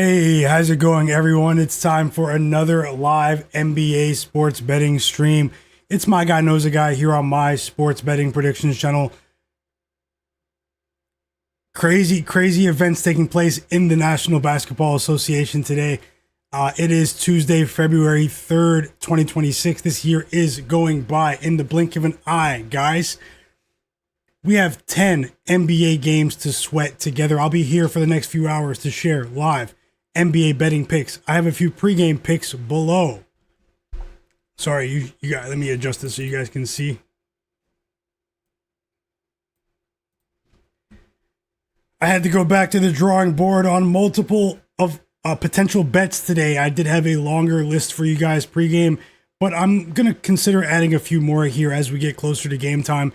Hey, how's it going, everyone? It's time for another live NBA sports betting stream. It's Myguyknowsaguy here on my sports betting predictions channel. Crazy events taking place in the National Basketball Association today. It is Tuesday, February 3rd, 2026. This year is going by in the blink of an eye, guys. We have 10 NBA games to sweat together. I'll be here for the next few hours to share live NBA betting picks. I have a few pregame picks below. Sorry, you got. Let me adjust this so you guys can see. I had to go back to the drawing board on multiple of potential bets today. I did have a longer list for you guys pregame, but I'm gonna consider adding a few more here as we get closer to game time.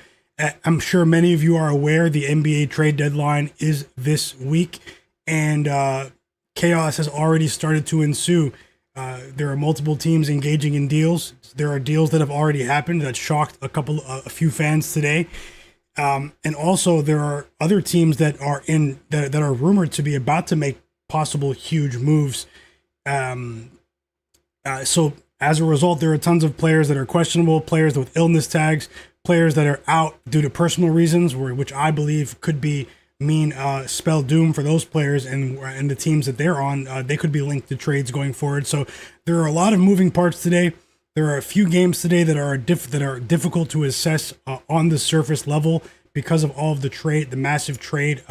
I'm sure many of you are aware the NBA trade deadline is this week, and chaos has already started to ensue. There are multiple teams engaging in deals. There are deals that have already happened that shocked a few fans today. And also there are other teams that are that are rumored to be about to make possible huge moves. So as a result, there are tons of players that are questionable, players with illness tags, players that are out due to personal reasons, which I believe could spell doom for those players and the teams that they're on. They could be linked to trades going forward. So there are a lot of moving parts today. There are a few games today that are difficult to assess on the surface level because of all of the massive trade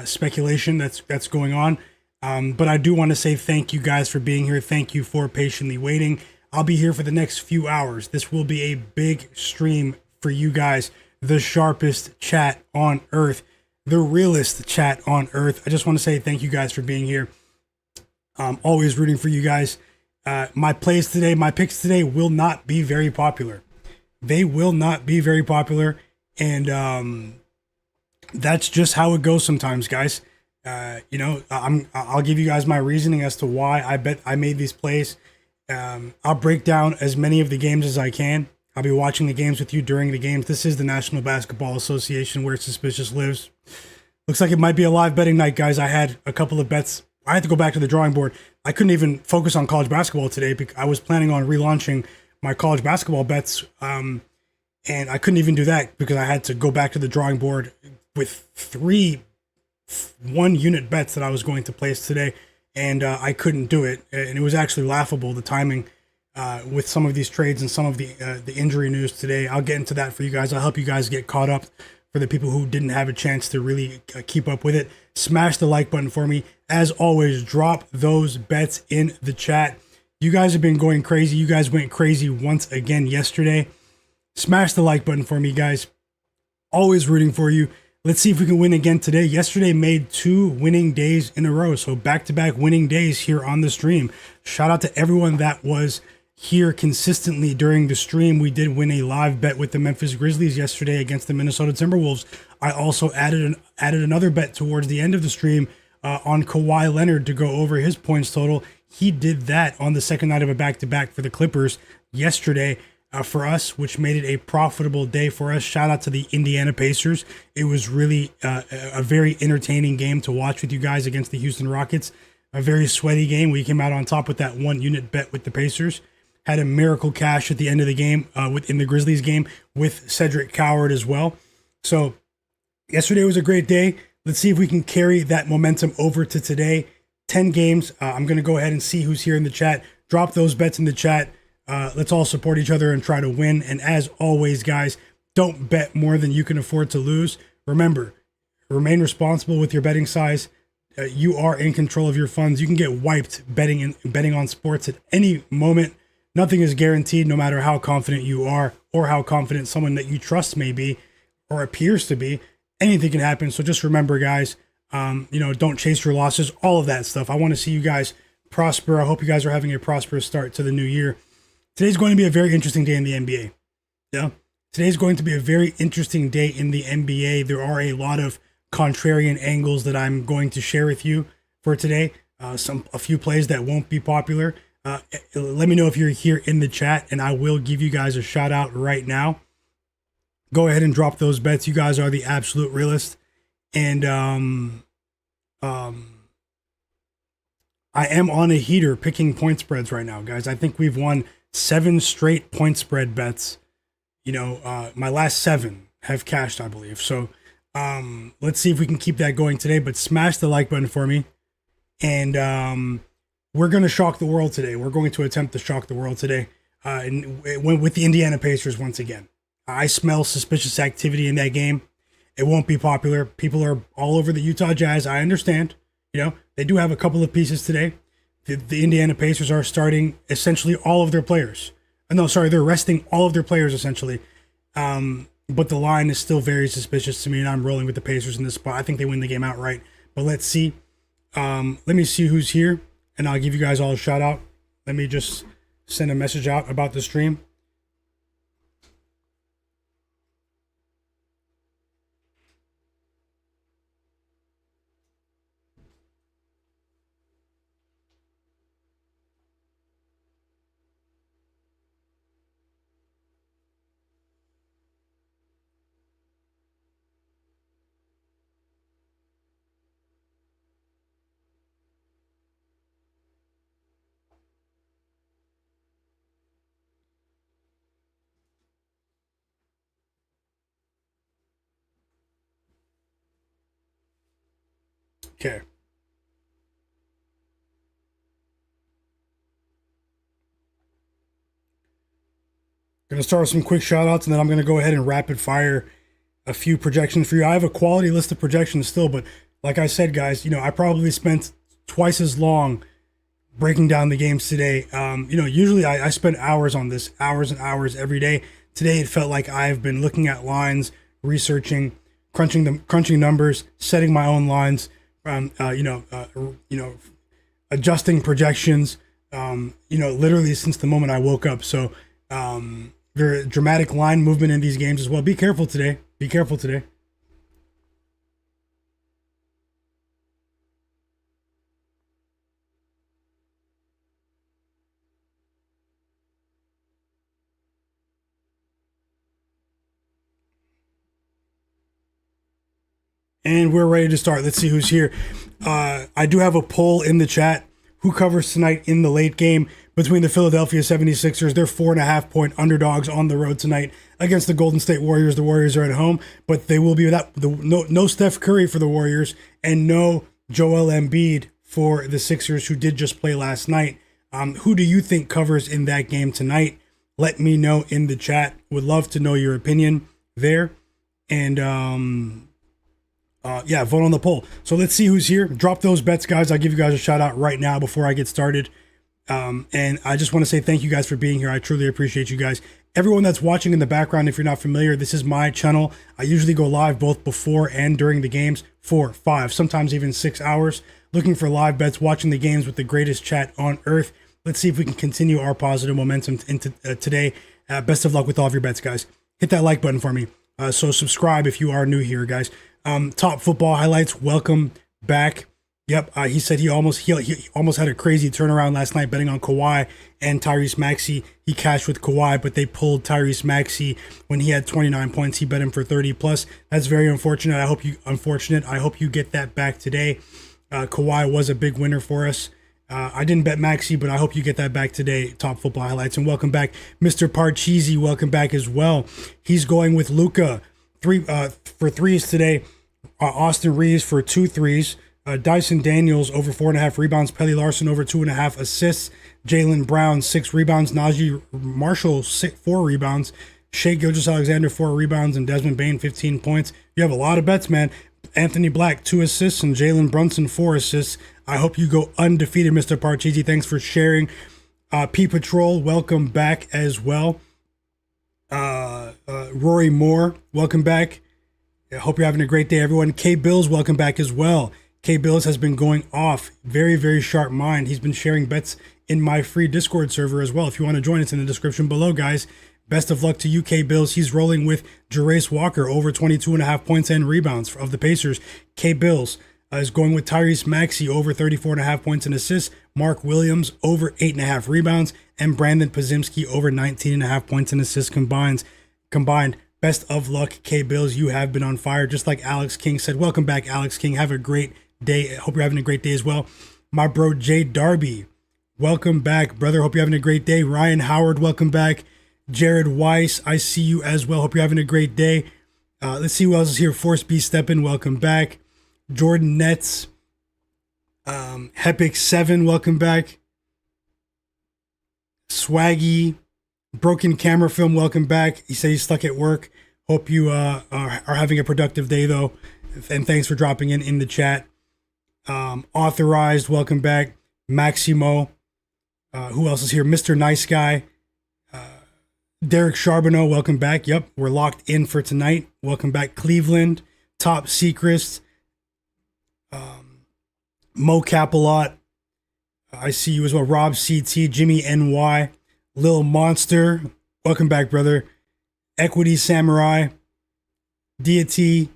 speculation that's going on. But I do want to say thank you guys for being here. Thank you for patiently waiting. I'll be here for the next few hours. This will be a big stream for you guys. The sharpest chat on earth, the realest chat on earth. I just want to say thank you guys for being here. I'm always rooting for you guys. My picks today will not be very popular. They will not be very popular, and that's just how it goes sometimes, guys. I'll give you guys my reasoning as to why I made these plays. I'll break down as many of the games as I can. I'll be watching the games with you during the games. This is the National Basketball Association where suspicious lives. Looks like it might be a live betting night, guys. I had a couple of bets. I had to go back to the drawing board. I couldn't even focus on college basketball today because I was planning on relaunching my college basketball bets. And I couldn't even do that because I had to go back to the drawing board with 3 1-unit bets that I was going to place today. And I couldn't do it. And it was actually laughable, the timing with some of these trades and some of the injury news today. I'll get into that for you guys. I'll help you guys get caught up for the people who didn't have a chance to really keep up with it. Smash the like button for me. As always, drop those bets in the chat. You guys have been going crazy. You guys went crazy once again yesterday. Smash the like button for me, guys. Always rooting for you. Let's see if we can win again today. Yesterday made 2 winning days in a row. So back-to-back winning days here on the stream. Shout out to everyone that was here consistently during the stream. We did win a live bet with the Memphis Grizzlies yesterday against the Minnesota Timberwolves. I also added another bet towards the end of the stream on Kawhi Leonard to go over his points total. He did that on the second night of a back-to-back for the Clippers yesterday for us, which made it a profitable day for us. Shout out to the Indiana Pacers. It was really a very entertaining game to watch with you guys against the Houston Rockets. A very sweaty game. We came out on top with that 1-unit bet with the Pacers. Had a miracle cash at the end of the game within the Grizzlies game with Cedric Coward as well. So yesterday was a great day. Let's see if we can carry that momentum over to today. 10 games. I'm going to go ahead and see who's here in the chat. Drop those bets in the chat. Let's all support each other and try to win. And as always, guys, don't bet more than you can afford to lose. Remember, remain responsible with your betting size. You are in control of your funds. You can get wiped betting on sports at any moment. Nothing is guaranteed, no matter how confident you are or how confident someone that you trust may be or appears to be. Anything can happen. So just remember, guys, don't chase your losses, all of that stuff. I want to see you guys prosper. I hope you guys are having a prosperous start to the new year. Today's going to be a very interesting day in the NBA. Yeah. Today's going to be a very interesting day in the NBA. There are a lot of contrarian angles that I'm going to share with you for today. A few plays that won't be popular. Let me know if you're here in the chat, and I will give you guys a shout out right now. Go ahead and drop those bets. You guys are the absolute realest. And I am on a heater picking point spreads right now, guys. I think we've won 7 straight point spread bets. My last 7 have cashed, I believe. So let's see if we can keep that going today. But smash the like button for me. And we're going to shock the world today. We're going to attempt to shock the world today with the Indiana Pacers once again. I smell suspicious activity in that game. It won't be popular. People are all over the Utah Jazz. I understand. They do have a couple of pieces today. The Indiana Pacers are starting essentially all of their players. No, sorry, they're resting all of their players essentially. But the line is still very suspicious to me, and I'm rolling with the Pacers in this spot. I think they win the game outright. But let's see. Let me see who's here, and I'll give you guys all a shout out. Let me just send a message out about the stream. Okay. Going to start with some quick shout outs, and then I'm going to go ahead and rapid fire a few projections for you. I have a quality list of projections still, but like I said, guys, I probably spent twice as long breaking down the games today. Usually I spend hours on this, hours and hours every day. Today it felt like I've been looking at lines, researching, crunching numbers, setting my own lines, adjusting projections, literally since the moment I woke up. So very dramatic line movement in these games as well. Be careful today. Be careful today. And we're ready to start. Let's see who's here. I do have a poll in the chat. Who covers tonight in the late game between the Philadelphia 76ers? They're 4.5 point underdogs on the road tonight against the Golden State Warriors. The Warriors are at home, but they will be without no Steph Curry for the Warriors and no Joel Embiid for the Sixers, who did just play last night. Who do you think covers in that game tonight? Let me know in the chat. Would love to know your opinion there. And vote on the poll. So let's see who's here. Drop those bets, guys. I'll give you guys a shout out right now before I get started. And I just want to say thank you guys for being here. I truly appreciate you guys. Everyone that's watching in the background, if you're not familiar, this is my channel. I usually go live both before and during the games, 4, 5, sometimes even 6 hours, looking for live bets, watching the games with the greatest chat on earth. Let's see if we can continue our positive momentum into today. Best of luck with all of your bets, guys. Hit that like button for me. So subscribe if you are new here, guys. Top football highlights. Welcome back. Yep. He said he almost had a crazy turnaround last night betting on Kawhi and Tyrese Maxey. He cashed with Kawhi, but they pulled Tyrese Maxey when he had 29 points. He bet him for 30 plus. That's very unfortunate. I hope you get that back today. Kawhi was a big winner for us. I didn't bet Maxey, but I hope you get that back today. Top football highlights. And welcome back, Mr. Parcheesi. Welcome back as well. He's going with Luka for threes today. Austin Reaves for 2 threes. Dyson Daniels over 4.5 rebounds. Pelly Larson over 2.5 assists. Jalen Brown 6 rebounds. Najee Marshall 4 rebounds. Shai Gilgeous-Alexander 4 rebounds, and Desmond Bane 15 points. You have a lot of bets, man. Anthony Black 2 assists and Jalen Brunson 4 assists. I hope you go undefeated, Mr. Parcheesi. Thanks for sharing. P Patrol, welcome back as well. Rory Moore, welcome back. I hope you're having a great day, everyone. K Bills, welcome back as well. K Bills has been going off. Very, very sharp mind. He's been sharing bets in my free Discord server as well. If you want to join, it's in the description below, guys. Best of luck to you, K Bills. He's rolling with Jarace Walker over 22.5 points and rebounds of the Pacers. K Bills is going with Tyrese Maxey over 34.5 points and assists. Mark Williams over 8.5 rebounds. And Brandon Podziemski over 19.5 points and assists combined. Best of luck, K Bills. You have been on fire, just like Alex King said. Welcome back, Alex King. Have a great day. I hope you're having a great day as well. My bro Jay Darby, welcome back, brother. Hope you're having a great day. Ryan Howard, welcome back. Jared Weiss, I see you as well. Hope you're having a great day. Let's see who else is here. Force B Steppen, welcome back. Jordan Nets, Hepic7, welcome back. Swaggy, Broken Camera Film, welcome back. He said he's stuck at work. Hope you are having a productive day, though. And thanks for dropping in the chat. Authorized, welcome back. Maximo, who else is here? Mr. Nice Guy. Derek Charbonneau, welcome back. Yep, we're locked in for tonight. Welcome back, Cleveland. Top Secrets. Mo Capalot. I see you as well. Rob CT, Jimmy NY, Lil Monster. Welcome back, brother. Equity Samurai. Deity.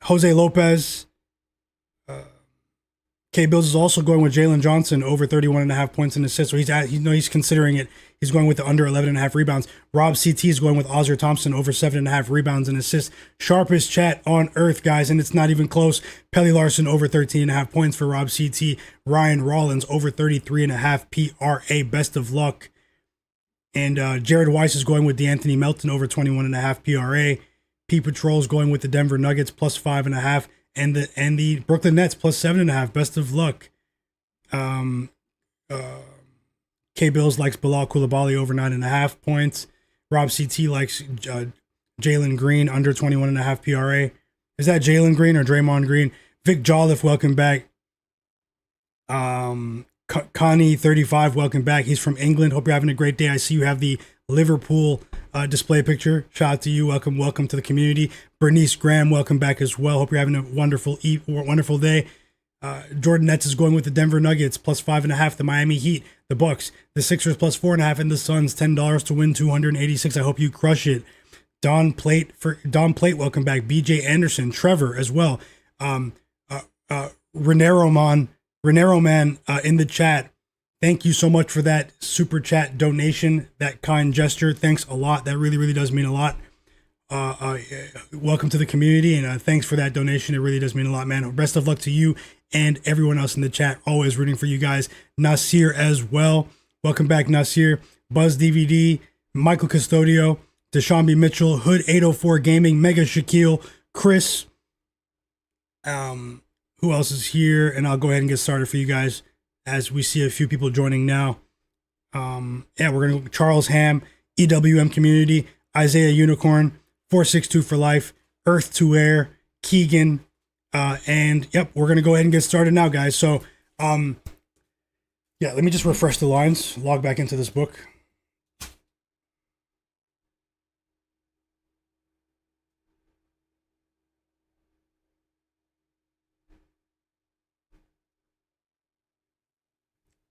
Jose Lopez. K Bills is also going with Jalen Johnson over 31.5 points and assists. So he's considering it. He's going with the under 11.5 rebounds. Rob CT is going with Ozzer Thompson over 7.5 rebounds and assists. Sharpest chat on earth, guys, and it's not even close. Pelly Larson over 13.5 points for Rob CT. Ryan Rollins over 33.5 PRA. Best of luck. And Jared Weiss is going with DeAnthony Melton over 21.5 PRA. P Patrol is going with the Denver Nuggets plus 5.5. And the Brooklyn Nets plus 7.5. Best of luck. K Bills likes Bilal Coulibaly over 9.5 points. Rob CT likes Jalen Green under 21.5 PRA. Is that Jalen Green or Draymond Green? Vic Jolliffe, welcome back. Connie 35, welcome back. He's from England. Hope you're having a great day. I see you have the Liverpool display picture. Shout out to you. Welcome to the community. Bernice Graham, welcome back as well. Hope you're having a wonderful day. Jordan Nets is going with the Denver Nuggets plus 5.5, the Miami Heat, the Bucks, the Sixers plus 4.5, and the Suns $10 to win 286. I hope you crush it. Don Plate, welcome back. BJ Anderson, Trevor as well. Renero Man in the chat. Thank you so much for that super chat donation, that kind gesture. Thanks a lot. That really does mean a lot. Welcome to the community, and thanks for that donation. It really does mean a lot, man. Best of luck to you and everyone else in the chat. Always rooting for you guys. Nasir as well. Welcome back, Nasir. Buzz DVD, Michael Custodio, Deshaun B. Mitchell, Hood 804 Gaming, Mega Shaquille, Chris. Who else is here? And I'll go ahead and get started for you guys as we see a few people joining now. We're going to Charles Ham, EWM Community, Isaiah Unicorn, 462 for Life, Earth to Air, Keegan, and yep, we're going to go ahead and get started now, guys. So, let me just refresh the lines, log back into this book.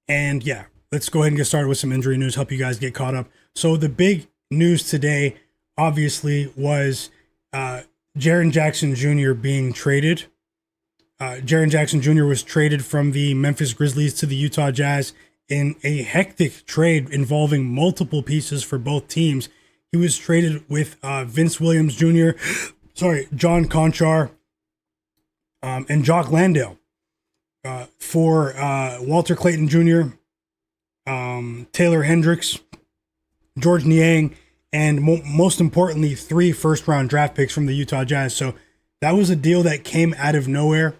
And let's go ahead and get started with some injury news, help you guys get caught up. So the big news today, obviously, was Jaren Jackson Jr. being traded. Jaren Jackson Jr. was traded from the Memphis Grizzlies to the Utah Jazz in a hectic trade involving multiple pieces for both teams. He was traded with Vince Williams Jr., John Conchar, and Jock Landale for Walter Clayton Jr., Taylor Hendricks, George Niang, and most importantly, 3 first-round draft picks from the Utah Jazz. So that was a deal that came out of nowhere.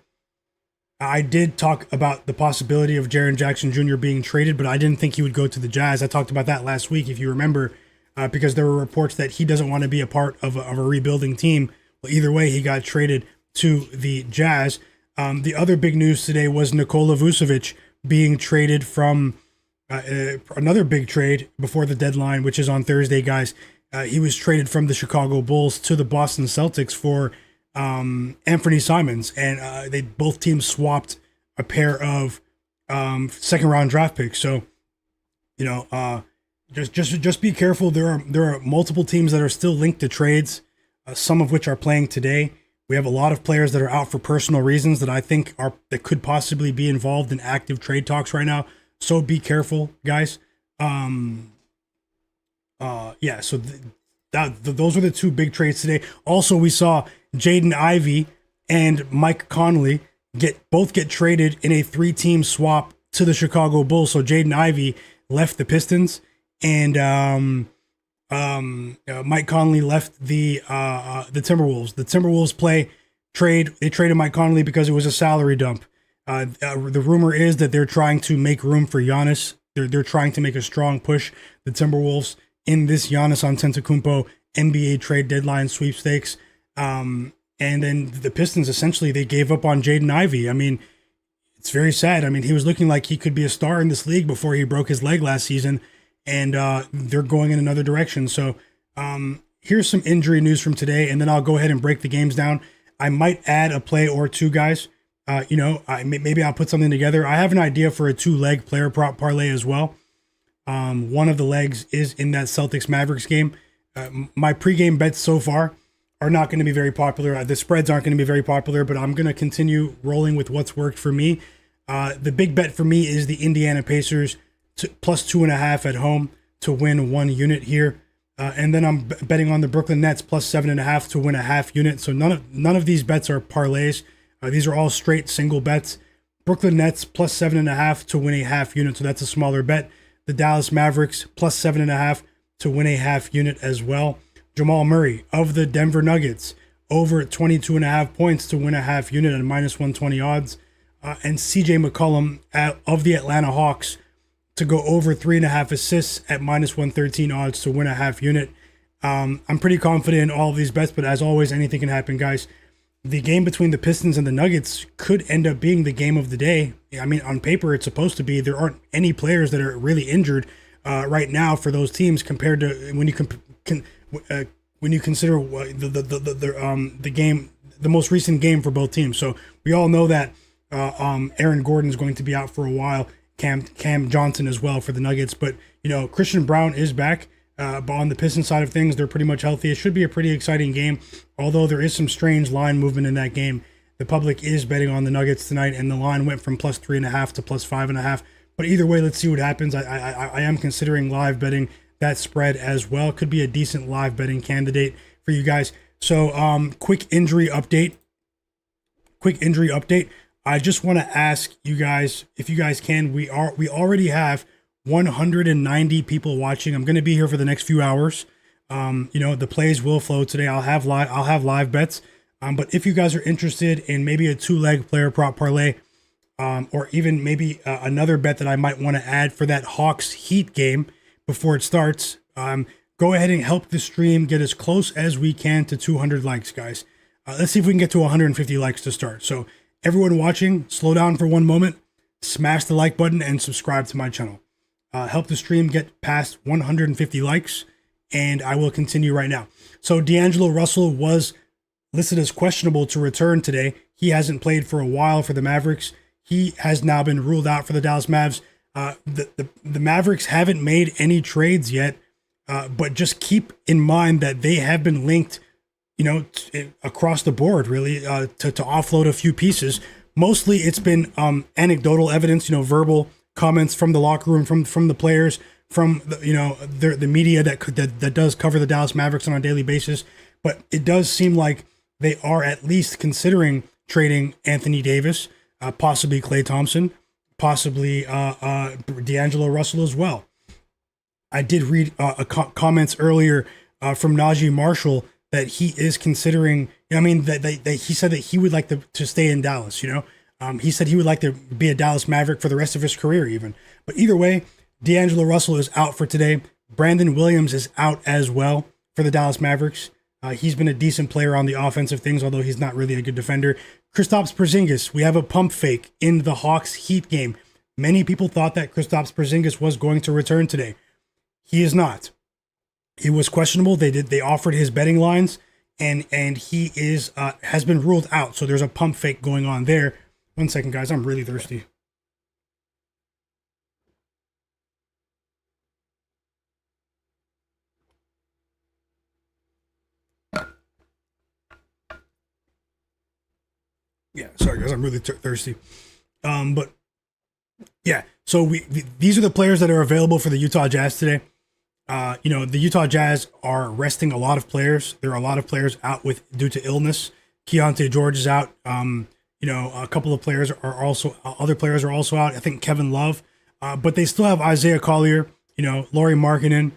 I did talk about the possibility of Jaren Jackson Jr. being traded, but I didn't think he would go to the Jazz. I talked about that last week, if you remember, because there were reports that he doesn't want to be a part of a rebuilding team. Well, either way, he got traded to the Jazz. The other big news today was Nikola Vucevic being traded from another big trade before the deadline, which is on Thursday, guys. He was traded from the Chicago Bulls to the Boston Celtics for Anthony Simons, and they both teams swapped a pair of second round draft picks. So, just be careful. There are multiple teams that are still linked to trades, some of which are playing today. We have a lot of players that are out for personal reasons that I think that could possibly be involved in active trade talks right now. So be careful, guys. So those were the 2 big trades today. Also, we saw Jaden Ivey and Mike Conley get traded in a 3-team swap to the Chicago Bulls. So Jaden Ivey left the Pistons, and Mike Conley left the Timberwolves. The Timberwolves they traded Mike Conley because it was a salary dump. The rumor is that they're trying to make room for Giannis. They're trying to make a strong push, the Timberwolves, in this Giannis Antetokounmpo NBA trade deadline sweepstakes. And then the Pistons, essentially, they gave up on Jaden Ivey. I mean, it's very sad. I mean, he was looking like he could be a star in this league before he broke his leg last season, and they're going in another direction. So here's some injury news from today, and then I'll go ahead and break the games down. I might add a play or two, guys. Maybe I'll put something together. I have an idea for a 2-leg player prop parlay as well. One of the legs is in that Celtics Mavericks game. My pregame bets so far are not going to be very popular. The spreads aren't going to be very popular, but I'm going to continue rolling with what's worked for me. The big bet for me is the Indiana Pacers plus 2.5 at home to win 1 unit here. And then I'm betting on the Brooklyn Nets plus 7.5 to win a half unit. So none of these bets are parlays. These are all straight single bets. Brooklyn Nets plus 7.5 to win a half unit. So that's a smaller bet. The Dallas Mavericks plus 7.5 to win a half unit as well. Jamal Murray of the Denver Nuggets over 22.5 points to win a half unit at minus 120 odds. And CJ McCollum of the Atlanta Hawks to go over 3.5 assists at minus 113 odds to win a half unit. I'm pretty confident in all of these bets, but as always, anything can happen, guys. The game between the Pistons and the Nuggets could end up being the game of the day. I mean, on paper, it's supposed to be. There aren't any players that are really injured right now for those teams compared to when you consider the game, the most recent game for both teams. So we all know that Aaron Gordon is going to be out for a while. Cam Johnson as well for the Nuggets, but Christian Brown is back. But on the Pistons side of things, they're pretty much healthy. It should be a pretty exciting game, although there is some strange line movement in that game. The public is betting on the Nuggets tonight, and the line went from plus 3.5 to plus 5.5. But either way, let's see what happens. I am considering live betting that spread as well. Could be a decent live betting candidate for you guys. So quick injury update. I just want to ask you guys, if you guys can, we already have 190 people watching. I'm going to be here for the next few hours. The plays will flow today. I'll have live bets. But if you guys are interested in maybe a 2-leg player prop parlay, or even maybe another bet that I might want to add for that Hawks Heat game before it starts, go ahead and help the stream get as close as we can to 200 likes, guys. Let's see if we can get to 150 likes to start. So everyone watching, slow down for one moment, smash the like button, and subscribe to my channel. Help the stream get past 150 likes, and I will continue right now. So D'Angelo Russell was listed as questionable to return today. He hasn't played for a while for the Mavericks. He has now been ruled out for the Dallas Mavs. The Mavericks haven't made any trades yet, but just keep in mind that they have been linked, across the board, really, to offload a few pieces. Mostly it's been anecdotal evidence, verbal comments from the locker room, from the players, from the media that does cover the Dallas Mavericks on a daily basis. But it does seem like they are at least considering trading Anthony Davis, possibly Klay Thompson, possibly D'Angelo Russell as well. I did read comments earlier from Najee Marshall that he is considering. That he said that he would like to stay in Dallas. He said he would like to be a Dallas Maverick for the rest of his career even. But either way, D'Angelo Russell is out for today. Brandon Williams is out as well for the Dallas Mavericks. He's been a decent player on the offensive things, although he's not really a good defender. Kristaps Porzingis, we have a pump fake in the Hawks Heat game. Many people thought that Kristaps Porzingis was going to return today. He is not. He was questionable. They offered his betting lines, and he has been ruled out. So there's a pump fake going on there. One second, guys. I'm really thirsty. Yeah, sorry, guys. I'm really thirsty. But yeah, so these are the players that are available for the Utah Jazz today. The Utah Jazz are resting a lot of players. There are a lot of players out due to illness. Keontae George is out. A couple of players are also other players are also out. I think Kevin Love, but they still have Isaiah Collier, Lauri Markkanen,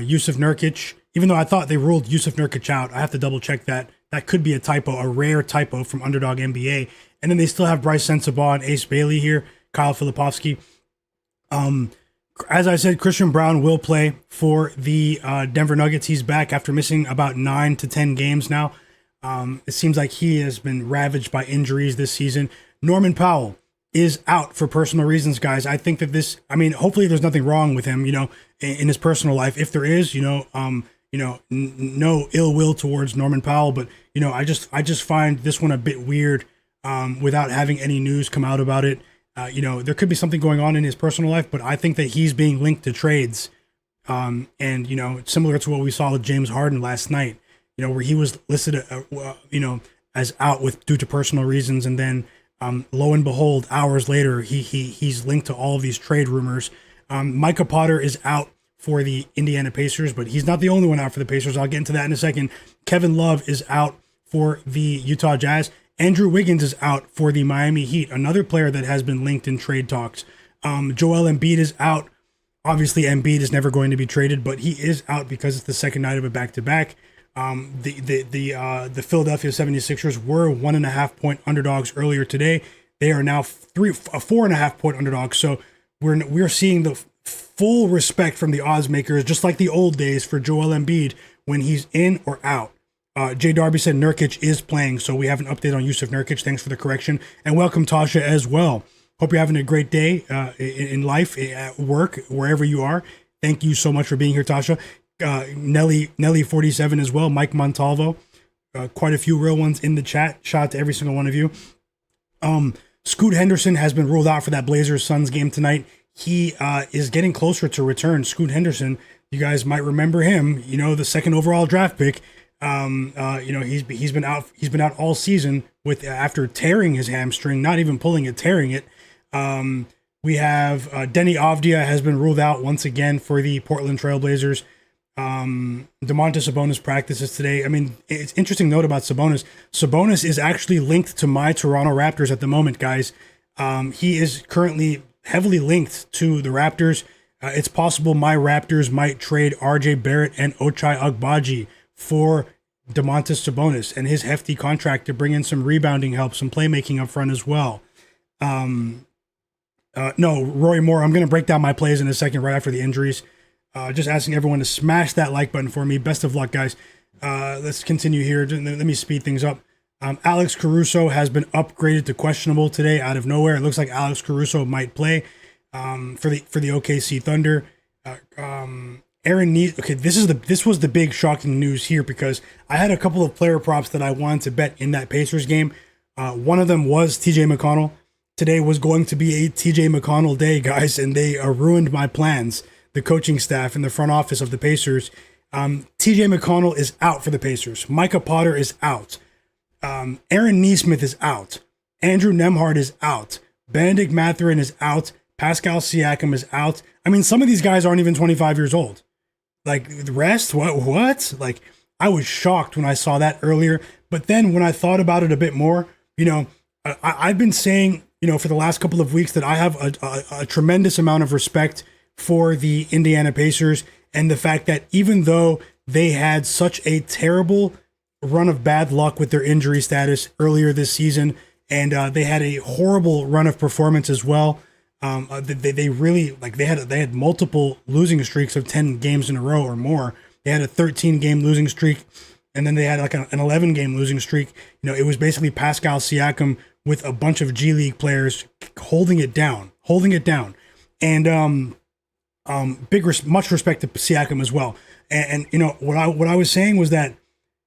Yusuf Nurkic. Even though I thought they ruled Yusuf Nurkic out, I have to double check that. That could be a typo, a rare typo from Underdog NBA. And then they still have Bryce Sensabaugh and Ace Bailey here, Kyle Filipovsky. As I said, Christian Braun will play for the Denver Nuggets. He's back after missing about 9 to 10 games now. It seems like he has been ravaged by injuries this season. Norman Powell is out for personal reasons, guys. I think that hopefully there's nothing wrong with him, in his personal life. If there is, no ill will towards Norman Powell, but I just find this one a bit weird without having any news come out about it. There could be something going on in his personal life, but I think that he's being linked to trades. And similar to what we saw with James Harden last night, where he was listed, as out due to personal reasons, and then lo and behold, hours later, he's linked to all of these trade rumors. Micah Potter is out for the Indiana Pacers, but he's not the only one out for the Pacers. I'll get into that in a second. Kevin Love is out for the Utah Jazz. Andrew Wiggins is out for the Miami Heat, another player that has been linked in trade talks. Joel Embiid is out. Obviously, Embiid is never going to be traded, but he is out because it's the second night of a back-to-back. The Philadelphia 76ers were 1.5 point underdogs earlier today. They are now a 4.5 point underdogs. So we're seeing the full respect from the odds makers, just like the old days for Joel Embiid when he's in or out. Jay Darby said Nurkic is playing, so we have an update on Yusuf Nurkic. Thanks for the correction, and welcome Tasha as well. Hope you're having a great day in life, at work, wherever you are. Thank you so much for being here, Tasha. Nelly 47 as well. Mike Montalvo, quite a few real ones in the chat. Shout out to every single one of you. Scoot Henderson has been ruled out for that Blazers Suns game tonight. He is getting closer to return. Scoot Henderson, you guys might remember him. The second overall draft pick. He's been out. He's been out all season after tearing his hamstring, not even pulling it, tearing it. We have Denny Avdia has been ruled out once again for the Portland Trailblazers. Domantas Sabonis practices today. I mean, it's interesting note about Sabonis. Sabonis is actually linked to my Toronto Raptors at the moment, guys. He is currently heavily linked to the Raptors. It's possible my Raptors might trade RJ Barrett and Ochai Agbaji for Domantas Sabonis and his hefty contract to bring in some rebounding help, some playmaking up front as well. No, Roy Moore, I'm going to break down my plays in a second right after the injuries. Just asking everyone to smash that like button for me. Best of luck, guys. Let's continue here. Let me speed things up. Alex Caruso has been upgraded to questionable today out of nowhere. It looks like Alex Caruso might play for the OKC Thunder. Aaron Nees. Okay, this was the big shocking news here because I had a couple of player props that I wanted to bet in that Pacers game. One of them was TJ McConnell. Today was going to be a TJ McConnell day, guys, and they ruined my plans. The coaching staff and the front office of the Pacers. TJ McConnell is out for the Pacers. Micah Potter is out. Aaron Nesmith is out. Andrew Nembhard is out. Benedict Mathurin is out. Pascal Siakam is out. I mean, some of these guys aren't even 25 years old. Like, the rest, what? Like, I was shocked when I saw that earlier. But then when I thought about it a bit more, I've been saying, for the last couple of weeks that I have a tremendous amount of respect for the Indiana Pacers and the fact that even though they had such a terrible run of bad luck with their injury status earlier this season, and they had a horrible run of performance as well. They really they had multiple losing streaks of 10 games in a row or more. They had a 13 game losing streak, and then they had like an 11 game losing streak. It was basically Pascal Siakam with a bunch of G League players holding it down, and much respect to Siakam as well. And what I was saying was that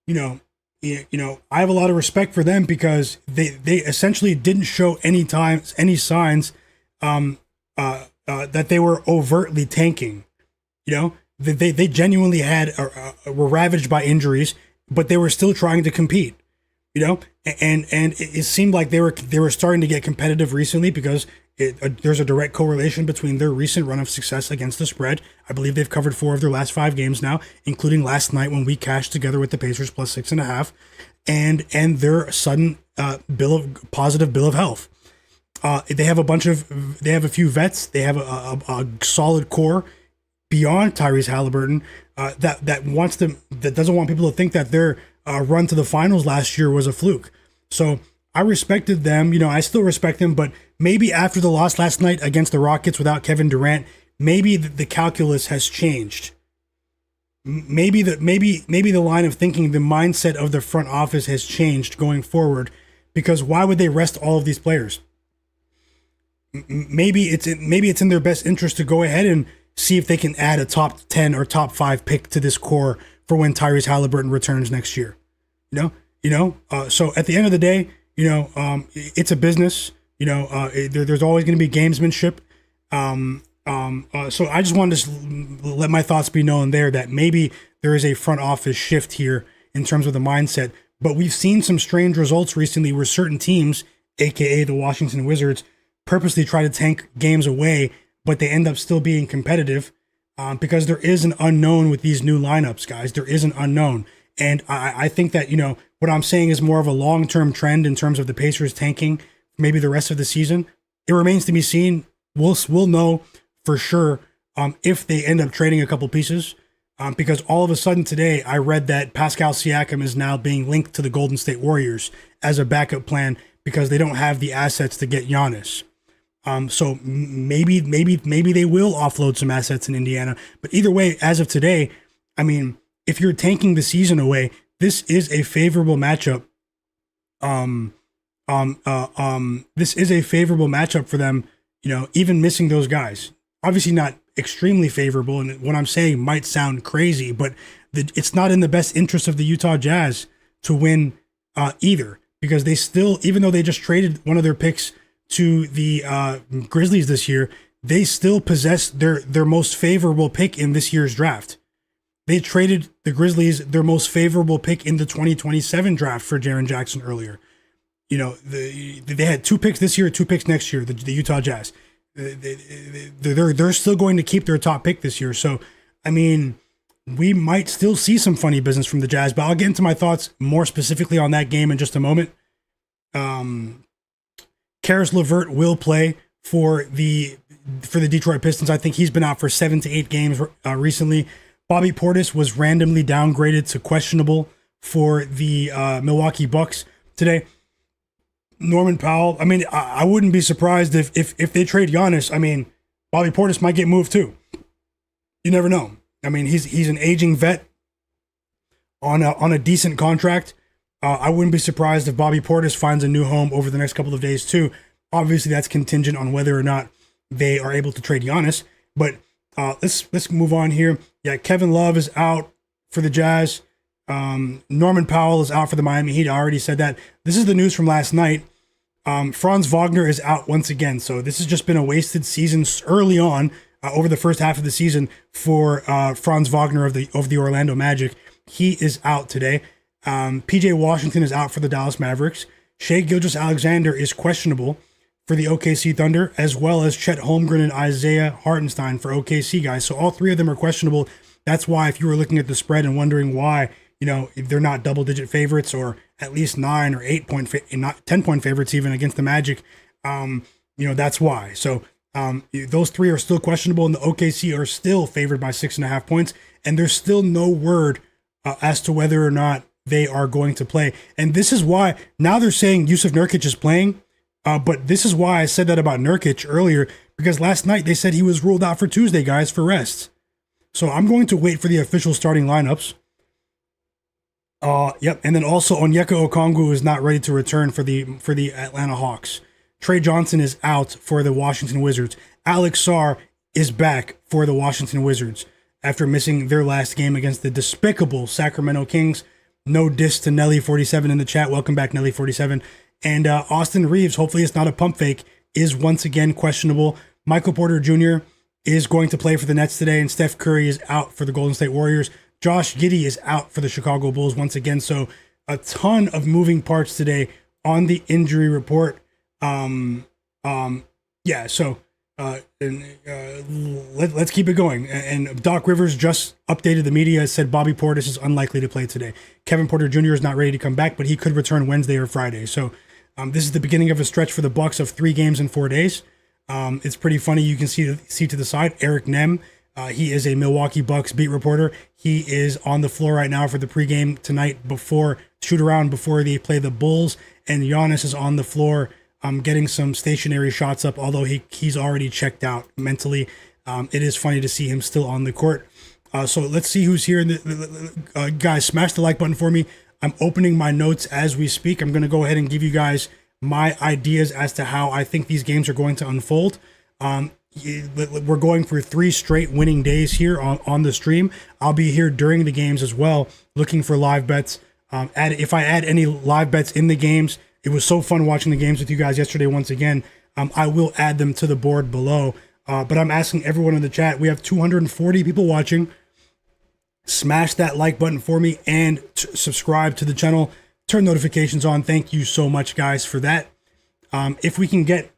I have a lot of respect for them because they essentially didn't show any signs that they were overtly tanking. They genuinely were ravaged by injuries, but they were still trying to compete. And it seemed like they were starting to get competitive recently because there's a direct correlation between their recent run of success against the spread. I believe they've covered 4 of their last 5 games now, including last night when we cashed together with the Pacers plus 6.5, and their sudden positive bill of health. They have a few vets. They have a solid core beyond Tyrese Halliburton that doesn't want people to think that their run to the finals last year was a fluke. So I respected them. I still respect them, but maybe after the loss last night against the Rockets without Kevin Durant, maybe the calculus has changed. Maybe the line of thinking, the mindset of the front office has changed going forward, because why would they rest all of these players? Maybe it's in their best interest to go ahead and see if they can add a top 10 or top 5 pick to this core for when Tyrese Halliburton returns next year. So at the end of the day, it's a business. There's always going to be gamesmanship. So I just wanted to let my thoughts be known there that maybe there is a front office shift here in terms of the mindset. But we've seen some strange results recently where certain teams, aka the Washington Wizards, purposely try to tank games away, but they end up still being competitive because there is an unknown with these new lineups, guys. There is an unknown. And I think that, what I'm saying is more of a long-term trend in terms of the Pacers tanking maybe the rest of the season. It remains to be seen. We'll know for sure if they end up trading a couple pieces, because all of a sudden today I read that Pascal Siakam is now being linked to the Golden State Warriors as a backup plan because they don't have the assets to get Giannis. So maybe they will offload some assets in Indiana. But either way, as of today, I mean, if you're tanking the season away, this is a favorable matchup. This is a favorable matchup for them. Even missing those guys. Obviously not extremely favorable, and what I'm saying might sound crazy, but it's not in the best interest of the Utah Jazz to win either, because they still, even though they just traded one of their picks to the Grizzlies this year, they still possess their most favorable pick in this year's draft. They traded the Grizzlies their most favorable pick in the 2027 draft for Jaren Jackson earlier. They had 2 picks this year, 2 picks next year, the Utah Jazz. They're still going to keep their top pick this year. So, I mean, we might still see some funny business from the Jazz, but I'll get into my thoughts more specifically on that game in just a moment. Karis LeVert will play for the Detroit Pistons. I think he's been out for 7 to 8 games recently. Bobby Portis was randomly downgraded to questionable for the Milwaukee Bucks today. Norman Powell, I mean, I wouldn't be surprised if they trade Giannis. I mean, Bobby Portis might get moved too. You never know. I mean, he's an aging vet on a decent contract. I wouldn't be surprised if Bobby Portis finds a new home over the next couple of days too. Obviously, that's contingent on whether or not they are able to trade Giannis. But let's move on here. Yeah, Kevin Love is out for the Jazz. Norman Powell is out for the Miami Heat. I already said that. This is the news from last night. Franz Wagner is out once again. So this has just been a wasted season early on over the first half of the season for Franz Wagner of the Orlando Magic. He is out today. PJ Washington is out for the Dallas Mavericks. Shai Gilgeous-Alexander is questionable for the OKC Thunder, as well as Chet Holmgren and Isaiah Hartenstein for OKC, guys. So all 3 of them are questionable. That's why if you were looking at the spread and wondering why, if they're not double-digit favorites or at least 9 or 8 point, not 10-point favorites even against the Magic, that's why. So those 3 are still questionable, and the OKC are still favored by 6.5 points, and there's still no word as to whether or not they are going to play. And this is why now they're saying Yusuf Nurkic is playing, but this is why I said that about Nurkic earlier, because last night they said he was ruled out for Tuesday, guys, for rest. So I'm going to wait for the official starting lineups. Yep, and then also Onyeka Okongwu is not ready to return for the Atlanta Hawks. Trey Johnson is out for the Washington Wizards. Alex Sarr is back for the Washington Wizards after missing their last game against the despicable Sacramento Kings. No diss to Nelly47 in the chat. Welcome back, Nelly47. And Austin Reaves, hopefully it's not a pump fake, is once again questionable. Michael Porter Jr. is going to play for the Nets today, and Steph Curry is out for the Golden State Warriors. Josh Giddey is out for the Chicago Bulls once again. So a ton of moving parts today on the injury report. So Let's keep it going. And Doc Rivers just updated the media, said Bobby Portis is unlikely to play today. Kevin Porter Jr. is not ready to come back, but he could return Wednesday or Friday. So this is the beginning of a stretch for the Bucks of 3 games in 4 days. It's pretty funny. You can see to the side, Eric Nem. He is a Milwaukee Bucks beat reporter. He is on the floor right now for the pregame tonight before shoot around before they play the Bulls. And Giannis is on the floor getting some stationary shots up, although he's already checked out mentally. It is funny to see him still on the court. So let's see who's here. Guys, smash the like button for me. I'm opening my notes as we speak. I'm going to go ahead and give you guys my ideas as to how I think these games are going to unfold. We're going for 3 straight winning days here on the stream. I'll be here during the games as well, looking for live bets. If I add any live bets in the games, it was so fun watching the games with you guys yesterday once again. I will add them to the board below. But I'm asking everyone in the chat. We have 240 people watching. Smash that like button for me and subscribe to the channel. Turn notifications on. Thank you so much, guys, for that. If we can get,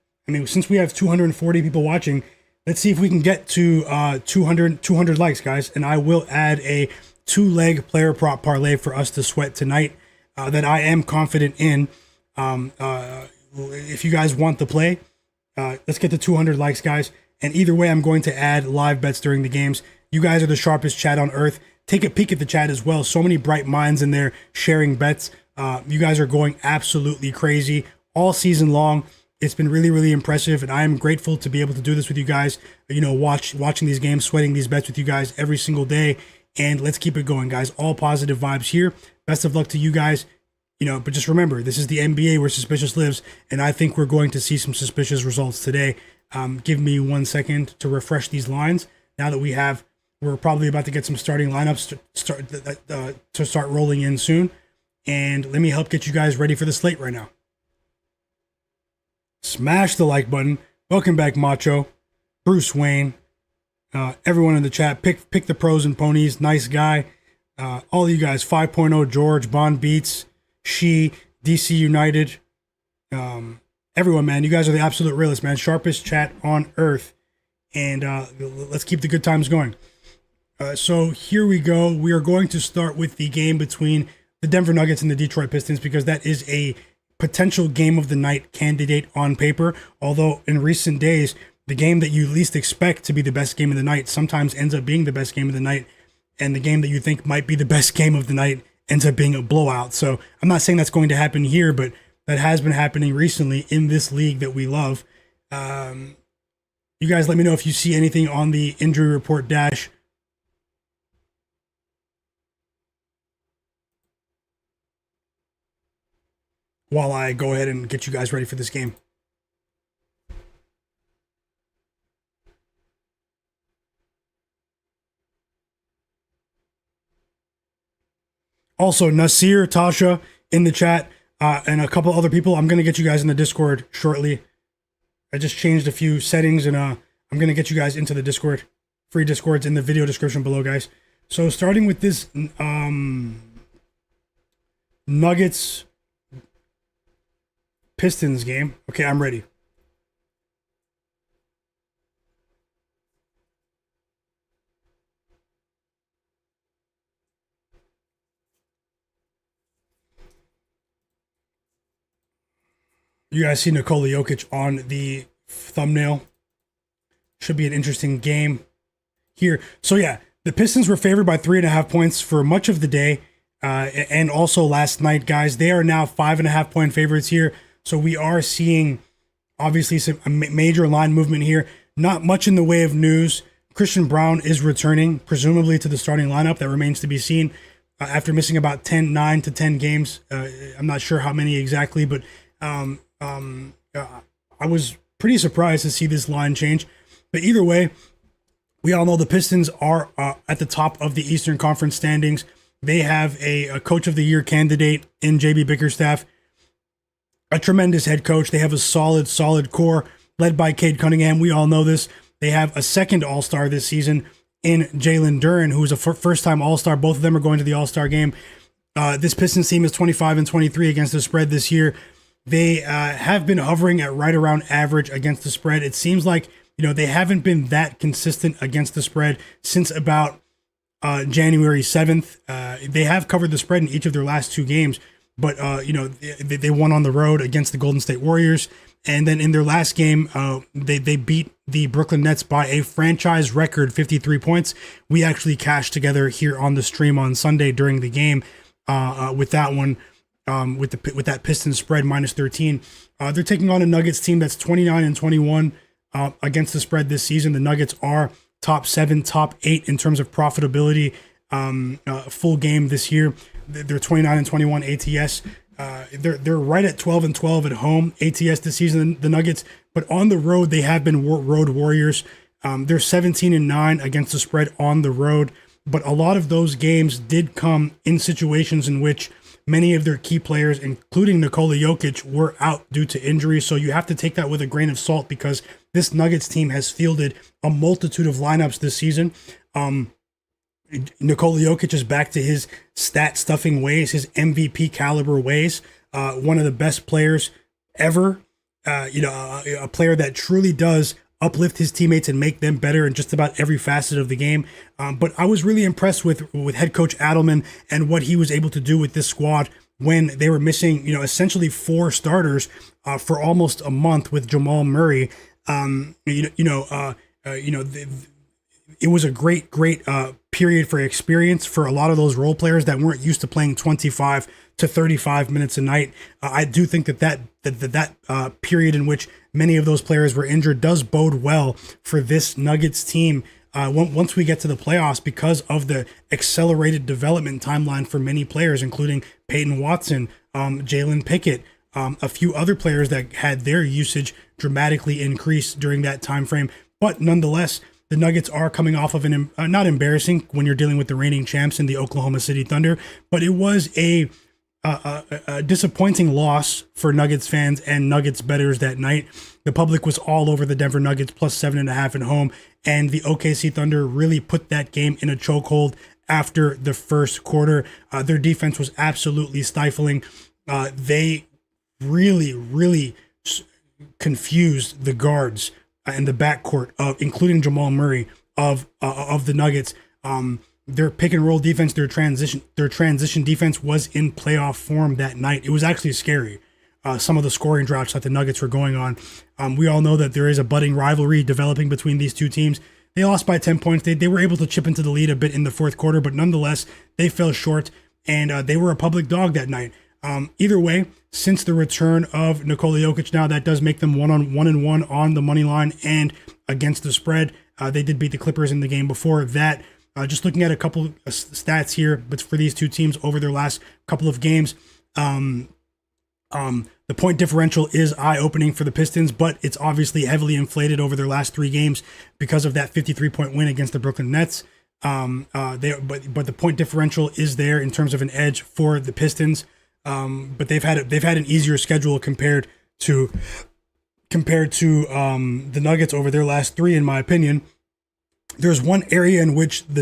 since we have 240 people watching, let's see if we can get to 200 likes, guys. And I will add a 2-leg player prop parlay for us to sweat tonight that I am confident in. If you guys want the play, let's get to 200 likes, guys. And either way, I'm going to add live bets during the games. You guys are the sharpest chat on earth. Take a peek at the chat as well. So many bright minds in there sharing bets. You guys are going absolutely crazy all season long. It's been really, really impressive, and I am grateful to be able to do this with you guys. Watching these games, sweating these bets with you guys every single day. And let's keep it going, guys. All positive vibes here. Best of luck to you guys. But just remember, this is the NBA where suspicious lives, and I think we're going to see some suspicious results today. Give me 1 second to refresh these lines. Now that we're probably about to get some starting lineups to start rolling in soon. And let me help get you guys ready for the slate right now. Smash the like button. Welcome back, Macho, Bruce Wayne, everyone in the chat. Pick the pros and ponies. Nice guy. All of you guys. 5.0 George, Bond Beats, She, DC United. Everyone, man, you guys are the absolute realists, man. Sharpest chat on earth. And let's keep the good times going. So here we go. We are going to start with the game between the Denver Nuggets and the Detroit Pistons, because that is a potential game of the night candidate on paper. Although in recent days, the game that you least expect to be the best game of the night sometimes ends up being the best game of the night. And the game that you think might be the best game of the night ends up being a blowout. So I'm not saying that's going to happen here, but that has been happening recently in this league that we love. You guys let me know if you see anything on the injury report dash. While I go ahead and get you guys ready for this game. Also, Nasir, Tasha in the chat, and a couple other people. I'm going to get you guys in the Discord shortly. I just changed a few settings, and I'm going to get you guys into the Discord. Free Discord's in the video description below, guys. So starting with this Nuggets Pistons game. Okay, I'm ready. You guys see Nikola Jokic on the thumbnail. Should be an interesting game here. So yeah, the Pistons were favored by 3.5 points for much of the day. And also last night, guys. They are now 5.5 point favorites here. So we are seeing, obviously, a major line movement here. Not much in the way of news. Christian Brown is returning, presumably to the starting lineup. That remains to be seen. After missing about 9 to 10 games. I'm not sure how many exactly, but I was pretty surprised to see this line change. But either way, we all know the Pistons are at the top of the Eastern Conference standings. They have a Coach of the Year candidate in JB Bickerstaff. A tremendous head coach. They have a solid core led by Cade Cunningham. We all know this. They have a second All-Star this season in Jalen Duren, who is a first-time All-Star. Both of them are going to the All-Star game. This Pistons team is 25-23 against the spread this year. They have been hovering at right around average against the spread. It seems like they haven't been that consistent against the spread since about January 7th. They have covered the spread in each of their last two games, but they won on the road against the Golden State Warriors, and then in their last game, they beat the Brooklyn Nets by a franchise record 53 points. We actually cashed together here on the stream on Sunday during the game with that one, with that Pistons spread minus 13. They're taking on a Nuggets team that's 29-21 against the spread this season. The Nuggets are top 7, top 8 in terms of profitability full game this year. They're 29-21 ATS. They're right at 12-12 at home ATS this season, the Nuggets, but on the road they have been road warriors. They're 17-9 against the spread on the road, but a lot of those games did come in situations in which many of their key players, including Nikola Jokic, were out due to injury. So you have to take that with a grain of salt, because this Nuggets team has fielded a multitude of lineups this season. Nikola Jokic is back to his stat-stuffing ways, his MVP caliber ways. One of the best players ever. A player that truly does uplift his teammates and make them better in just about every facet of the game. But I was really impressed with head coach Adelman and what he was able to do with this squad when they were missing, essentially 4 starters for almost a month with Jamal Murray. It was a great period for experience for a lot of those role players that weren't used to playing 25 to 35 minutes a night. I do think that period in which many of those players were injured does bode well for this Nuggets team once we get to the playoffs, because of the accelerated development timeline for many players, including Peyton Watson, Jalen Pickett, a few other players that had their usage dramatically increased during that time frame. But nonetheless, the Nuggets are coming off of an not embarrassing when you're dealing with the reigning champs in the Oklahoma City Thunder, but it was a disappointing loss for Nuggets fans and Nuggets bettors that night. The public was all over the Denver Nuggets plus 7.5 at home, and the OKC Thunder really put that game in a chokehold after the first quarter. Their defense was absolutely stifling. They really confused the guards in the backcourt of, including Jamal Murray, of the Nuggets. Their pick and roll defense, their transition defense was in playoff form that night. It was actually scary. Some of the scoring droughts that the Nuggets were going on. We all know that there is a budding rivalry developing between these two teams. They lost by 10 points. They were able to chip into the lead a bit in the fourth quarter, but nonetheless, they fell short, and they were a public dog that night. Either way, since the return of Nikola Jokic, now that does make them 1-1 on the money line and against the spread. They did beat the Clippers in the game before that. Just looking at a couple of stats here, but for these two teams over their last couple of games, the point differential is eye-opening for the Pistons, but it's obviously heavily inflated over their last 3 games because of that 53-point win against the Brooklyn Nets. But the point differential is there in terms of an edge for the Pistons. But they've had an easier schedule compared to the Nuggets over their last 3, in my opinion. There's one area in which the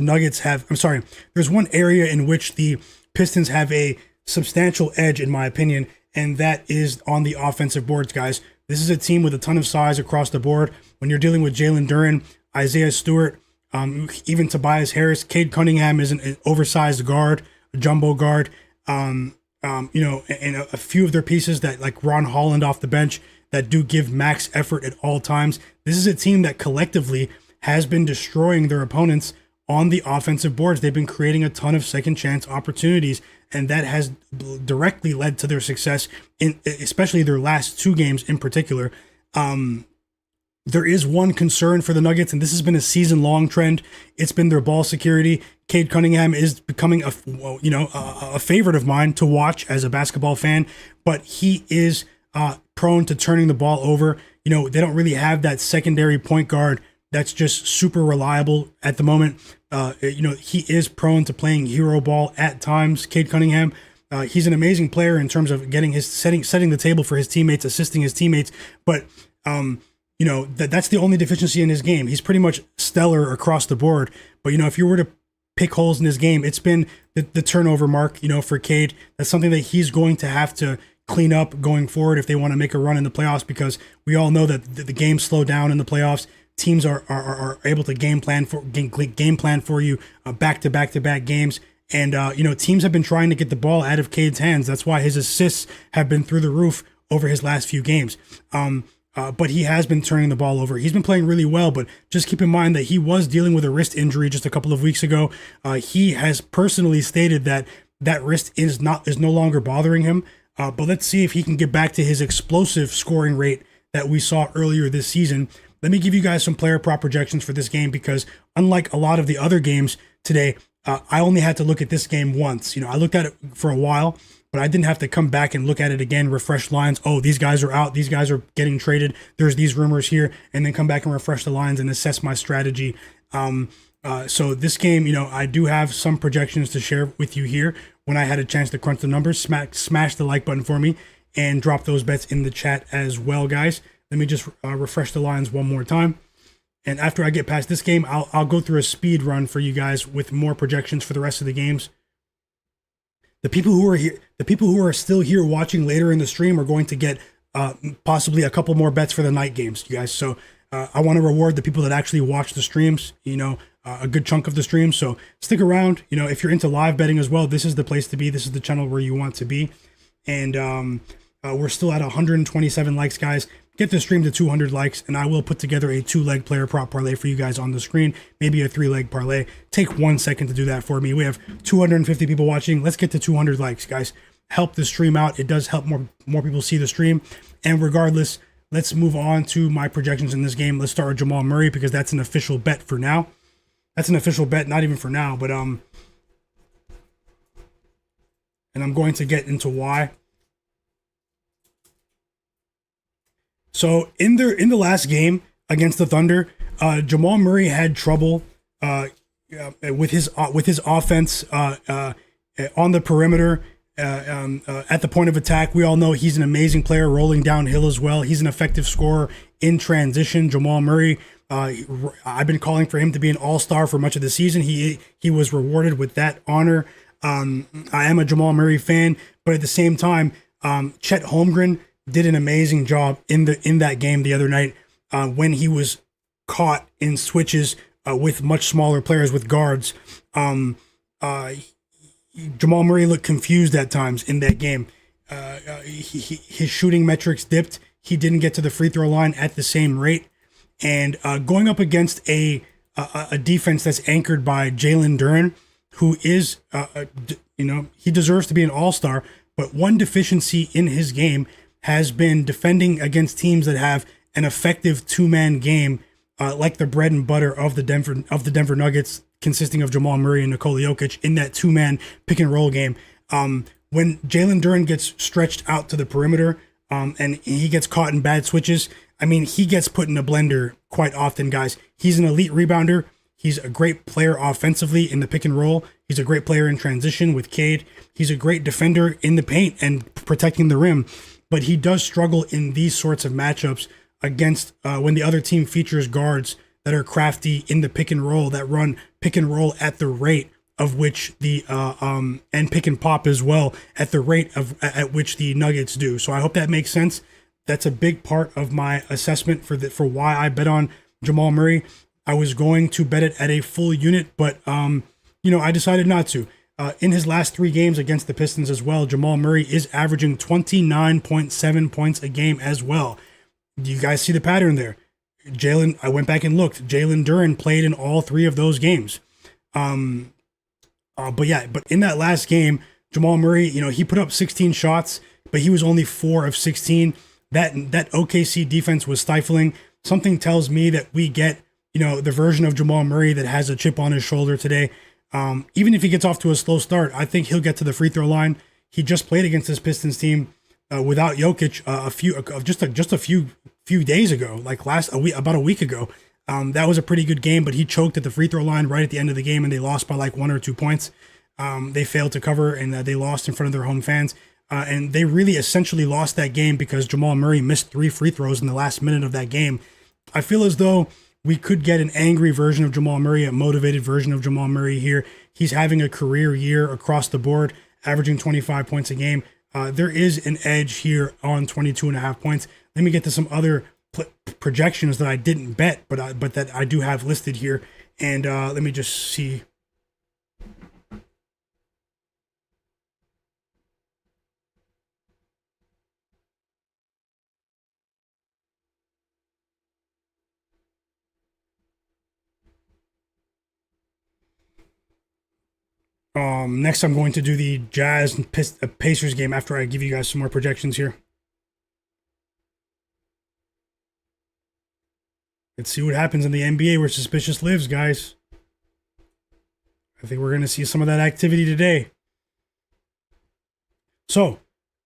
Pistons have a substantial edge, in my opinion, and that is on the offensive boards, guys. This is a team with a ton of size across the board. When you're dealing with Jalen Duren, Isaiah Stewart, even Tobias Harris, Cade Cunningham is an oversized guard, a jumbo guard. And a few of their pieces that, like Ron Holland off the bench, that do give max effort at all times. This is a team that collectively has been destroying their opponents on the offensive boards. They've been creating a ton of second chance opportunities, and that has directly led to their success in especially their last 2 games in particular. There is one concern for the Nuggets, and this has been a season-long trend. It's been their ball security. Cade Cunningham is becoming a favorite of mine to watch as a basketball fan, but he is prone to turning the ball over. They don't really have that secondary point guard that's just super reliable at the moment. He is prone to playing hero ball at times. Cade Cunningham, he's an amazing player in terms of getting his setting the table for his teammates, assisting his teammates, but that's the only deficiency in his game. He's pretty much stellar across the board. But, if you were to pick holes in his game, it's been the turnover mark, for Cade. That's something that he's going to have to clean up going forward if they want to make a run in the playoffs, because we all know that the games slow down in the playoffs. teams are able to game plan for you back to back games. And teams have been trying to get the ball out of Cade's hands. That's why his assists have been through the roof over his last few games. But he has been turning the ball over. He's been playing really well, but just keep in mind that he was dealing with a wrist injury just a couple of weeks ago. He has personally stated that wrist is no longer bothering him. But let's see if he can get back to his explosive scoring rate that we saw earlier this season. Let me give you guys some player prop projections for this game, because unlike a lot of the other games today, I only had to look at this game once. I looked at it for a while, but I didn't have to come back and look at it again, refresh lines. Oh, these guys are out. These guys are getting traded. There's these rumors here, and then come back and refresh the lines and assess my strategy. So this game, I do have some projections to share with you here. When I had a chance to crunch the numbers, smash the like button for me and drop those bets in the chat as well, guys. Let me just refresh the lines one more time. And after I get past this game, I'll go through a speed run for you guys with more projections for the rest of the games. The people who are still here watching later in the stream are going to get possibly a couple more bets for the night games, you guys. So I want to reward the people that actually watch the streams, a good chunk of the stream. So stick around. If you're into live betting as well, this is the place to be. This is the channel where you want to be. And we're still at 127 likes, guys. Get the stream to 200 likes, and I will put together a 2-leg player prop parlay for you guys on the screen, maybe a 3-leg parlay. Take 1 second to do that for me. We have 250 people watching. Let's get to 200 likes, guys. Help the stream out. It does help more people see the stream. And regardless, let's move on to my projections in this game. Let's start with Jamal Murray, because that's an official bet for now. That's an official bet, not even for now, but and I'm going to get into why. So in the last game against the Thunder, Jamal Murray had trouble with his offense on the perimeter, at the point of attack. We all know he's an amazing player rolling downhill as well. He's an effective scorer in transition. Jamal Murray, I've been calling for him to be an all-star for much of the season. He was rewarded with that honor. I am a Jamal Murray fan, but at the same time, Chet Holmgren did an amazing job in that game the other night when he was caught in switches with much smaller players, with guards. Jamal Murray looked confused at times in that game. His shooting metrics dipped. He didn't get to the free throw line at the same rate. And going up against a defense that's anchored by Jalen Brunson, who is, he deserves to be an all-star, but one deficiency in his game has been defending against teams that have an effective two-man game, like the bread and butter of the Denver Nuggets, consisting of Jamal Murray and Nikola Jokic in that two-man pick and roll game. When Jalen Brunson gets stretched out to the perimeter, and he gets caught in bad switches, he gets put in a blender quite often, guys. He's an elite rebounder. He's a great player offensively in the pick and roll. He's a great player in transition with Cade. He's a great defender in the paint and protecting the rim. But he does struggle in these sorts of matchups against when the other team features guards that are crafty in the pick and roll, that run pick and roll at the rate of which the and pick and pop as well at the rate at which the Nuggets do. So I hope that makes sense. That's a big part of my assessment for why I bet on Jamal Murray. I was going to bet it at a full unit, but I decided not to. In his last 3 games against the Pistons as well, Jamal Murray is averaging 29.7 points a game as well. Do you guys see the pattern there? I went back and looked. Jalen Brunson played in all 3 of those games. But in that last game, Jamal Murray, he put up 16 shots, but he was only 4 of 16. That OKC defense was stifling. Something tells me that we get, the version of Jamal Murray that has a chip on his shoulder today. Even if he gets off to a slow start, I think he'll get to the free throw line. He just played against this Pistons team without Jokic just a few days ago, about a week ago. That was a pretty good game, but he choked at the free throw line right at the end of the game, and they lost by 1 or 2 points. They failed to cover, and they lost in front of their home fans. And they really essentially lost that game because Jamal Murray missed 3 free throws in the last minute of that game. I feel as though we could get an angry version of Jamal Murray, a motivated version of Jamal Murray here. He's having a career year across the board, averaging 25 points a game. There is an edge here on 22.5 points. Let me get to some other projections that I didn't bet, but that I do have listed here. And let me just see. Next, I'm going to do the Jazz and Pacers game after I give you guys some more projections here. Let's see what happens in the NBA where suspicious lives, guys. I think we're going to see some of that activity today. So,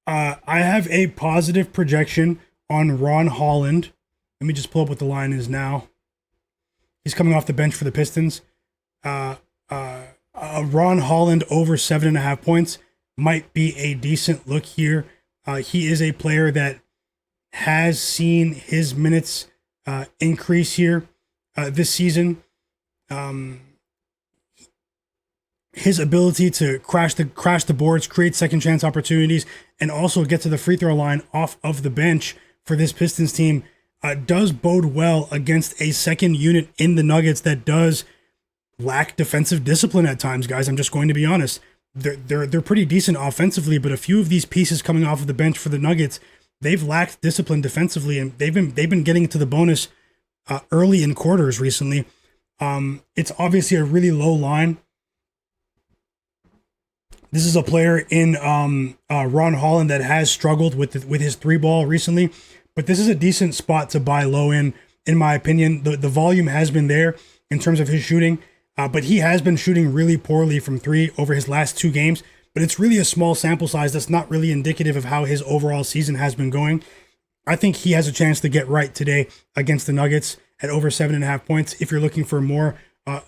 I have a positive projection on Ron Holland. Let me just pull up what the line is now. He's coming off the bench for the Pistons. Ron Holland over 7.5 points might be a decent look here. He is a player that has seen his minutes increase here this season. His ability to crash the boards, create second chance opportunities, and also get to the free throw line off of the bench for this Pistons team does bode well against a second unit in the Nuggets that does lack defensive discipline at times, guys. I'm just going to be honest. They're pretty decent offensively, but a few of these pieces coming off of the bench for the Nuggets, they've lacked discipline defensively, and they've been getting to the bonus early in quarters recently. It's obviously a really low line. This is a player in Ron Holland that has struggled with his three ball recently, but this is a decent spot to buy low in my opinion. The volume has been there in terms of his shooting. But he has been shooting really poorly from three over his last two games. But it's really a small sample size that's not really indicative of how his overall season has been going. I think he has a chance to get right today against the Nuggets at over 7.5 points. If you're looking for more,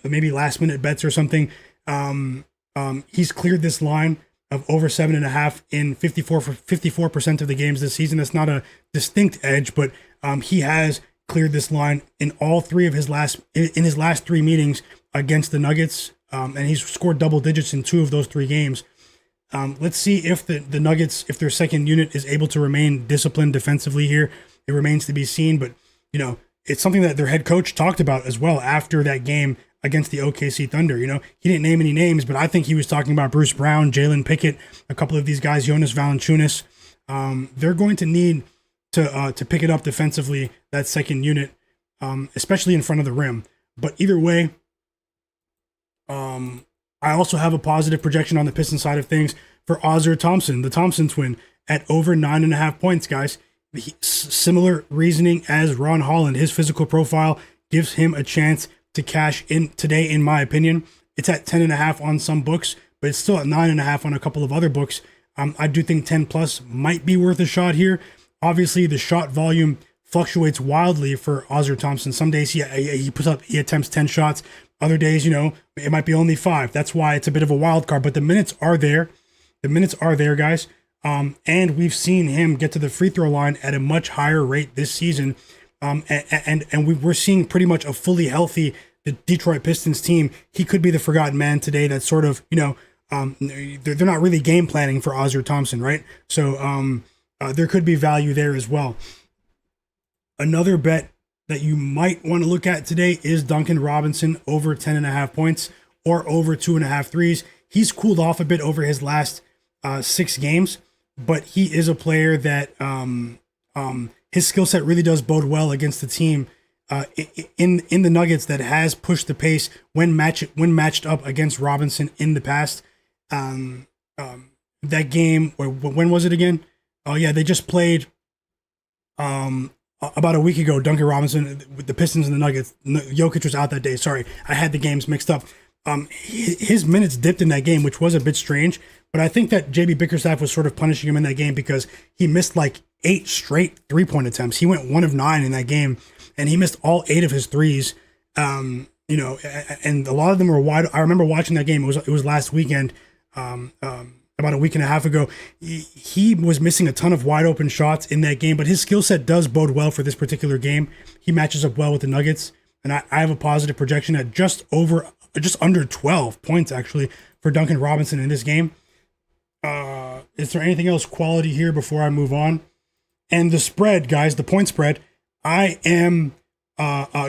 maybe last minute bets or something, he's cleared this line of over 7.5 in 54% of the games this season. That's not a distinct edge, but he has cleared this line in all three of his last three meetings against the Nuggets, and he's scored double digits in two of those three games. Let's see if the Nuggets, if their second unit is able to remain disciplined defensively here. It remains to be seen, but it's something that their head coach talked about as well after that game against the OKC Thunder. He didn't name any names, but I think he was talking about Bruce Brown, Jalen Pickett, a couple of these guys, Jonas Valanciunas. They're going to need to pick it up defensively, that second unit, especially in front of the rim. But either way, I also have a positive projection on the Pistons side of things for Ausar Thompson, the Thompson twin, at over 9.5 points, guys. Similar reasoning as Ron Holland. His physical profile gives him a chance to cash in today, in my opinion. It's at 10.5 on some books, but it's still at 9.5 on a couple of other books. I do think 10 plus might be worth a shot here. Obviously, the shot volume fluctuates wildly for Ausar Thompson. Some days he attempts 10 shots. Other days, it might be only 5. That's why it's a bit of a wild card. But the minutes are there. The minutes are there, guys. And we've seen him get to the free throw line at a much higher rate this season. And we're seeing pretty much a fully healthy the Detroit Pistons team. He could be the forgotten man today. That's sort of, they're not really game planning for Ausar Thompson, right? So there could be value there as well. Another bet that you might want to look at today is Duncan Robinson over 10.5 points or over 2.5 threes. He's cooled off a bit over his last 6 games, but he is a player that his skill set really does bode well against the team in the Nuggets that has pushed the pace when matched up against Robinson in the past. That game, when was it again? Oh yeah, they just played about a week ago. Duncan Robinson with the Pistons and the Nuggets. Jokic was out that day. Sorry, I had the games mixed up. His minutes dipped in that game, which was a bit strange. But I think that JB Bickerstaff was sort of punishing him in that game because he missed like 8 straight 3-point attempts. He went 1 of 9 in that game, and he missed all 8 of his threes. And a lot of them were wide. I remember watching that game. It was last weekend, about a week and a half ago. He was missing a ton of wide open shots in that game, but his skill set does bode well for this particular game. He matches up well with the Nuggets, and I have a positive projection at just under 12 points actually for Duncan Robinson in this game. Is there anything else quality here before I move on? And the spread, guys, the point spread, I am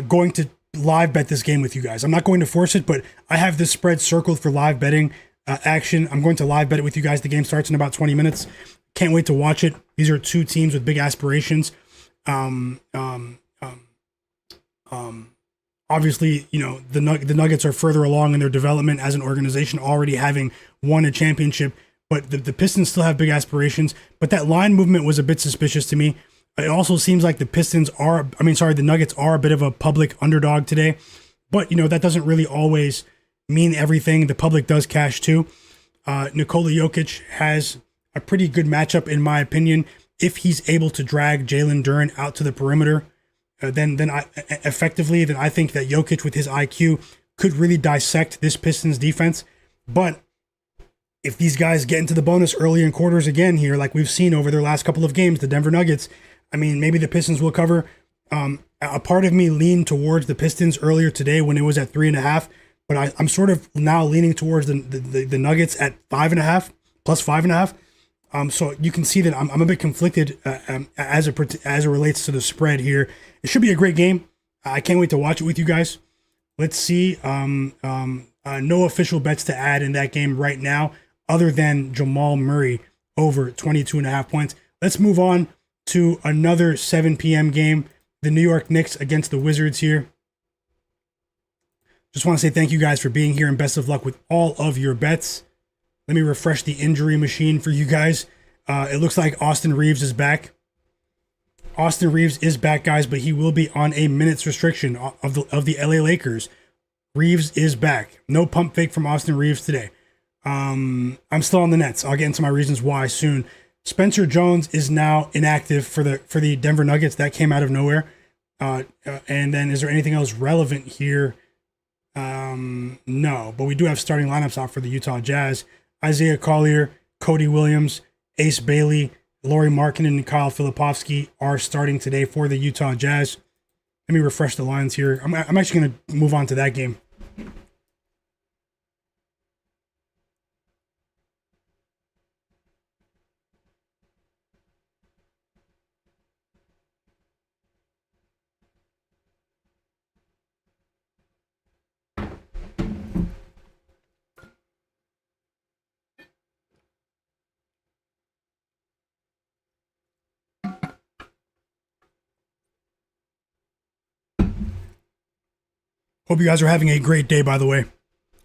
going to live bet this game with you guys. I'm not going to force it, but I have this spread circled for live betting action. I'm going to live bet it with you guys. The game starts in about 20 minutes. Can't wait to watch it. These are two teams with big aspirations. Obviously, you know, the Nuggets are further along in their development as an organization, already having won a championship, but the Pistons still have big aspirations. But that line movement was a bit suspicious to me. It also seems like the Nuggets are a bit of a public underdog today, but you know, that doesn't really always mean everything. The public does cash too. Nikola Jokic has a pretty good matchup, in my opinion. If he's able to drag Jalen Duren out to the perimeter, then I think that Jokic with his IQ could really dissect this Pistons defense. But if these guys get into the bonus early in quarters again here, like we've seen over their last couple of games, the Denver Nuggets, I mean, maybe the Pistons will cover. A part of me leaned towards the Pistons earlier today when it was at 3.5, but I'm sort of now leaning towards the Nuggets at 5.5, plus 5.5. So you can see that I'm a bit conflicted as it relates to the spread here. It should be a great game. I can't wait to watch it with you guys. Let's see. No official bets to add in that game right now, other than Jamal Murray over 22.5 points. Let's move on to another 7 p.m. game. The New York Knicks against the Wizards here. Just want to say thank you guys for being here and best of luck with all of your bets. Let me refresh the injury machine for you guys. It looks like Austin Reaves is back. Austin Reaves is back, guys, but he will be on a minutes restriction of the LA Lakers. Reaves is back. No pump fake from Austin Reaves today. I'm still on the Nets. I'll get into my reasons why soon. Spencer Jones is now inactive for the Denver Nuggets. That came out of nowhere. And then is there anything else relevant here? No, but we do have starting lineups out for the Utah Jazz. Isaiah Collier, Cody Williams, Ace Bailey, Lauri Markkanen, and Kyle Filipovsky are starting today for the Utah Jazz. Let me refresh the lines here. I'm actually going to move on to that game. Hope you guys are having a great day, by the way.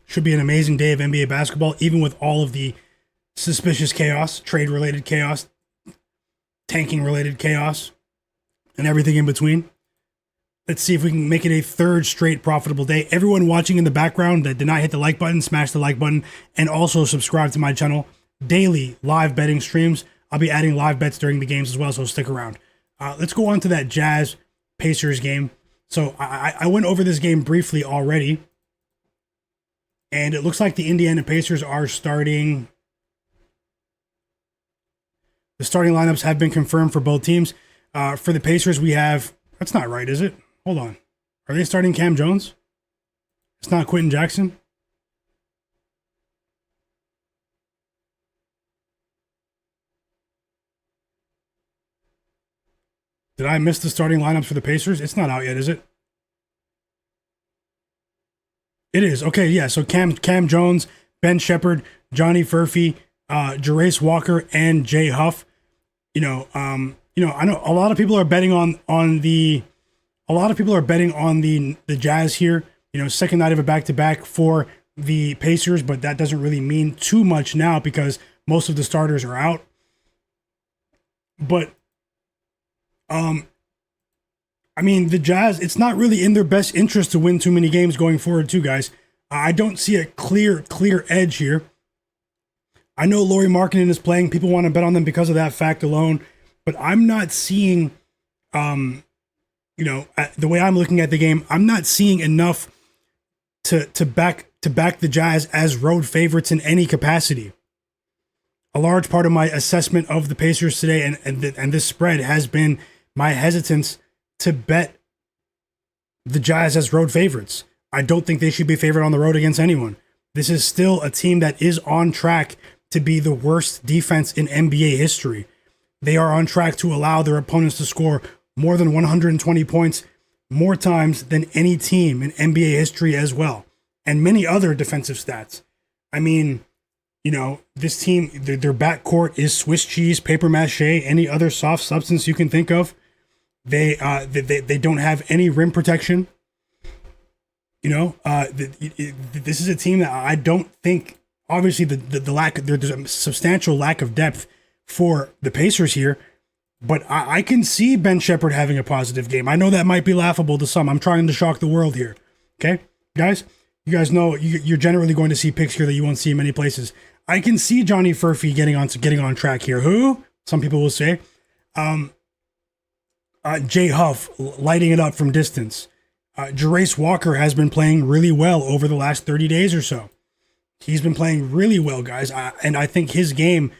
Should be an amazing day of NBA basketball, even with all of the suspicious chaos, trade-related chaos, tanking-related chaos, and everything in between. Let's see if we can make it a third straight profitable day. Everyone watching in the background that did not hit the like button, smash the like button, and also subscribe to my channel. Daily live betting streams. I'll be adding live bets during the games as well, so stick around. Let's go on to that Jazz-Pacers game. So I went over this game briefly already, and it looks like the Indiana Pacers are starting. The starting lineups have been confirmed for both teams. For the Pacers, we have, that's not right, is it? Hold on. Are they starting Cam Jones? It's not Quentin Jackson? Did I miss the starting lineups for the Pacers? It's not out yet, is it? It is. Okay, yeah. So Cam Jones, Ben Shepherd, Johnny Furphy, Jarace Walker, and Jay Huff. I know a lot of people are betting on the Jazz here. Second night of a back-to-back for the Pacers, but that doesn't really mean too much now because most of the starters are out. But the Jazz, it's not really in their best interest to win too many games going forward too, guys. I don't see a clear edge here. I know Lauri Markkanen is playing. People want to bet on them because of that fact alone, but I'm not seeing, the way I'm looking at the game, I'm not seeing enough to back the Jazz as road favorites in any capacity. A large part of my assessment of the Pacers today and this spread has been my hesitance to bet the Jazz as road favorites. I don't think they should be favored on the road against anyone. This is still a team that is on track to be the worst defense in NBA history. They are on track to allow their opponents to score more than 120 points more times than any team in NBA history as well, and many other defensive stats. I mean, this team, their backcourt is Swiss cheese, paper mache, any other soft substance you can think of. They don't have any rim protection. This is a team that I don't think, obviously the lack, there's a substantial lack of depth for the Pacers here, but I can see Ben Shepherd having a positive game. I know that might be laughable to some. I'm trying to shock the world here. Okay, guys? You guys know you're generally going to see picks here that you won't see in many places. I can see Johnny Furphy getting on track here. Who? Some people will say. Jay Huff lighting it up from distance. Jarace Walker has been playing really well over the last 30 days or so. He's been playing really well, guys. And I think his game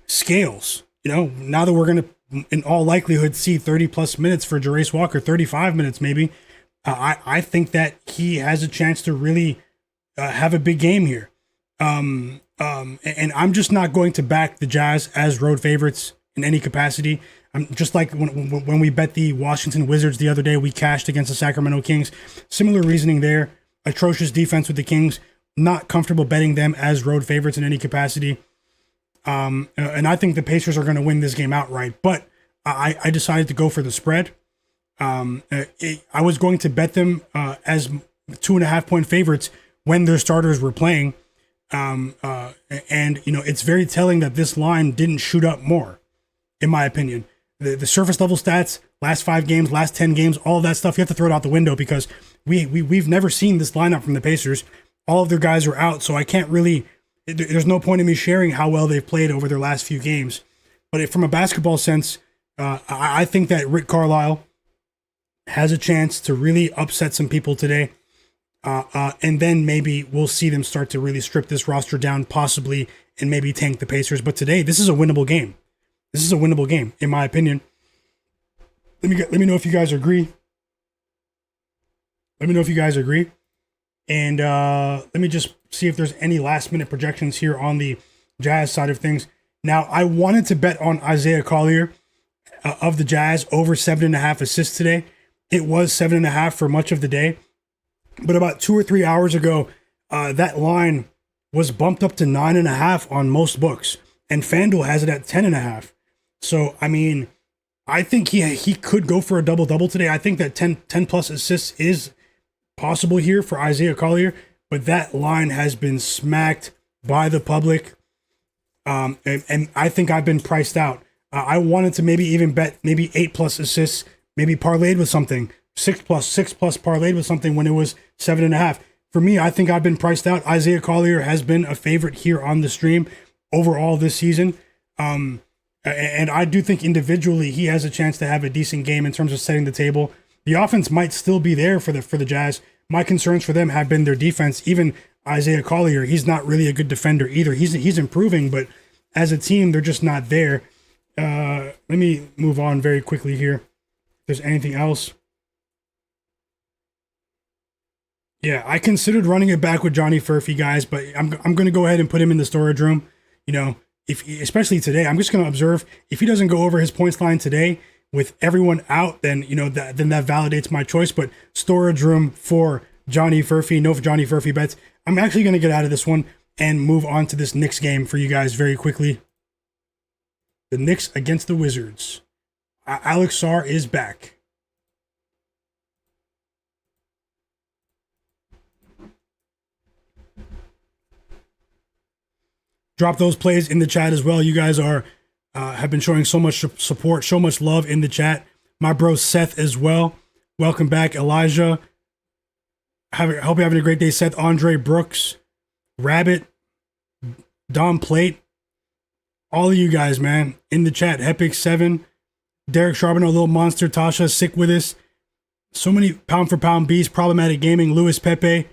scales. Now that we're going to, in all likelihood, see 30 plus minutes for Jarace Walker, 35 minutes maybe. I think that he has a chance to really have a big game here. And I'm just not going to back the Jazz as road favorites in any capacity. I'm just like when we bet the Washington Wizards the other day, we cashed against the Sacramento Kings. Similar reasoning there. Atrocious defense with the Kings. Not comfortable betting them as road favorites in any capacity. And I think the Pacers are going to win this game outright. But I decided to go for the spread. I was going to bet them as 2.5 point favorites when their starters were playing. And it's very telling that this line didn't shoot up more, in my opinion. The surface level stats, last 5 games, last 10 games, all of that stuff, you have to throw it out the window because we've never seen this lineup from the Pacers. All of their guys are out, so I can't really, there's no point in me sharing how well they've played over their last few games. But from a basketball sense, I think that Rick Carlisle has a chance to really upset some people today. And then maybe we'll see them start to really strip this roster down, possibly, and maybe tank the Pacers. But today, this is a winnable game. This is a winnable game, in my opinion. Let me know if you guys agree. Let me know if you guys agree. And let me just see if there's any last-minute projections here on the Jazz side of things. Now, I wanted to bet on Isaiah Collier of the Jazz over 7.5 assists today. It was 7.5 for much of the day. But about 2 or 3 hours ago, that line was bumped up to 9.5 on most books. And FanDuel has it at 10.5. So, I mean, I think he could go for a double-double today. I think that 10 plus assists is possible here for Isaiah Collier. But that line has been smacked by the public. And I think I've been priced out. I wanted to maybe even bet maybe 8 plus assists, maybe parlayed with something. 6 plus parlayed with something when it was 7.5. For me, I think I've been priced out. Isaiah Collier has been a favorite here on the stream overall this season. And I do think individually he has a chance to have a decent game in terms of setting the table. The offense might still be there for the Jazz. My concerns for them have been their defense. Even Isaiah Collier, he's not really a good defender either. He's improving, but as a team, they're just not there. Let me move on very quickly here. If there's anything else. Yeah, I considered running it back with Johnny Furphy, guys, but I'm going to go ahead and put him in the storage room. Especially today, I'm just going to observe if he doesn't go over his points line today with everyone out, then that validates my choice. But storage room for Johnny Furphy, no Johnny Furphy bets. I'm actually going to get out of this one and move on to this Knicks game for you guys very quickly. The Knicks against the Wizards. Alex Sarr is back. Drop those plays in the chat as well. You guys have been showing so much support, so much love in the chat. My bro Seth as well. Welcome back, Elijah. Hope you're having a great day, Seth. Andre Brooks, Rabbit, Dom Plate, all of you guys, man, in the chat. Epic7, Derek Charbonneau, Little Monster, Tasha, Sick With Us. So many pound for pound beats, Problematic Gaming, Luis Pepe.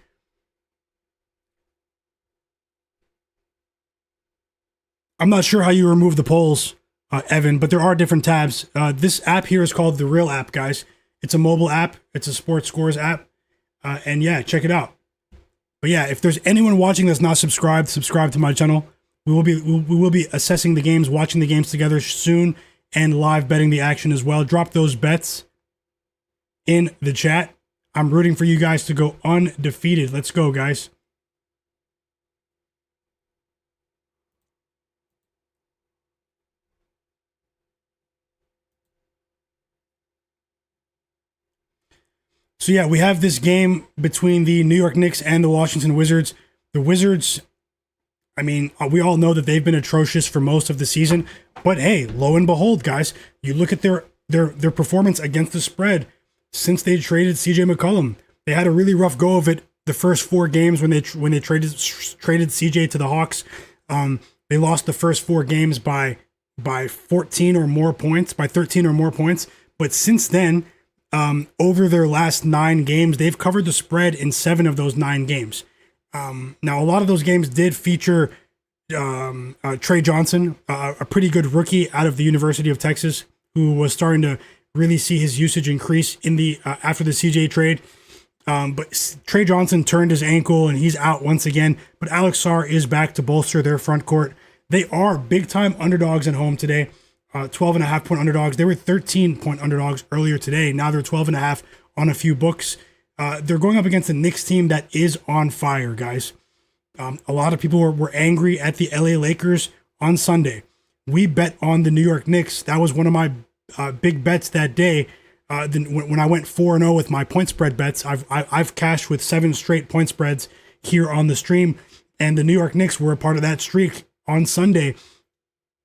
I'm not sure how you remove the polls, Evan, but there are different tabs. This app here is called the Real App, guys. It's a mobile app. It's a sports scores app. And yeah, check it out. But yeah, if there's anyone watching that's not subscribed, subscribe to my channel. We will be assessing the games, watching the games together soon, and live betting the action as well. Drop those bets in the chat. I'm rooting for you guys to go undefeated. Let's go, guys. So yeah, we have this game between the New York Knicks and the Washington Wizards. The Wizards, I mean, we all know that they've been atrocious for most of the season, but hey, lo and behold, guys, you look at their performance against the spread since they traded CJ McCollum. They had a really rough go of it the first 4 games when they traded CJ to the Hawks. They lost the first 4 games by 14 or more points, by 13 or more points. But since then, over their last 9 games, they've covered the spread in 7 of those 9 games. Now, a lot of those games did feature Trey Johnson, a pretty good rookie out of the University of Texas, who was starting to really see his usage increase in the after the CJ trade. But Trey Johnson turned his ankle and he's out once again. But Alex Sarr is back to bolster their front court. They are big-time underdogs at home today. 12.5-point underdogs. They were 13-point underdogs earlier today. Now they're 12.5 on a few books. They're going up against a Knicks team that is on fire, guys. A lot of people were angry at the LA Lakers on Sunday. We bet on the New York Knicks. That was one of my big bets that day. When I went 4-0 with my point spread bets, I've cashed with 7 straight point spreads here on the stream, and the New York Knicks were a part of that streak on Sunday.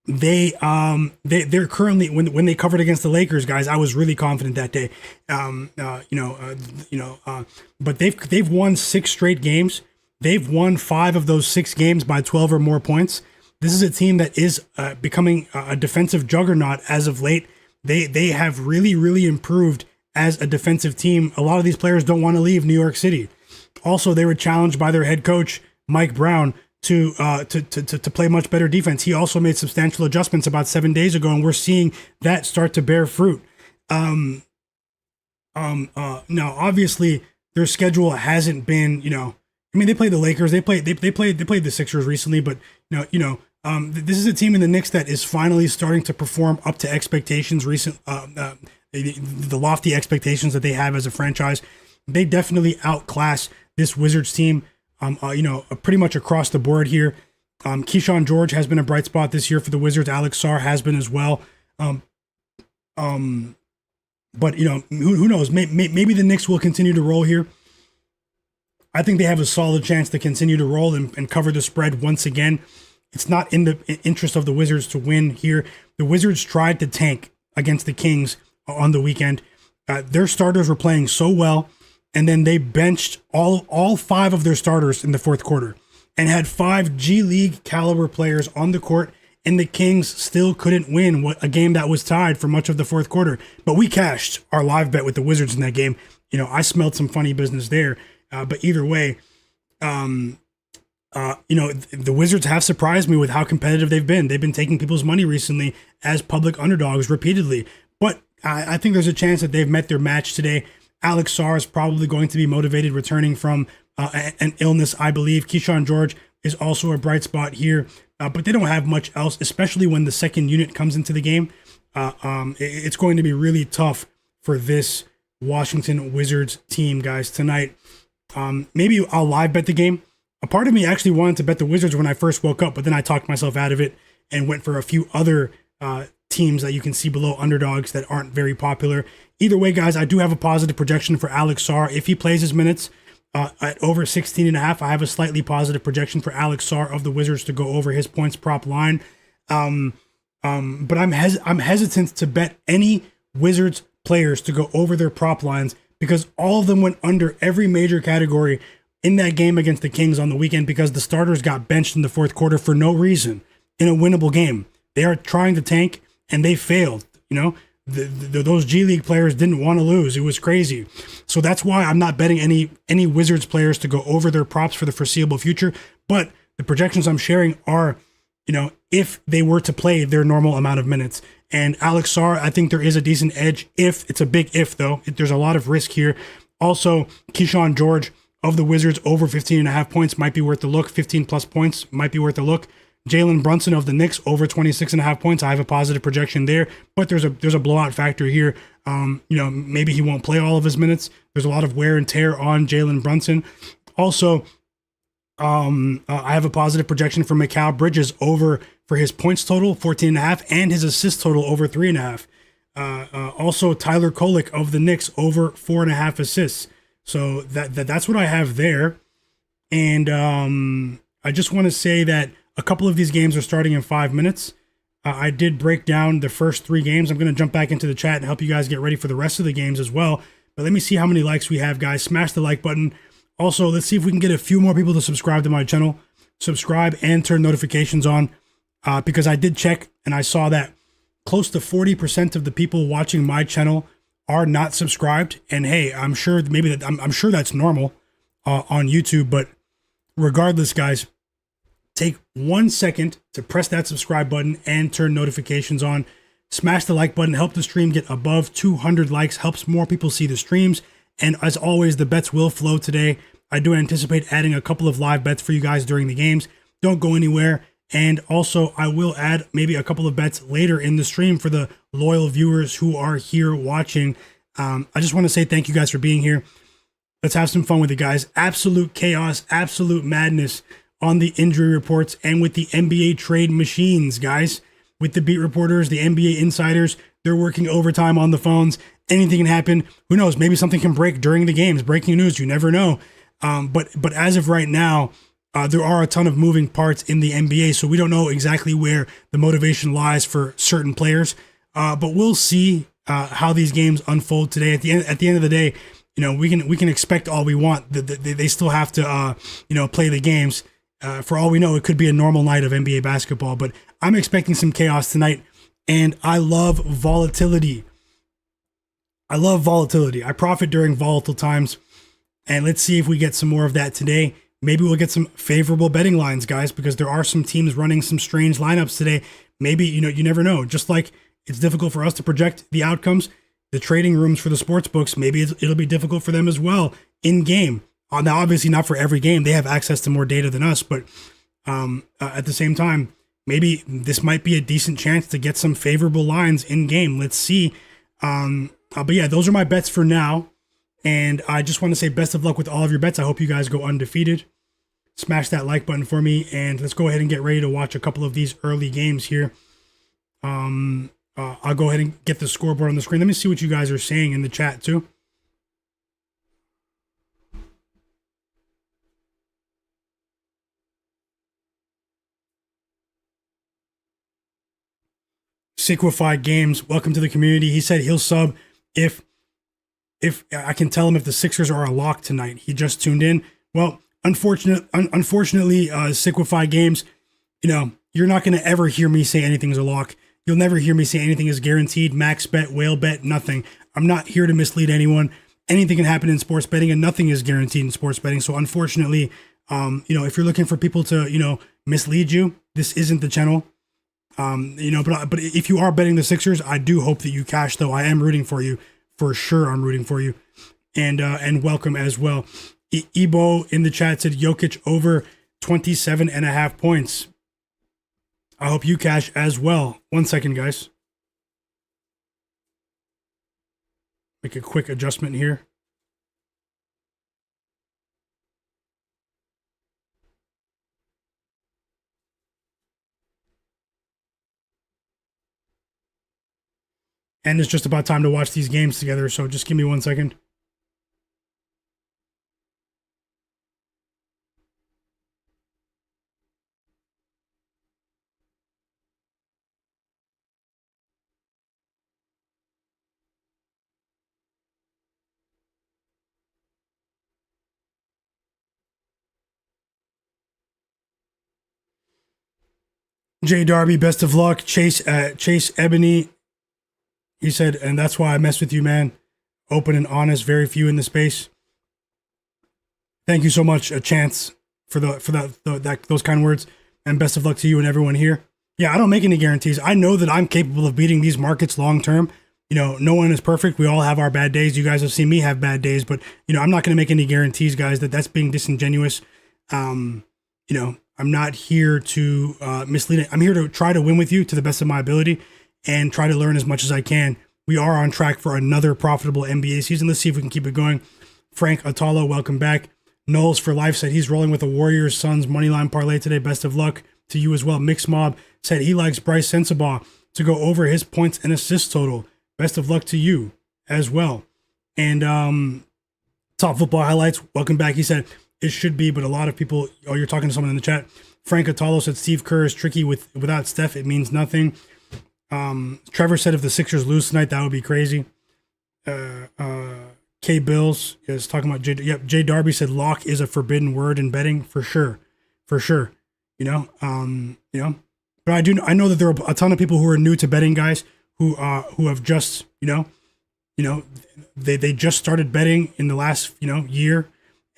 They're currently when they covered against the Lakers, guys, I was really confident that day. But they've won 6 straight games. They've won 5 of those 6 games by 12 or more points. This is a team that is becoming a defensive juggernaut as of late. They have really improved as a defensive team. A lot of these players don't want to leave New York City. Also, they were challenged by their head coach, Mike Brown, to play much better defense. He also made substantial adjustments about 7 days ago, and we're seeing that start to bear fruit. Now, obviously, their schedule hasn't been, I mean, they played the Lakers, they played the Sixers recently, but this is a team in the Knicks that is finally starting to perform up to expectations. The lofty expectations that they have as a franchise. They definitely outclass this Wizards team. Pretty much across the board here. Keyshawn George has been a bright spot this year for the Wizards. Alex Sarr has been as well. But who knows? Maybe the Knicks will continue to roll here. I think they have a solid chance to continue to roll and cover the spread once again. It's not in the interest of the Wizards to win here. The Wizards tried to tank against the Kings on the weekend. Their starters were playing so well, and then they benched all 5 of their starters in the fourth quarter and had 5 G League caliber players on the court, and the Kings still couldn't win a game that was tied for much of the fourth quarter. But we cashed our live bet with the Wizards in that game. I smelled some funny business there. But either way, the Wizards have surprised me with how competitive they've been. They've been taking people's money recently as public underdogs repeatedly. But I think there's a chance that they've met their match today. Alex Sarr is probably going to be motivated returning from an illness, I believe. Keyshawn George is also a bright spot here. But they don't have much else, especially when the second unit comes into the game. It's going to be really tough for this Washington Wizards team, guys, tonight. Maybe I'll live bet the game. A part of me actually wanted to bet the Wizards when I first woke up, but then I talked myself out of it and went for a few other teams that you can see below underdogs that aren't very popular. Either way, guys, I do have a positive projection for Alex Sarr. If he plays his minutes at over 16.5, I have a slightly positive projection for Alex Sarr of the Wizards to go over his points prop line. But I'm hesitant to bet any Wizards players to go over their prop lines because all of them went under every major category in that game against the Kings on the weekend because the starters got benched in the fourth quarter for no reason in a winnable game. They are trying to tank and they failed. Those G League players didn't want to lose. It was crazy. So that's why I'm not betting any Wizards players to go over their props for the foreseeable future. But the projections I'm sharing are, if they were to play their normal amount of minutes. And Alex Sarr, I think there is a decent edge if. It's a big if, though. There's a lot of risk here. Also, Keyshawn George of the Wizards over 15.5 points might be worth a look. 15 plus points might be worth a look. Jalen Brunson of the Knicks over 26.5 points. I have a positive projection there, but there's a blowout factor here. Maybe he won't play all of his minutes. There's a lot of wear and tear on Jalen Brunson. Also, I have a positive projection for Mikal Bridges over for his points total, 14.5, and his assist total over 3.5. Also, Tyler Kolek of the Knicks over 4.5 assists. So that's what I have there. And I just want to say that a couple of these games are starting in 5 minutes. I did break down the first 3 games. I'm going to jump back into the chat and help you guys get ready for the rest of the games as well. But let me see how many likes we have, guys. Smash the like button. Also, let's see if we can get a few more people to subscribe to my channel. Subscribe and turn notifications on because I did check and I saw that close to 40% of the people watching my channel are not subscribed. And hey, I'm sure I'm sure that's normal on YouTube. But regardless, guys, take 1 second to press that subscribe button and turn notifications on. Smash the like button. Help the stream get above 200 likes. Helps more people see the streams. And as always, the bets will flow today. I do anticipate adding a couple of live bets for you guys during the games. Don't go anywhere. And also, I will add maybe a couple of bets later in the stream for the loyal viewers who are here watching. I just want to say thank you guys for being here. Let's have some fun with it, guys. Absolute chaos, absolute madness on the injury reports and with the NBA trade machines, guys. With the beat reporters, the NBA insiders, they're working overtime on the phones. Anything can happen. Who knows? Maybe something can break during the games. Breaking news, you never know. But as of right now, there are a ton of moving parts in the NBA, so we don't know exactly where the motivation lies for certain players. But we'll see how these games unfold today. At the end of the day, we can expect all we want. They still have to play the games. For all we know, it could be a normal night of NBA basketball. But I'm expecting some chaos tonight, and I love volatility. I profit during volatile times. And let's see if we get some more of that today. Maybe we'll get some favorable betting lines, guys, because there are some teams running some strange lineups today. Maybe, you never know. Just like it's difficult for us to project the outcomes, the trading rooms for the sports books, maybe it'll be difficult for them as well in game. Now, obviously not for every game. They have access to more data than us, but at the same time, maybe this might be a decent chance to get some favorable lines in game. Let's see. But yeah, those are my bets for now. And I just want to say best of luck with all of your bets. I hope you guys go undefeated. Smash that like button for me, and let's go ahead and get ready to watch a couple of these early games here. I'll go ahead and get the scoreboard on the screen. Let me see what you guys are saying in the chat too. Siquified Games, welcome to the community. He said he'll sub if I can tell him if the Sixers are a lock tonight. He just tuned in. Well, unfortunately, Siquified Games, you're not going to ever hear me say anything is a lock. You'll never hear me say anything is guaranteed, max bet, whale bet, nothing. I'm not here to mislead anyone. Anything can happen in sports betting, and nothing is guaranteed in sports betting. So unfortunately, if you're looking for people to, mislead you, this isn't the channel. But if you are betting the Sixers, I do hope that you cash, though. I am rooting for you. For sure, I'm rooting for you. And welcome as well. Ebo in the chat said Jokic over 27.5 points. I hope you cash as well. 1 second, guys. Make a quick adjustment here. And it's just about time to watch these games together, so just give me 1 second. Jay Darby, best of luck. Chase Ebony, he said, and that's why I mess with you, man. Open and honest, very few in the space. Thank you so much, Chance, for those kind words, and best of luck to you and everyone here. Yeah, I don't make any guarantees. I know that I'm capable of beating these markets long term. No one is perfect. We all have our bad days. You guys have seen me have bad days, but I'm not going to make any guarantees, guys. That's being disingenuous. I'm not here to mislead. I'm here to try to win with you to the best of my ability and try to learn as much as I can. We are on track for another profitable NBA season. Let's see if we can keep it going. Frank Atalo, welcome back. Knowles for Life said he's rolling with the Warriors Suns moneyline parlay today. Best of luck to you as well. Mix Mob said he likes Bryce Sensabaugh to go over his points and assists total. Best of luck to you as well. And Top Football Highlights, welcome back. He said it should be, but a lot of people, oh, you're talking to someone in the chat. Frank Atalo said Steve Kerr is tricky without Steph. It means nothing. Trevor said if the Sixers lose tonight, that would be crazy. K Bills is talking about Jay Darby said lock is a forbidden word in betting for sure. But I know that there are a ton of people who are new to betting, guys, who have just, they just started betting in the last, year.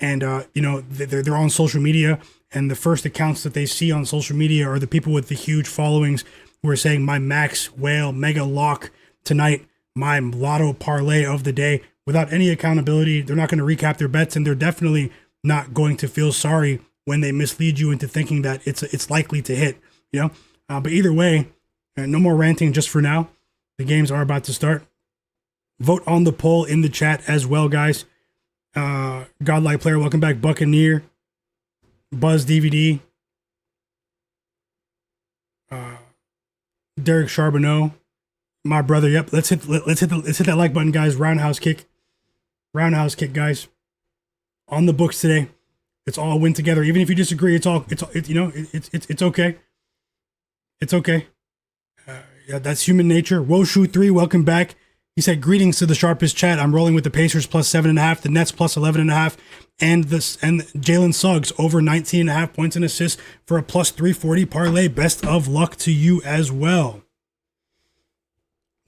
And, they're on social media, and the first accounts that they see on social media are the people with the huge followings who are saying my max whale mega lock tonight, my lotto parlay of the day, without any accountability. They're not going to recap their bets, and they're definitely not going to feel sorry when they mislead you into thinking that it's likely to hit, But either way, no more ranting just for now. The games are about to start. Vote on the poll in the chat as well, guys. Godlike Player, welcome back. Buccaneer, Buzz DVD, Derek Charbonneau, my brother. Yep, let's hit that like button, guys. Roundhouse kick, guys. On the books today. It's all a win together. Even if you disagree, it's okay. It's okay. Yeah, that's human nature. Woshu3, welcome back. He said, greetings to the sharpest chat. I'm rolling with the Pacers plus 7.5, the Nets plus 11.5, and Jalen Suggs over 19.5 points and assists for a plus 340 parlay. Best of luck to you as well.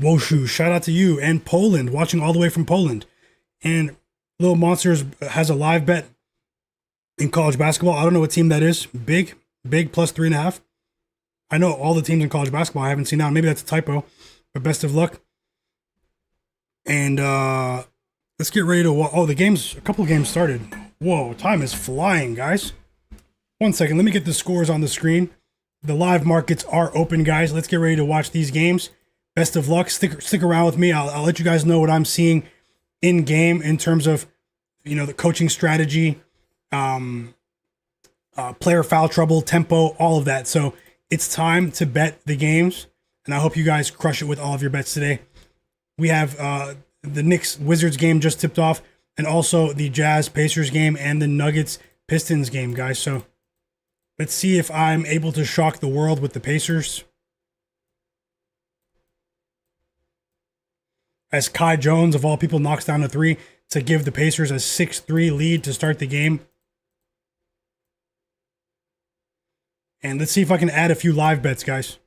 Woshu, shout out to you. And Poland, watching all the way from Poland. And Little Monsters has a live bet in college basketball. I don't know what team that is. Big plus 3.5. I know all the teams in college basketball. I haven't seen that. Maybe that's a typo, but best of luck. And let's get ready to watch. Oh, a couple of games started. Whoa, time is flying, guys. 1 second, let me get the scores on the screen. The live markets are open, guys. Let's get ready to watch these games. Best of luck. Stick around with me. I'll let you guys know what I'm seeing in game in terms of, the coaching strategy, player foul trouble, tempo, all of that. So it's time to bet the games, and I hope you guys crush it with all of your bets today. We have the Knicks-Wizards game just tipped off, and also the Jazz-Pacers game and the Nuggets-Pistons game, guys. So let's see if I'm able to shock the world with the Pacers. As Kai Jones, of all people, knocks down a three to give the Pacers a 6-3 lead to start the game. And let's see if I can add a few live bets, guys.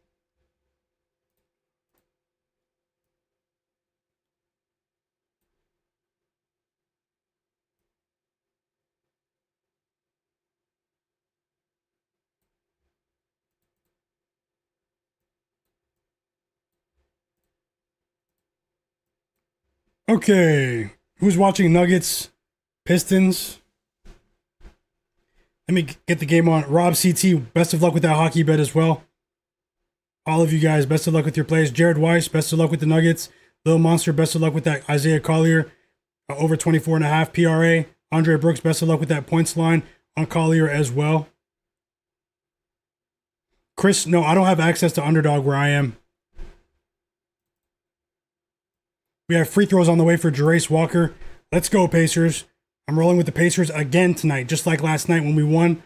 Okay, who's watching Nuggets, Pistons? Let me get the game on. Rob CT, best of luck with that hockey bet as well. All of you guys, best of luck with your plays. Jared Weiss, best of luck with the Nuggets. Little Monster, best of luck with that Isaiah Collier, over 24.5 PRA. Andre Brooks, best of luck with that points line on Collier as well. Chris, no, I don't have access to Underdog where I am. We have free throws on the way for Jarace Walker. Let's go, Pacers. I'm rolling with the Pacers again tonight, just like last night when we won,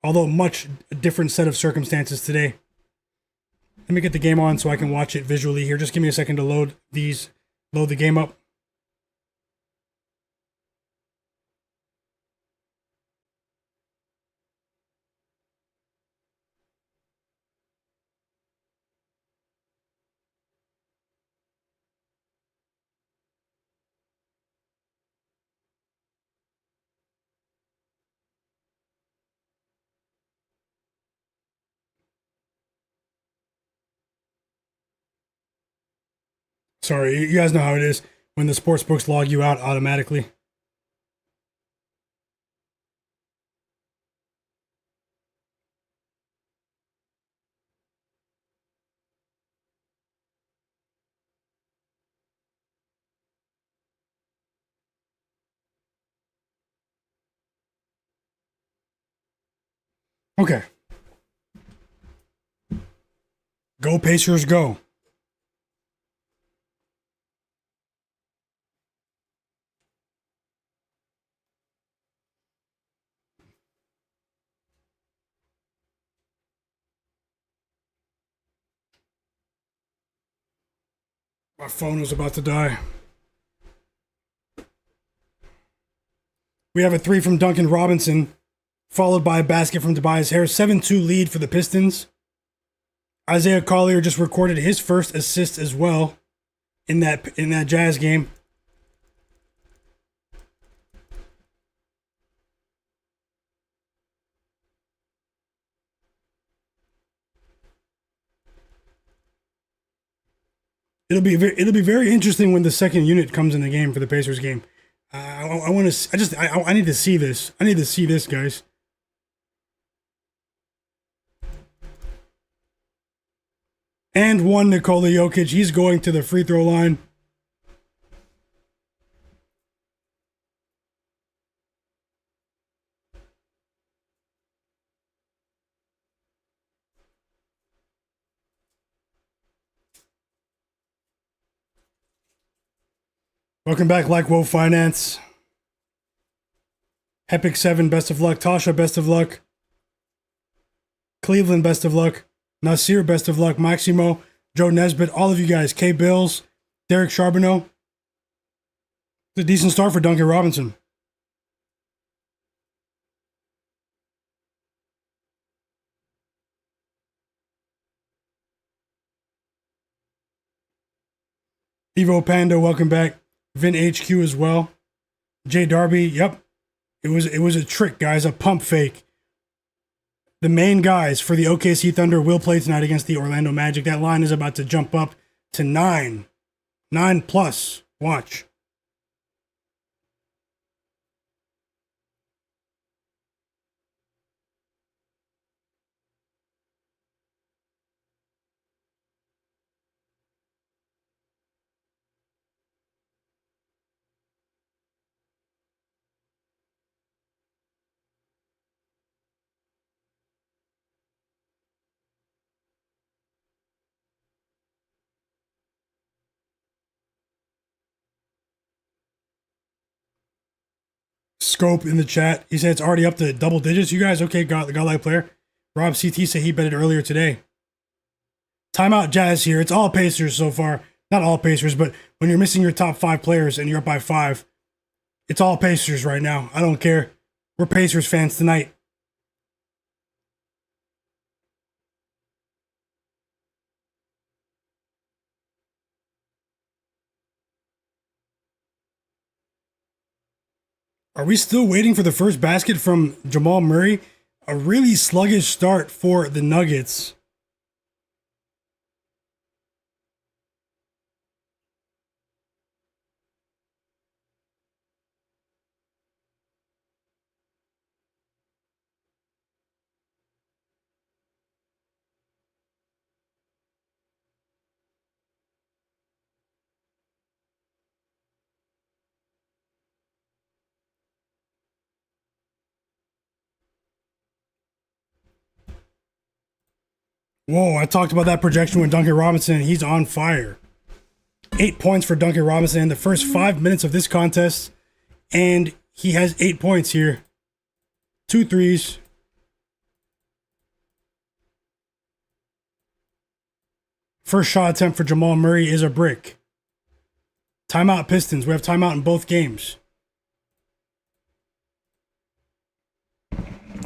although much different set of circumstances today. Let me get the game on so I can watch it visually here. Just give me a second to load the game up. Sorry, you guys know how it is when the sports books log you out automatically. Okay. Go Pacers, go. My phone was about to die. We have a 3 from Duncan Robinson, followed by a basket from Tobias Harris. 7-2 lead for the Pistons. Isaiah Collier just recorded his first assist as well in that Jazz game. It'll be very interesting when the second unit comes in the game for the Pacers game. I need to see this. I need to see this, guys. And one Nikola Jokic. He's going to the free throw line. Welcome back, Like Woe Finance. Epic 7, best of luck. Tasha, best of luck. Cleveland, best of luck. Nasir, best of luck. Maximo, Joe Nesbitt, all of you guys. K Bills, Derek Charbonneau. It's a decent start for Duncan Robinson. Evo Panda, welcome back. Vin HQ as well. Jay Darby, yep. It was a trick, guys, a pump fake. The main guys for the OKC Thunder will play tonight against the Orlando Magic. That line is about to jump up to 9. 9+. Watch. Scope in the chat. He said it's already up to double digits. You guys, okay, godlike player. Rob CT said he bet it earlier today. Timeout Jazz here. It's all Pacers so far. Not all Pacers, but when you're missing your top 5 players and you're up by 5, it's all Pacers right now. I don't care. We're Pacers fans tonight. Are we still waiting for the first basket from Jamal Murray? A really sluggish start for the Nuggets. Whoa, I talked about that projection with Duncan Robinson. He's on fire. 8 points for Duncan Robinson in the first 5 minutes of this contest. And he has 8 points here. 2 threes. First shot attempt for Jamal Murray is a brick. Timeout Pistons. We have timeout in both games.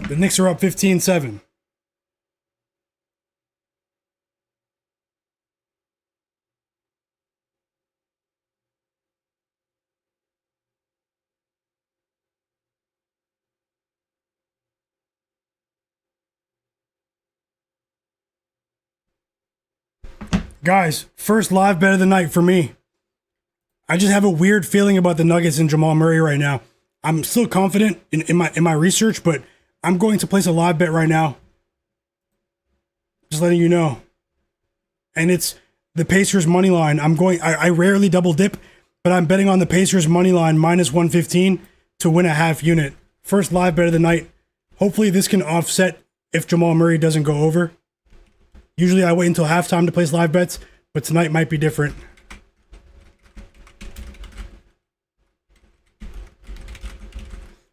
The Knicks are up 15-7. Guys, first live bet of the night for me. I just have a weird feeling about the Nuggets and Jamal Murray right now. I'm still confident in my research, but I'm going to place a live bet right now. Just letting you know. And it's the Pacers money line. I rarely double dip, but I'm betting on the Pacers money line -115 to win a half unit. First live bet of the night. Hopefully this can offset if Jamal Murray doesn't go over. Usually I wait until halftime to place live bets, but tonight might be different.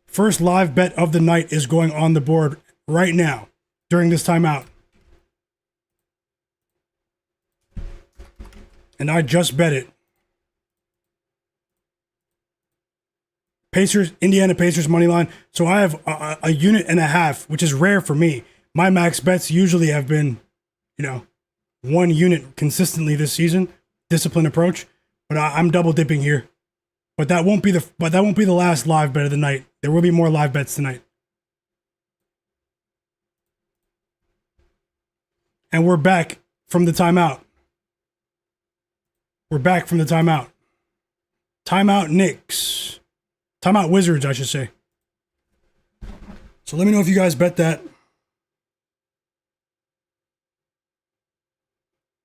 First live bet of the night is going on the board right now during this timeout. And I just bet it. Indiana Pacers money line. So I have a unit and a half, which is rare for me. My max bets usually have been, 1 unit consistently this season. Disciplined approach, but I'm double dipping here. But that won't be the last live bet of the night. There will be more live bets tonight. And we're back from the timeout. Timeout Knicks. Timeout Wizards, I should say. So let me know if you guys bet that.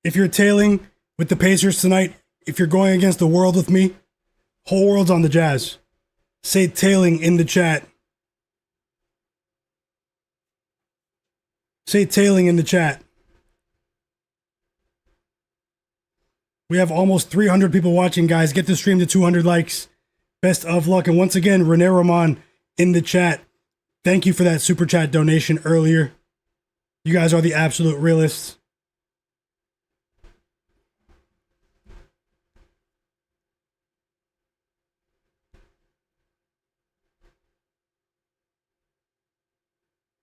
If you're tailing with the Pacers tonight, if you're going against the world with me, whole world's on the Jazz. Say tailing in the chat. Say tailing in the chat. We have almost 300 people watching, guys. Get the stream to 200 likes. Best of luck. And once again, Rene Roman in the chat. Thank you for that super chat donation earlier. You guys are the absolute realists.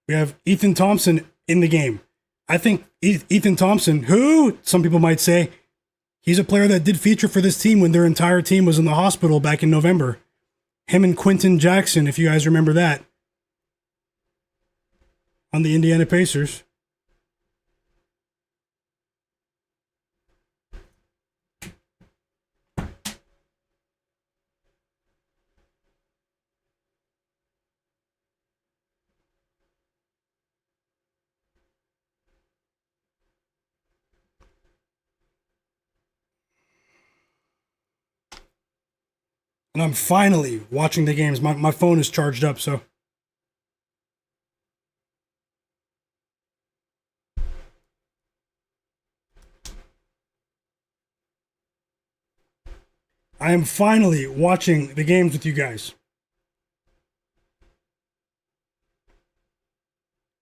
We have Ethan Thompson in the game. I think Ethan Thompson, who some people might say, he's a player that did feature for this team when their entire team was in the hospital back in November. Him and Quentin Jackson, if you guys remember that, on the Indiana Pacers. And I'm finally watching the games. My phone is charged up, so. I am finally watching the games with you guys.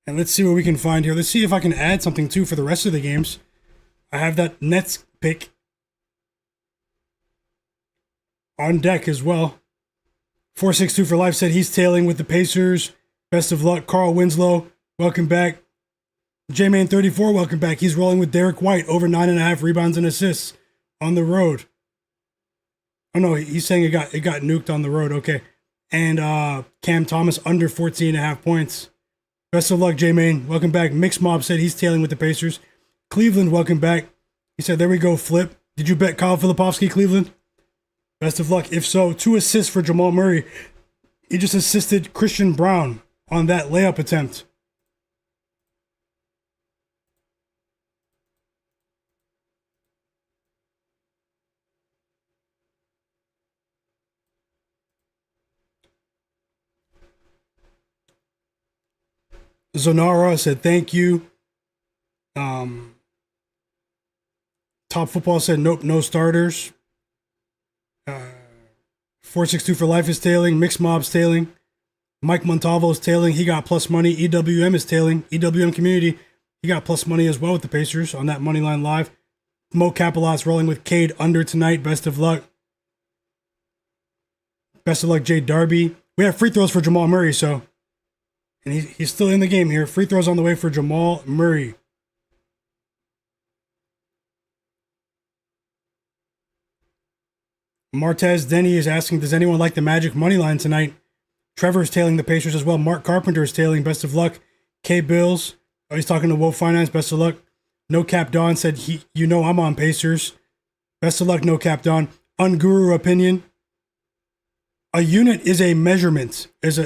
And let's see what we can find here. Let's see if I can add something too for the rest of the games. I have that Nets pick on deck as well. 462 for life said he's tailing with the Pacers. Best of luck. Carl Winslow, welcome back. J-Man34, welcome back. He's rolling with Derek White, over 9.5 rebounds and assists on the road. Oh no, he's saying it got nuked on the road. Okay. And Cam Thomas under 14.5 points. Best of luck, J-Man. Welcome back. Mix Mob said he's tailing with the Pacers. Cleveland, welcome back. He said, there we go, Flip. Did you bet Kyle Filipovsky, Cleveland? Best of luck. If so, 2 assists for Jamal Murray. He just assisted Christian Brown on that layup attempt. Zonara said thank you. Top Football said nope, no starters. 462 for life is tailing. Mixed Mob's tailing. Mike Montalvo's tailing. He got plus money. EWM is tailing. EWM community. He got plus money as well with the Pacers on that money line live. Mo Capelot's rolling with Cade under tonight. Best of luck. Best of luck, Jay Darby. We have free throws for Jamal Murray, so. And he's still in the game here. Free throws on the way for Jamal Murray. Martez Denny is asking, does anyone like the Magic money line tonight? Trevor's tailing the Pacers as well. Mark Carpenter is tailing. Best of luck. K Bills. Oh, he's talking to Wolf Finance. Best of luck. No Cap Don said, I'm on Pacers. Best of luck, No Cap Don. Unguru opinion. A unit is a measurement. Is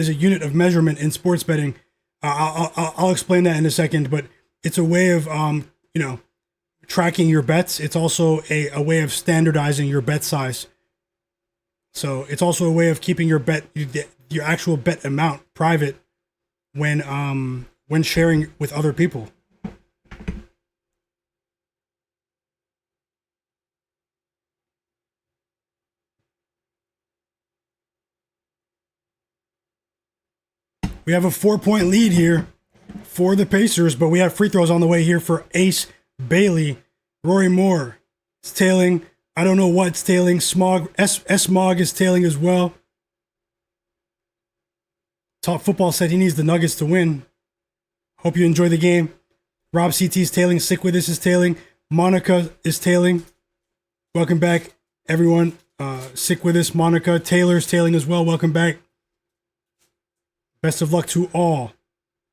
a unit of measurement in sports betting. I'll explain that in a second, but it's a way of tracking your bets. It's also a way of standardizing your bet size. So it's also a way of keeping your bet, your actual bet amount private when when sharing with other people. We have a 4-point lead here for the Pacers, but we have free throws on the way here for Ace Bailey. Rory Moore is tailing. I don't know what's tailing. S-Mog is tailing as well. Top Football said he needs the Nuggets to win. Hope you enjoy the game. Rob CT is tailing. Sick with this is tailing. Monica is tailing. Welcome back, everyone. Sick with this. Monica Taylor's tailing as well. Welcome back. Best of luck to all.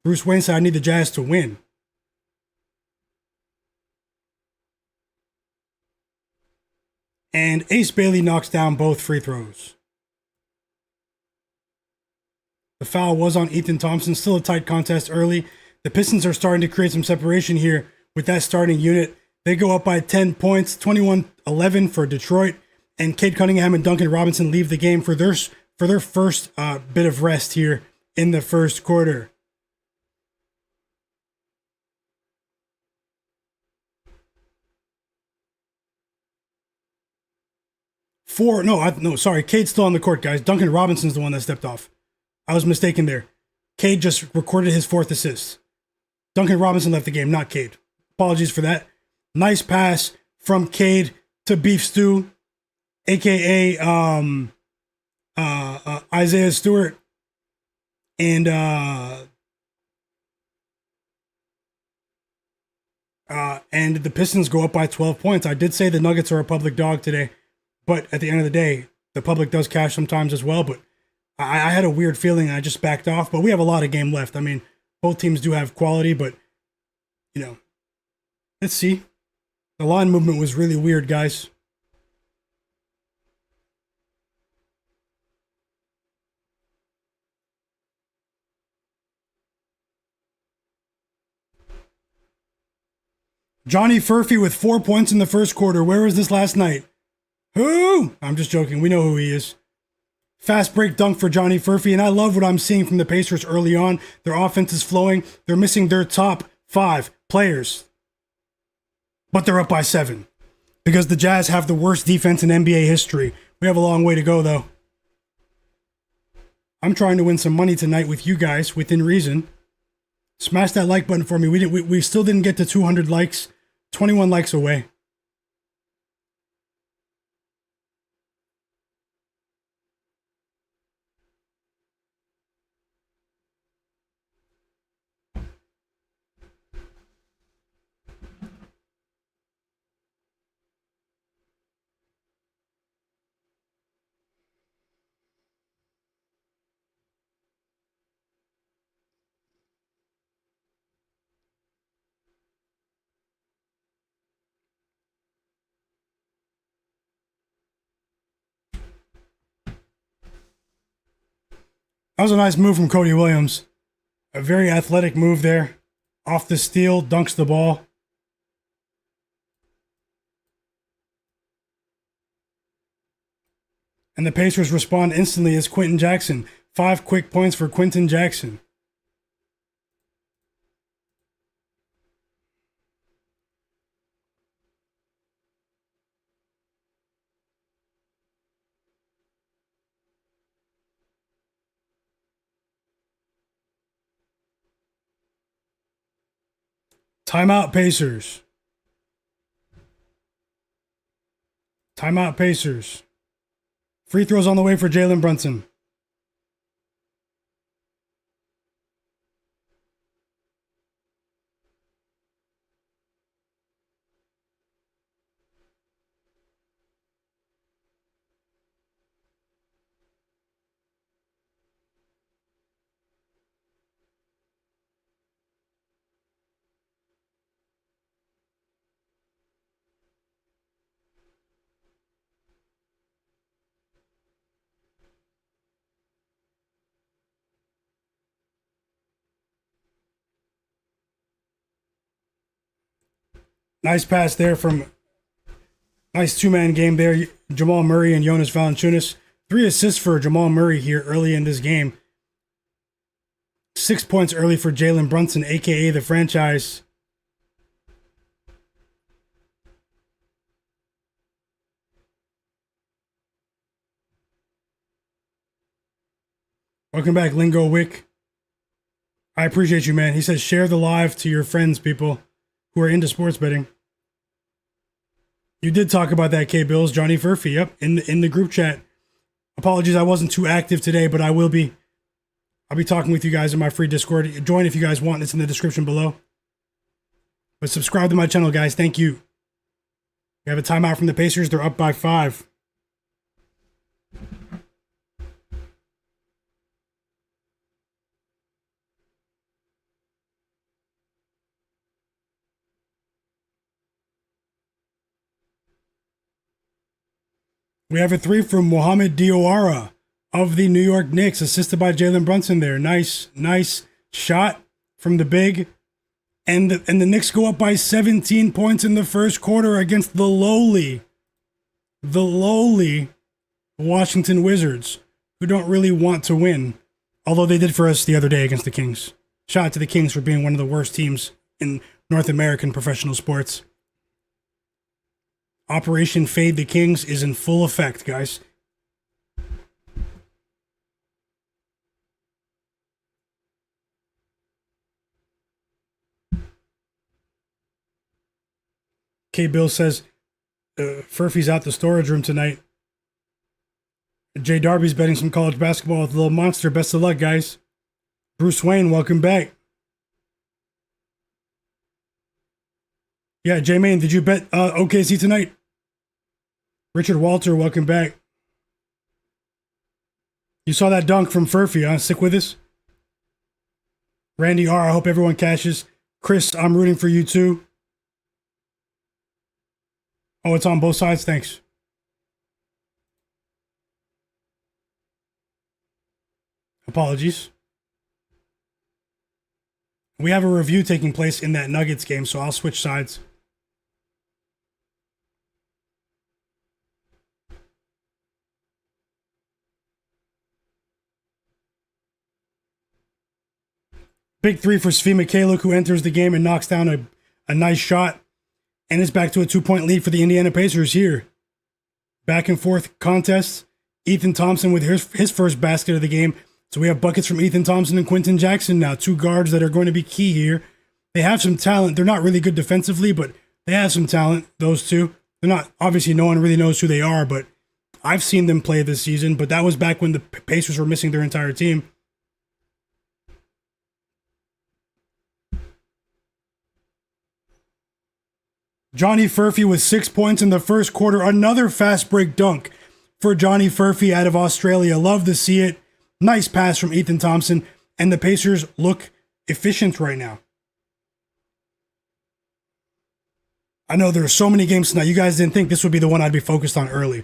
Bruce Wayne said, I need the Jazz to win. And Ace Bailey knocks down both free throws. The foul was on Ethan Thompson. Still a tight contest early. The Pistons are starting to create some separation here with that starting unit. They go up by 10 points, 21-11 for Detroit. And Cade Cunningham and Duncan Robinson leave the game for their first bit of rest here in the first quarter. Sorry. Cade's still on the court, guys. Duncan Robinson's the one that stepped off. I was mistaken there. Cade just recorded his 4th assist. Duncan Robinson left the game, not Cade. Apologies for that. Nice pass from Cade to Beef Stew, a.k.a. Isaiah Stewart. And the Pistons go up by 12 points. I did say the Nuggets are a public dog today, but at the end of the day, the public does cash sometimes as well. But I had a weird feeling and I just backed off. But we have a lot of game left. I mean, both teams do have quality, but, let's see. The line movement was really weird, guys. Johnny Furphy with 4 points in the first quarter. Where was this last night? Who? I'm just joking. We know who he is. Fast break dunk for Johnny Furphy, and I love what I'm seeing from the Pacers early on. Their offense is flowing. They're missing their top 5 players, but they're up by 7 because the Jazz have the worst defense in NBA history. We have a long way to go, though. I'm trying to win some money tonight with you guys within reason. Smash that like button for me. We still didn't get to 200 likes. 21 likes away. That was a nice move from Cody Williams. A very athletic move there. Off the steal, dunks the ball. And the Pacers respond instantly as Quentin Jackson. 5 quick points for Quentin Jackson. Timeout, Pacers. Timeout, Pacers. Free throws on the way for Jalen Brunson. Nice pass there from nice 2-man game there. Jamal Murray and Jonas Valanciunas. 3 assists for Jamal Murray here early in this game. 6 points early for Jalen Brunson, a.k.a. the franchise. Welcome back, Lingo Wick. I appreciate you, man. He says share the live to your friends, people who are into sports betting. You did talk about that, K-Bills. Johnny Furphy, yep, in the group chat. Apologies, I wasn't too active today, but I will be. I'll be talking with you guys in my free Discord. Join if you guys want. It's in the description below. But subscribe to my channel, guys. Thank you. We have a timeout from the Pacers. They're up by 5. We have a 3 from Mohamed Diawara of the New York Knicks, assisted by Jalen Brunson there. Nice shot from the big. And the Knicks go up by 17 points in the first quarter against the lowly Washington Wizards, who don't really want to win, although they did for us the other day against the Kings. Shout out to the Kings for being one of the worst teams in North American professional sports. Operation Fade the Kings is in full effect, guys. K. Bill says, Furphy's out the storage room tonight. Jay Darby's betting some college basketball with Little Monster. Best of luck, guys. Bruce Wayne, welcome back. Yeah, J Main, did you bet OKC tonight? Richard Walter, welcome back. You saw that dunk from Furphy, huh? Stick with us. Randy R, I hope everyone cashes. Chris, I'm rooting for you too. Oh, it's on both sides? Thanks. Apologies. We have a review taking place in that Nuggets game, so I'll switch sides. Big 3 for Svi Mikhailiuk, who enters the game and knocks down a nice shot. And it's back to a 2-point lead for the Indiana Pacers here. Back and forth contest. Ethan Thompson with his first basket of the game. So we have buckets from Ethan Thompson and Quentin Jackson now. 2 guards that are going to be key here. They have some talent. They're not really good defensively, but they have some talent, those two. They're not, obviously no one really knows who they are, but I've seen them play this season. But that was back when the Pacers were missing their entire team. Johnny Furphy with 6 points in the first quarter. Another fast break dunk for Johnny Furphy out of Australia. Love to see it. Nice pass from Ethan Thompson. And the Pacers look efficient right now. I know there are so many games tonight. You guys didn't think this would be the one I'd be focused on early.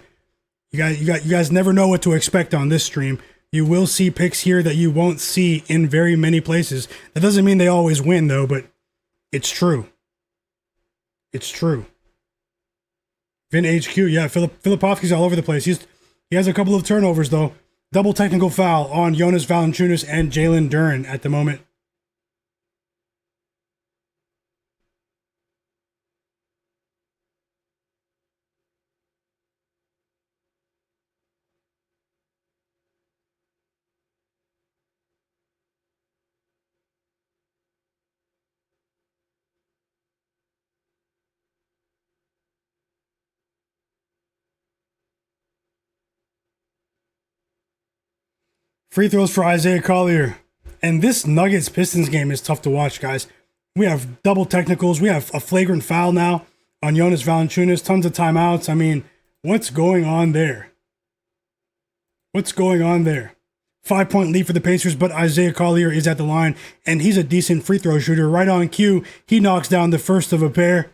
You guys never know what to expect on this stream. You will see picks here that you won't see in very many places. That doesn't mean they always win, though, but it's true. It's true. Vin HQ, yeah, Filipovsky's all over the place. He has a couple of turnovers, though. Double technical foul on Jonas Valanciunas and Jalen Duren at the moment. Free throws for Isaiah Collier. And this Nuggets-Pistons game is tough to watch, guys. We have double technicals. We have a flagrant foul now on Jonas Valanciunas. Tons of timeouts. I mean, what's going on there? What's going on there? 5-point lead for the Pacers, but Isaiah Collier is at the line, and he's a decent free throw shooter. Right on cue, he knocks down the first of a pair.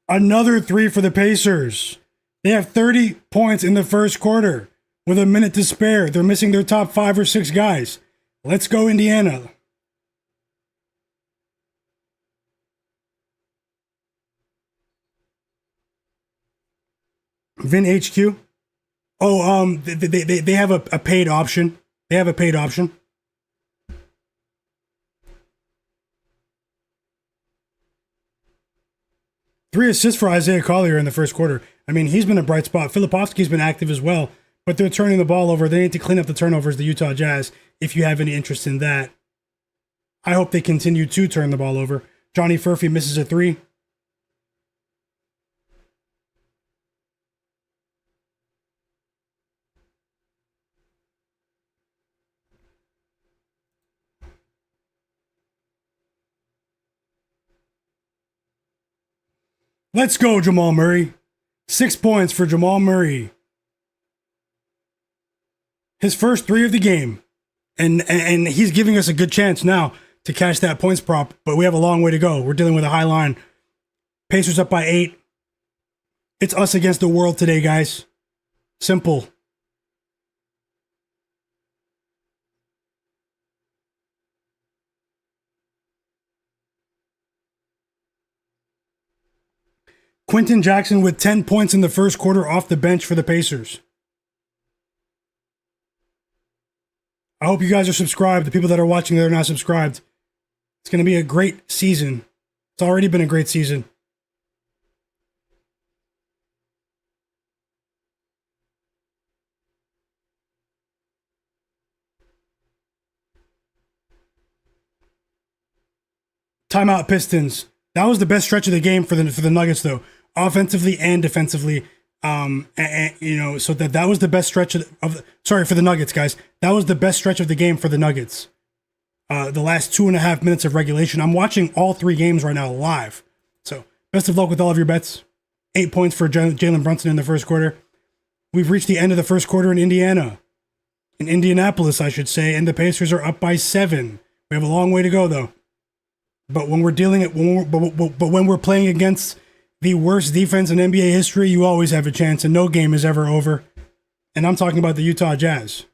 Another three for the Pacers. They have 30 points in the first quarter with a minute to spare. They're missing their top 5 or 6 guys. Let's go, Indiana. Vin HQ. Oh, they have a paid option. They have a paid option. Three assists for Isaiah Collier in the first quarter. I mean, he's been a bright spot. Filipovsky's been active as well, but they're turning the ball over. They need to clean up the turnovers, the Utah Jazz, if you have any interest in that. I hope they continue to turn the ball over. Johnny Furphy misses a three. Let's go, Jamal Murray. 6 points for Jamal Murray. His first three of the game. And he's giving us a good chance now to cash that points prop, but we have a long way to go. We're dealing with a high line. Pacers up by 8. It's us against the world today, guys. Simple. Quentin Jackson with 10 points in the first quarter off the bench for the Pacers. I hope you guys are subscribed. The people that are watching that are not subscribed. It's going to be a great season. It's already been a great season. Timeout Pistons. That was the best stretch of the game for the Nuggets, though, offensively and defensively. So that was the best stretch for the Nuggets, guys. That was the best stretch of the game for the Nuggets. The last 2.5 minutes of regulation. I'm watching all 3 games right now live. So best of luck with all of your bets. 8 points for Jalen Brunson in the first quarter. We've reached the end of the first quarter in Indiana. In Indianapolis, I should say, and the Pacers are up by 7. We have a long way to go, though. But when we're playing against the worst defense in NBA history, you always have a chance, and no game is ever over. And I'm talking about the Utah Jazz.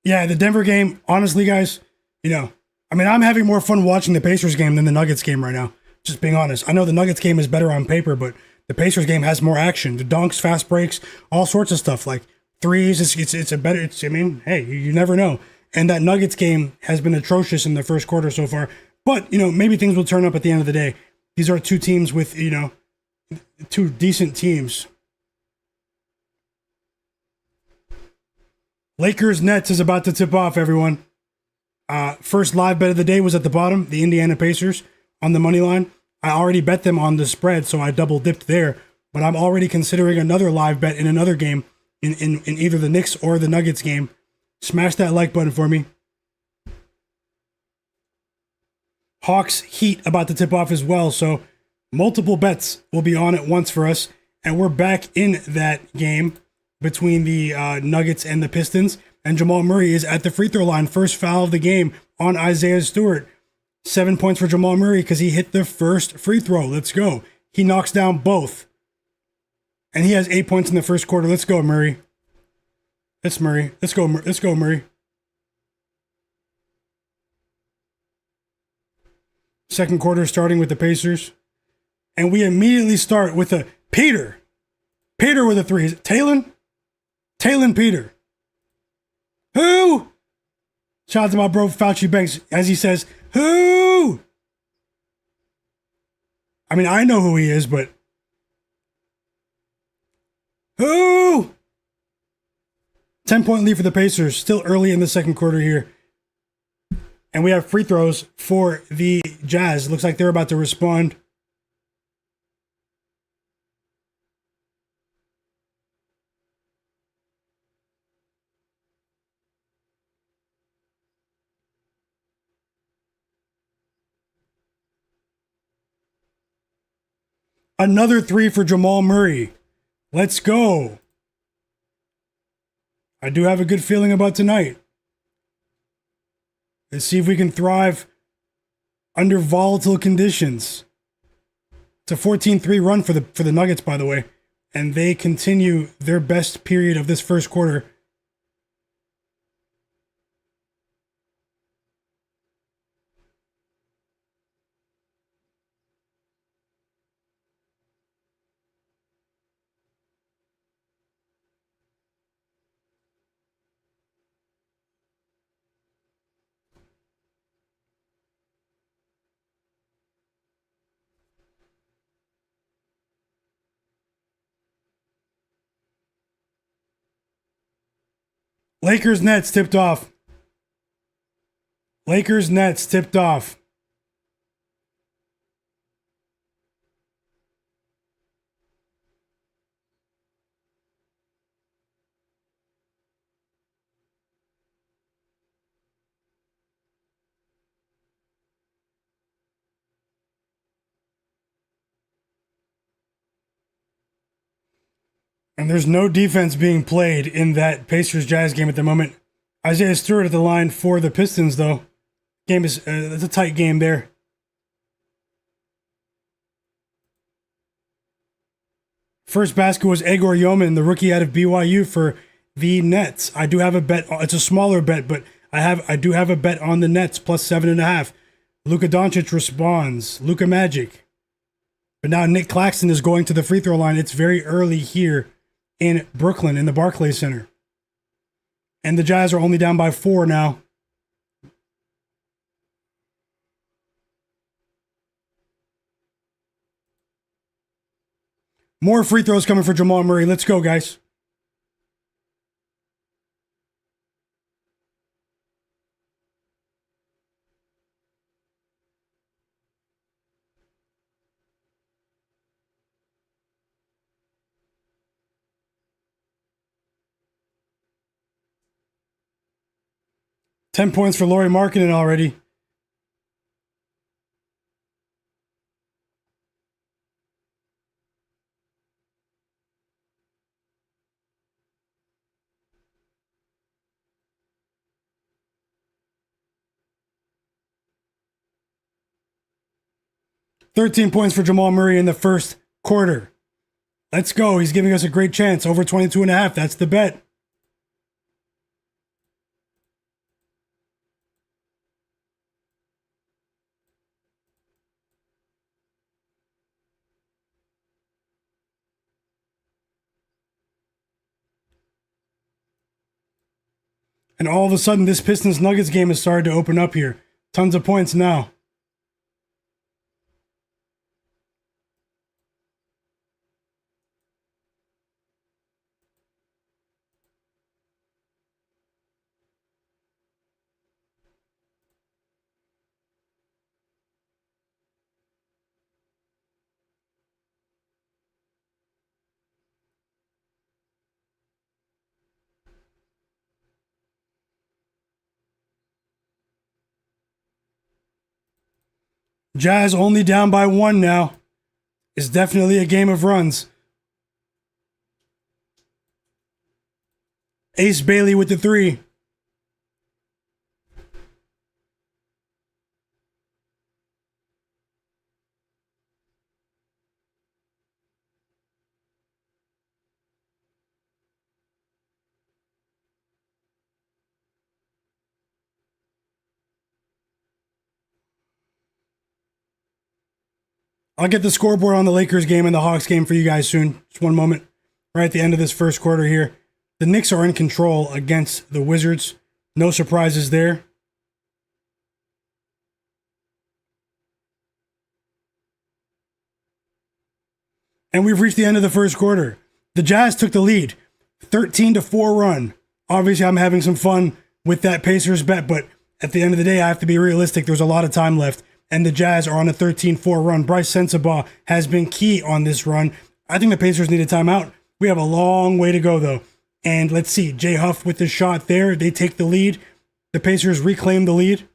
Yeah, the Denver game, honestly, guys, I'm having more fun watching the Pacers game than the Nuggets game right now. Just being honest. I know the Nuggets game is better on paper, but the Pacers game has more action. The dunks, fast breaks, all sorts of stuff. Like threes, hey, you never know. And that Nuggets game has been atrocious in the first quarter so far. But, maybe things will turn up at the end of the day. These are 2 teams with, 2 decent teams. Lakers Nets is about to tip off, everyone. First live bet of the day was at the bottom, the Indiana Pacers on the money line. I already bet them on the spread, so I double dipped there. But I'm already considering another live bet in another game, in either the Knicks or the Nuggets game. Smash that like button for me. Hawks Heat about to tip off as well, so multiple bets will be on at once for us. And we're back in that game between the Nuggets and the Pistons. And Jamal Murray is at the free throw line. First foul of the game on Isaiah Stewart. 7 points for Jamal Murray because he hit the first free throw. Let's go. He knocks down both. And he has 8 points in the first quarter. Let's go, Murray. It's Murray. Let's go. Let's go, Murray. Second quarter starting with the Pacers. And we immediately start with a Peter. Peter with a three. Is it Talon? Talon Peter. Who? Shout out to my bro Fauci Banks as he says, who? I mean, I know who he is, but who? 10-point lead for the Pacers. Still early in the second quarter here. And we have free throws for the Jazz. Looks like they're about to respond. Another three for Jamal Murray. Let's go. I do have a good feeling about tonight. Let's see if we can thrive under volatile conditions. It's a 14-3 run for the Nuggets, by the way. And they continue their best period of this first quarter. Lakers Nets tipped off. Lakers Nets tipped off. And there's no defense being played in that Pacers-Jazz game at the moment. Isaiah Stewart at the line for the Pistons, though. Game is it's a tight game there. First basket was Egor Yeoman, the rookie out of BYU for the Nets. I do have a bet. It's a smaller bet, but I do have a bet on the Nets plus 7.5. Luka Doncic responds. Luka Magic. But now Nick Claxton is going to the free throw line. It's very early here in Brooklyn in the Barclays Center. And the Jazz are only down by 4 now. More free throws coming for Jamal Murray. Let's go, guys. $10 points for Lauri Markkanen already. $13 points for Jamal Murray in the first quarter. Let's go. He's giving us a great chance. Over 22.5. That's the bet. And all of a sudden, this Pistons-Nuggets game has started to open up here. Tons of points now. Jazz only down by 1 now. It's definitely a game of runs. Ace Bailey with the 3. I'll get the scoreboard on the Lakers game and the Hawks game for you guys soon. Just one moment. Right at the end of this first quarter here. The Knicks are in control against the Wizards. No surprises there. And we've reached the end of the first quarter. The Jazz took the lead. 13-4 run. Obviously, I'm having some fun with that Pacers bet, but at the end of the day, I have to be realistic. There's a lot of time left, and the Jazz are on a 13-4 run. Bryce Sensabaugh has been key on this run. I think the Pacers need a timeout. We have a long way to go, though. And let's see, Jay Huff with the shot there. They take the lead. The Pacers reclaim the lead.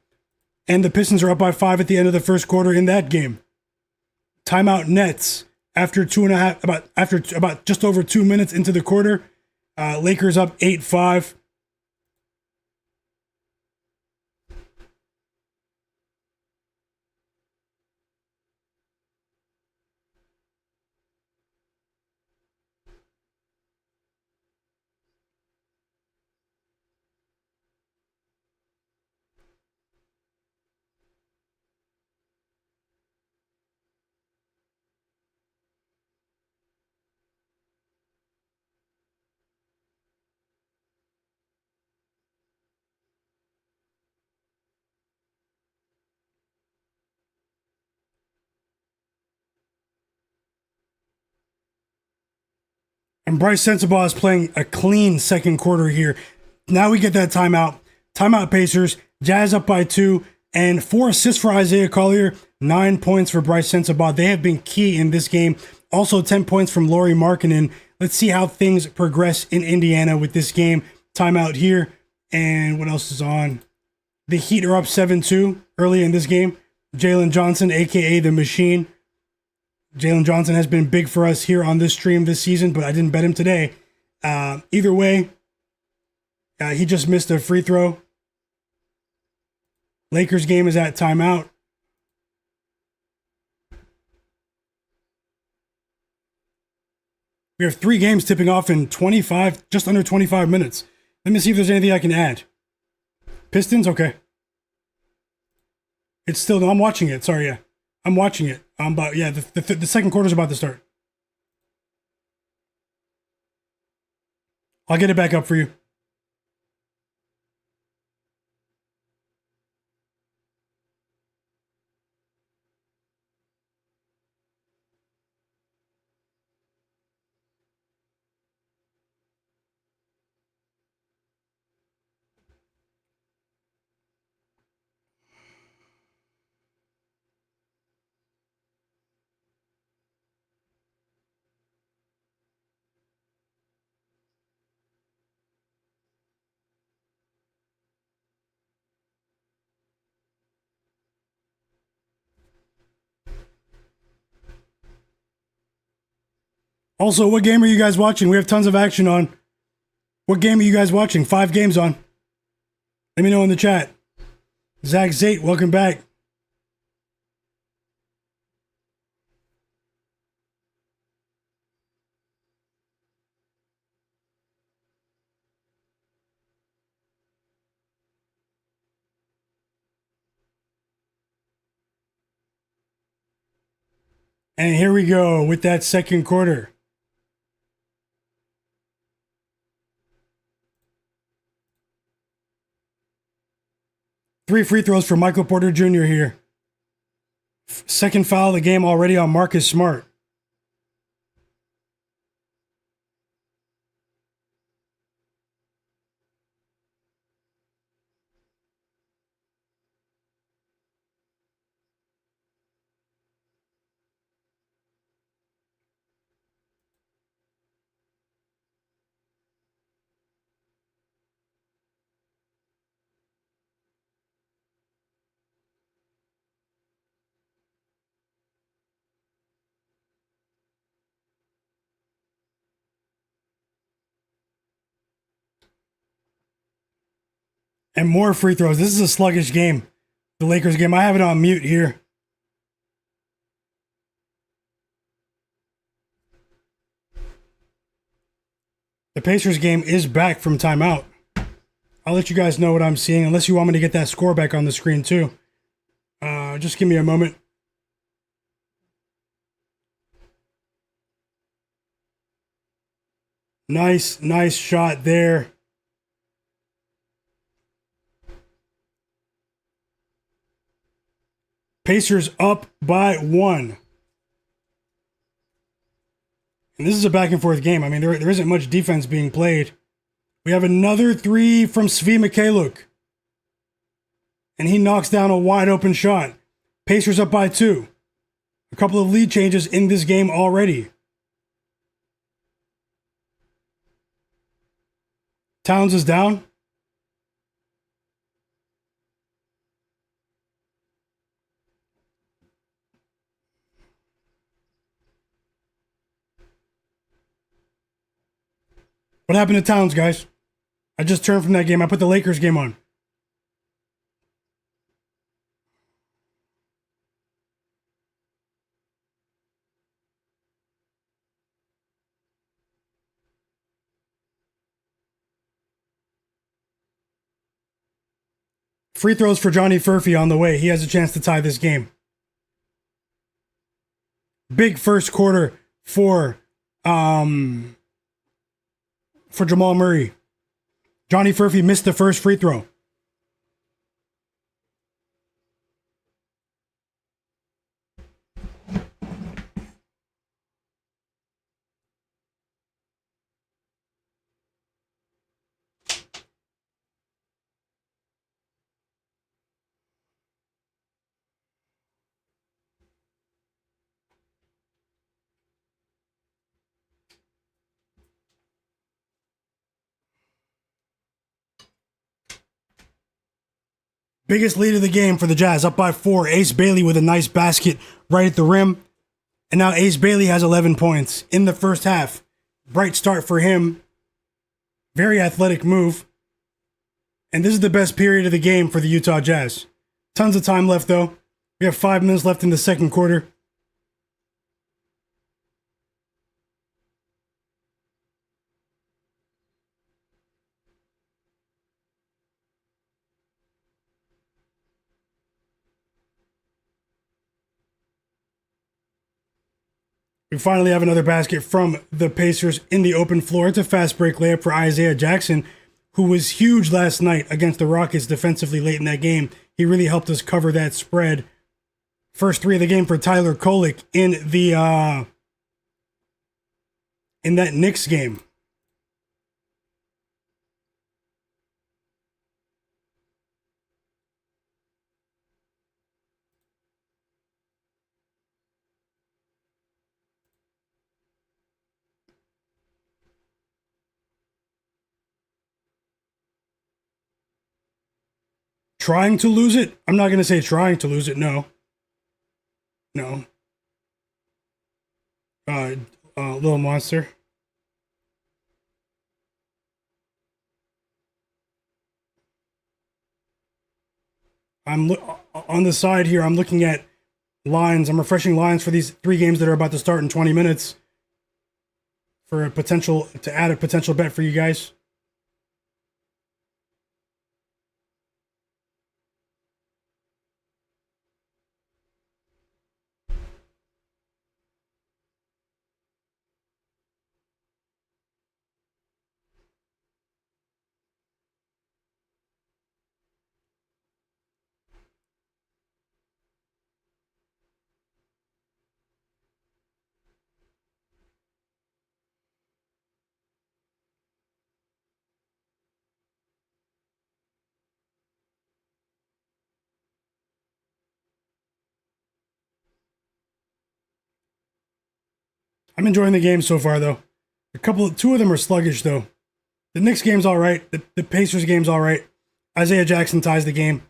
And the Pistons are up by 5 at the end of the first quarter in that game. Timeout Nets after about just over 2 minutes into the quarter. Lakers up 8-5. And Bryce Sensabaugh is playing a clean second quarter here. Now we get that timeout. Timeout Pacers. Jazz up by 2. And 4 assists for Isaiah Collier. 9 points for Bryce Sensabaugh. They have been key in this game. Also 10 points from Lauri Markkanen. Let's see how things progress in Indiana with this game. Timeout here. And what else is on? The Heat are up 7-2 early in this game. Jalen Johnson, a.k.a. The Machine. Jalen Johnson has been big for us here on this stream this season, but I didn't bet him today. Either way, he just missed a free throw. Lakers game is at timeout. We have 3 games tipping off in just under 25 minutes. Let me see if there's anything I can add. Pistons? Okay. I'm watching it. Sorry, yeah. I'm watching it. The second quarter's about to start. I'll get it back up for you. Also, what game are you guys watching? We have tons of action on. What game are you guys watching? 5 games on. Let me know in the chat. Zach Zate, welcome back. And here we go with that second quarter. Three free throws for Michael Porter Jr. here. Second foul of the game already on Marcus Smart. And more free throws. This is a sluggish game. The Lakers game. I have it on mute here. The Pacers game is back from timeout. I'll let you guys know what I'm seeing, unless you want me to get that score back on the screen too. Just give me a moment. Nice shot there. Pacers up by 1. And this is a back and forth game. I mean, there isn't much defense being played. We have another 3 from Svi Mykhailiuk. And he knocks down a wide open shot. Pacers up by 2. A couple of lead changes in this game already. Towns is down. What happened to Towns, guys? I just turned from that game. I put the Lakers game on. Free throws for Johnny Furphy on the way. He has a chance to tie this game. Big first quarter for Jamal Murray. Johnny Furphy missed the first free throw. Biggest lead of the game for the Jazz, up by 4. Ace Bailey with a nice basket right at the rim. And now Ace Bailey has 11 points in the first half. Bright start for him. Very athletic move. And this is the best period of the game for the Utah Jazz. Tons of time left, though. We have 5 minutes left in the second quarter. We finally have another basket from the Pacers in the open floor. It's a fast break layup for Isaiah Jackson, who was huge last night against the Rockets defensively late in that game. He really helped us cover that spread. First 3 of the game for Tyler Kolek in that Knicks game. Trying to lose it? I'm not going to say trying to lose it. No. Little Monster. I'm on the side here. I'm looking at lines. I'm refreshing lines for these 3 games that are about to start in 20 minutes for a potential to add a potential bet for you guys. I'm enjoying the game so far, though. 2 of them are sluggish, though. The Knicks game's all right. The Pacers game's all right. Isaiah Jackson ties the game.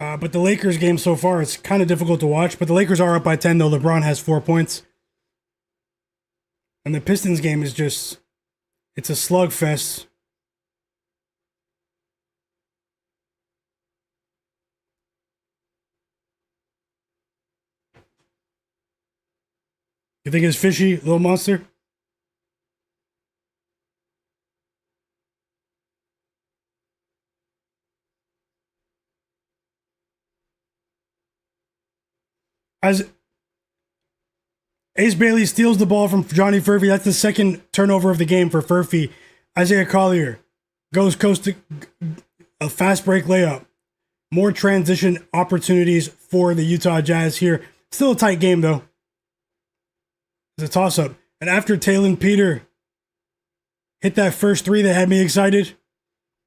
But the Lakers game so far, it's kind of difficult to watch. But the Lakers are up by 10, though. LeBron has 4 points. And the Pistons game is just, it's a slugfest. You think it's fishy, Little Monster? Ace Bailey steals the ball from Johnny Furphy. That's the second turnover of the game for Furphy. Isaiah Collier goes coast to a fast break layup. More transition opportunities for the Utah Jazz here. Still a tight game, though. It's a toss-up. And after Talon Peter hit that first three that had me excited,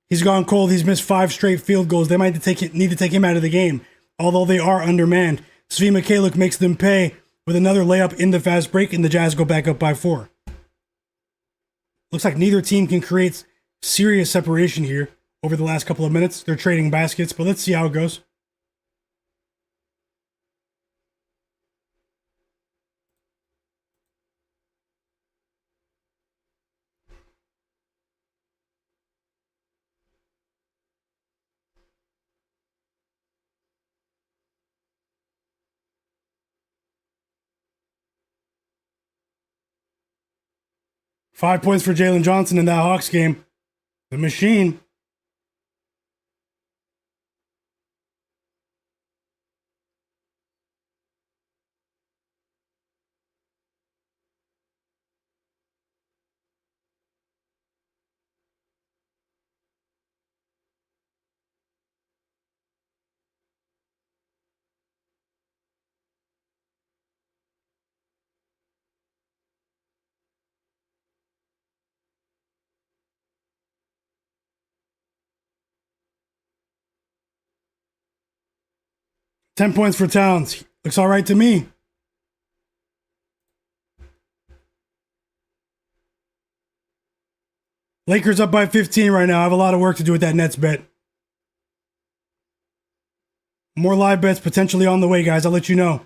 he's gone cold. He's missed 5 straight field goals. They might need to take him out of the game, although they are undermanned. Svi Mikhailiuk makes them pay with another layup in the fast break, and the Jazz go back up by 4. Looks like neither team can create serious separation here over the last couple of minutes. They're trading baskets, but let's see how it goes. Five points for Jalen Johnson in that Hawks game. The machine. $10 points for Towns. Looks all right to me. Lakers up by 15 right now. I have a lot of work to do with that Nets bet. More live bets potentially on the way, guys. I'll let you know.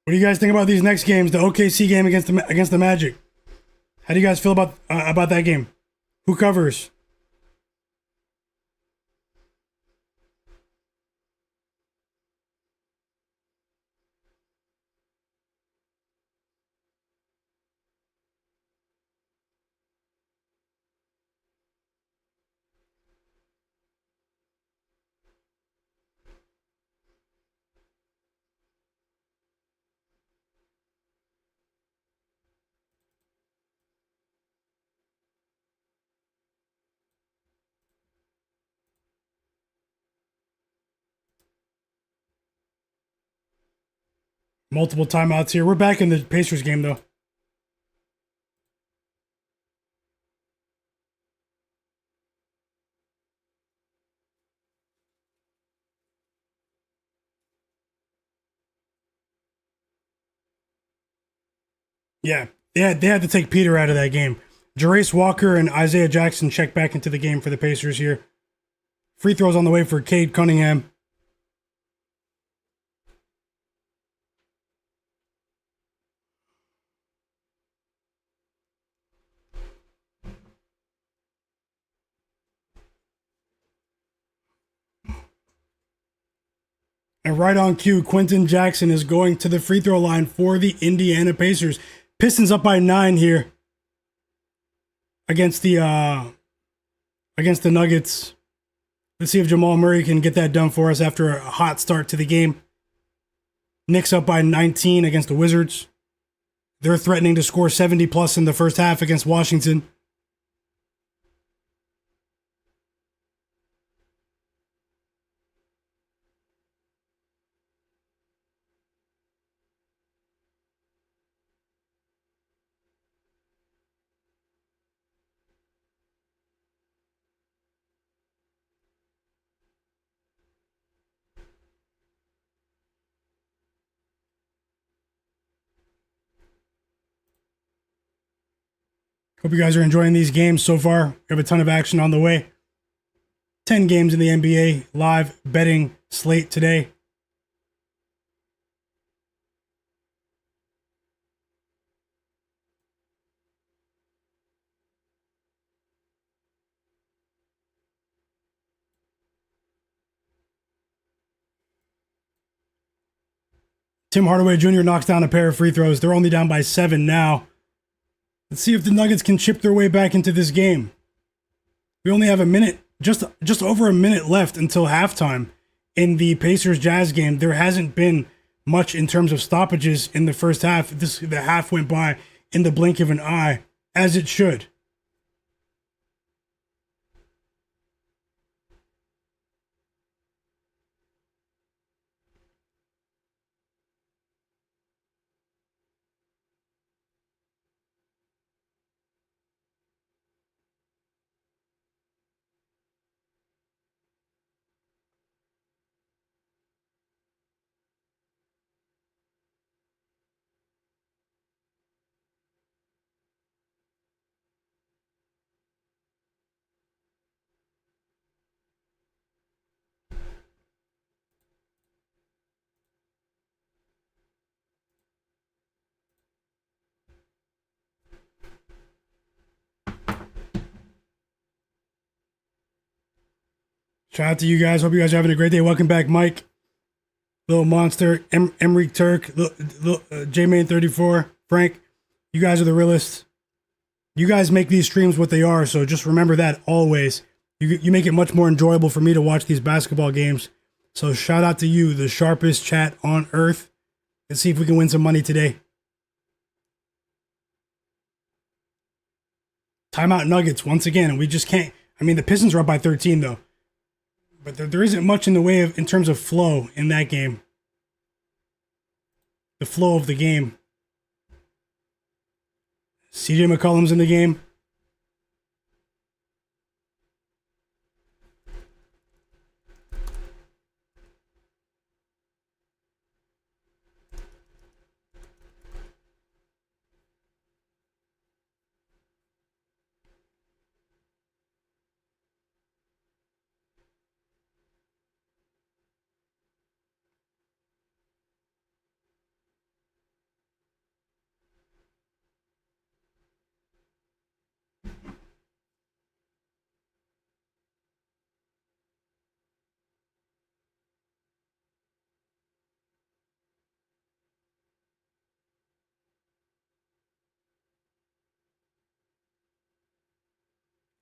What do you guys think about these next games? The OKC game against the Magic. How do you guys feel about that game? Who covers? Multiple timeouts here. We're back in the Pacers game, though. Yeah, they had to take Peter out of that game. Jarace Walker and Isaiah Jackson check back into the game for the Pacers here. Free throws on the way for Cade Cunningham. And right on cue, Quentin Jackson is going to the free throw line for the Indiana Pacers. Pistons up by 9 here against the Nuggets. Let's see if Jamal Murray can get that done for us after a hot start to the game. Knicks up by 19 against the Wizards. They're threatening to score 70 plus in the first half against Washington. Hope you guys are enjoying these games so far. We have a ton of action on the way. 10 games in the NBA live betting slate today. Tim Hardaway Jr. knocks down a pair of free throws. They're only down by 7 now. Let's see if the Nuggets can chip their way back into this game. We only have a minute, just over a minute left until halftime in the Pacers-Jazz game. There hasn't been much in terms of stoppages in the first half. The half went by in the blink of an eye, as it should. Shout out to you guys. Hope you guys are having a great day. Welcome back, Mike. Little Monster, Emric Turk, J-Main34, Frank. You guys are the realest. You guys make these streams what they are, so just remember that always. You make it much more enjoyable for me to watch these basketball games. So shout out to you, the sharpest chat on earth. Let's see if we can win some money today. Timeout Nuggets once again, and we just can't. I mean, the Pistons are up by 13 though. But there isn't much in the way of, in terms of flow in that game. The flow of the game. CJ McCollum's in the game.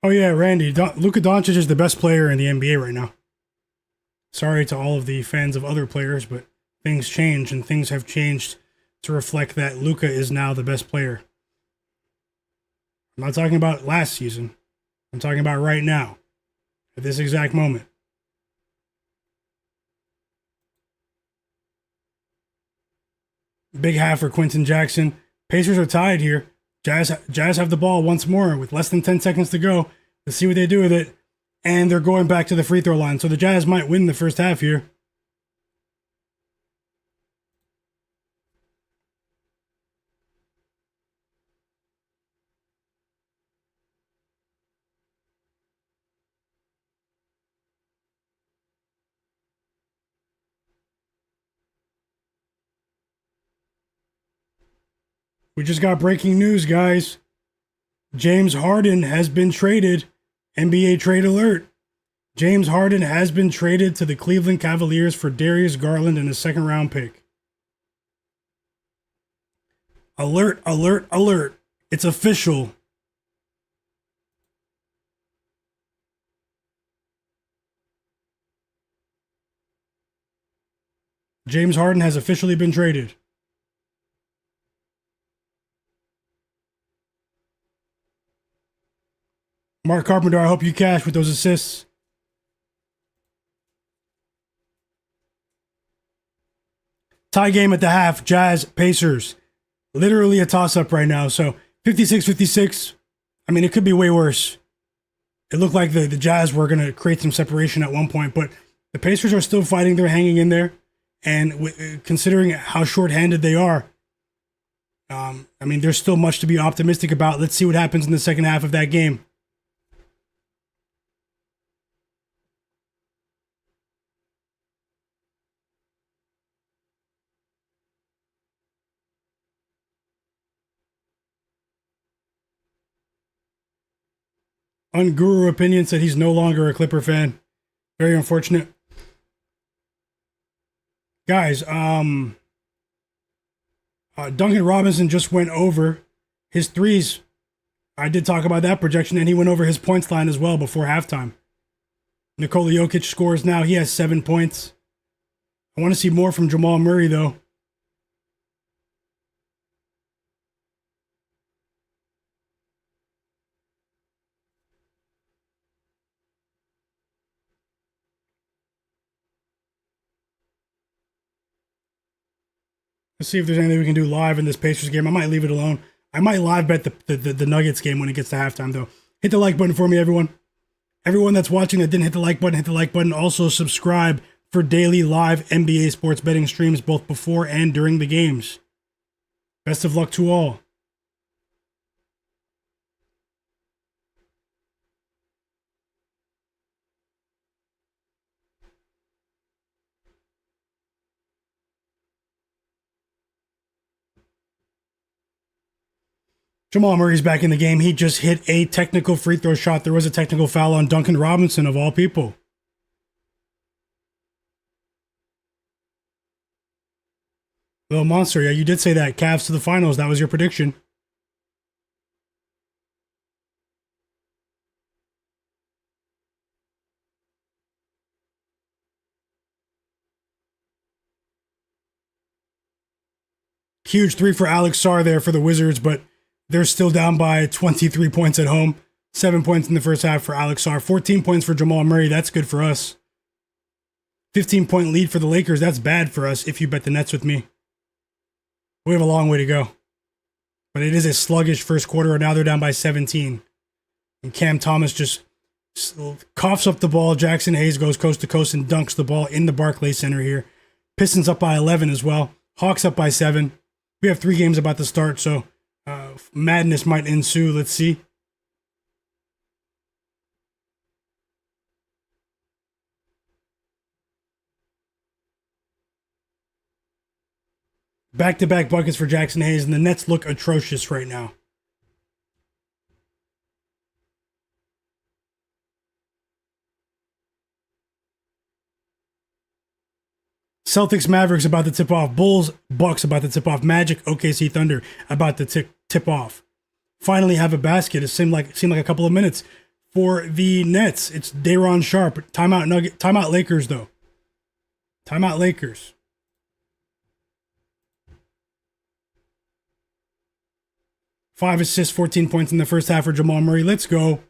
Oh yeah, Randy. Luka Doncic is the best player in the NBA right now. Sorry to all of the fans of other players, but things change, and things have changed to reflect that Luka is now the best player. I'm not talking about last season. I'm talking about right now, at this exact moment. Big half for Quentin Jackson. Pacers are tied here. Jazz have the ball once more with less than 10 seconds to go. Let's see what they do with it. And they're going back to the free throw line. So the Jazz might win the first half here. We just got breaking news, guys. James Harden has been traded. NBA trade alert. James Harden has been traded to the Cleveland Cavaliers for Darius Garland and a second-round pick. Alert, alert, alert. It's official. James Harden has officially been traded. Mark Carpenter, I hope you cash with those assists. Tie game at the half, Jazz, Pacers. Literally a toss-up right now. So 56-56. I mean, it could be way worse. It looked like the Jazz were going to create some separation at one point, but the Pacers are still fighting. They're hanging in there. And considering how short-handed they are, I mean, there's still much to be optimistic about. Let's see what happens in the second half of that game. Unguru Opinion said he's no longer a Clipper fan. Very unfortunate. Guys, Duncan Robinson just went over his threes. I did talk about that projection, and he went over his points line as well before halftime. Nikola Jokic scores now. He has 7 points. I want to see more from Jamal Murray, though. Let's see if there's anything we can do live in this Pacers game. I might leave it alone. I might live bet the Nuggets game when it gets to halftime, though. Hit the like button for me, everyone. Everyone that's watching that didn't hit the like button, hit the like button. Also, subscribe for daily live NBA sports betting streams both before and during the games. Best of luck to all. Jamal Murray's back in the game. He just hit a technical free throw shot. There was a technical foul on Duncan Robinson, of all people. Little monster, yeah, you did say that. Cavs to the finals. That was your prediction. Huge three for Alex Sarr there for the Wizards, but they're still down by 23 points at home. 7 points in the first half for Alex Sarr. 14 points for Jamal Murray. That's good for us. 15-point lead for the Lakers. That's bad for us if you bet the Nets with me. We have a long way to go. But it is a sluggish first quarter, and now they're down by 17. And Cam Thomas just coughs up the ball. Jackson Hayes goes coast to coast and dunks the ball in the Barclays Center here. Pistons up by 11 as well. Hawks up by 7. We have 3 games about to start, so madness might ensue. Let's see. Back-to-back buckets for Jackson Hayes, and the Nets look atrocious right now. Celtics Mavericks about to tip off. Bulls Bucks about to tip off. Magic OKC Thunder about to tip off. Finally have a basket. It seemed like a couple of minutes for the Nets. It's Day'Ron Sharpe. Timeout Lakers though. Timeout Lakers. Five assists, 14 points in the first half for Jamal Murray. Let's go.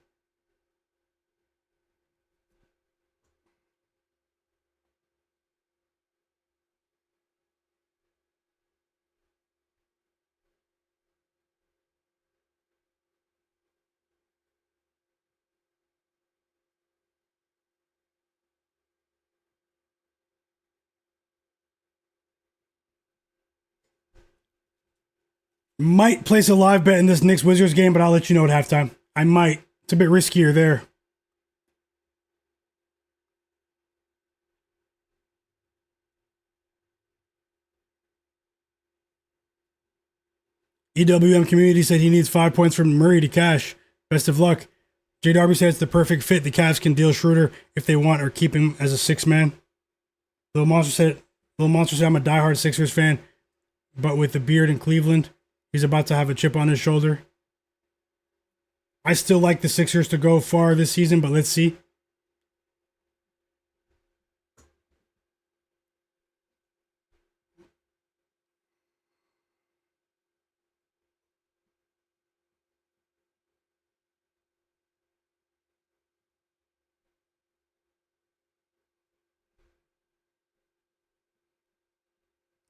Might place a live bet in this Knicks Wizards game, but I'll let you know at halftime. I might. It's a bit riskier there. EWM Community said he needs 5 points from Murray to cash. Best of luck. J. Darby said it's the perfect fit. The Cavs can deal Schroeder if they want or keep him as a 6-man. Little Monster said I'm a diehard Sixers fan, but with the beard in Cleveland, he's about to have a chip on his shoulder. I still like the Sixers to go far this season, but let's see.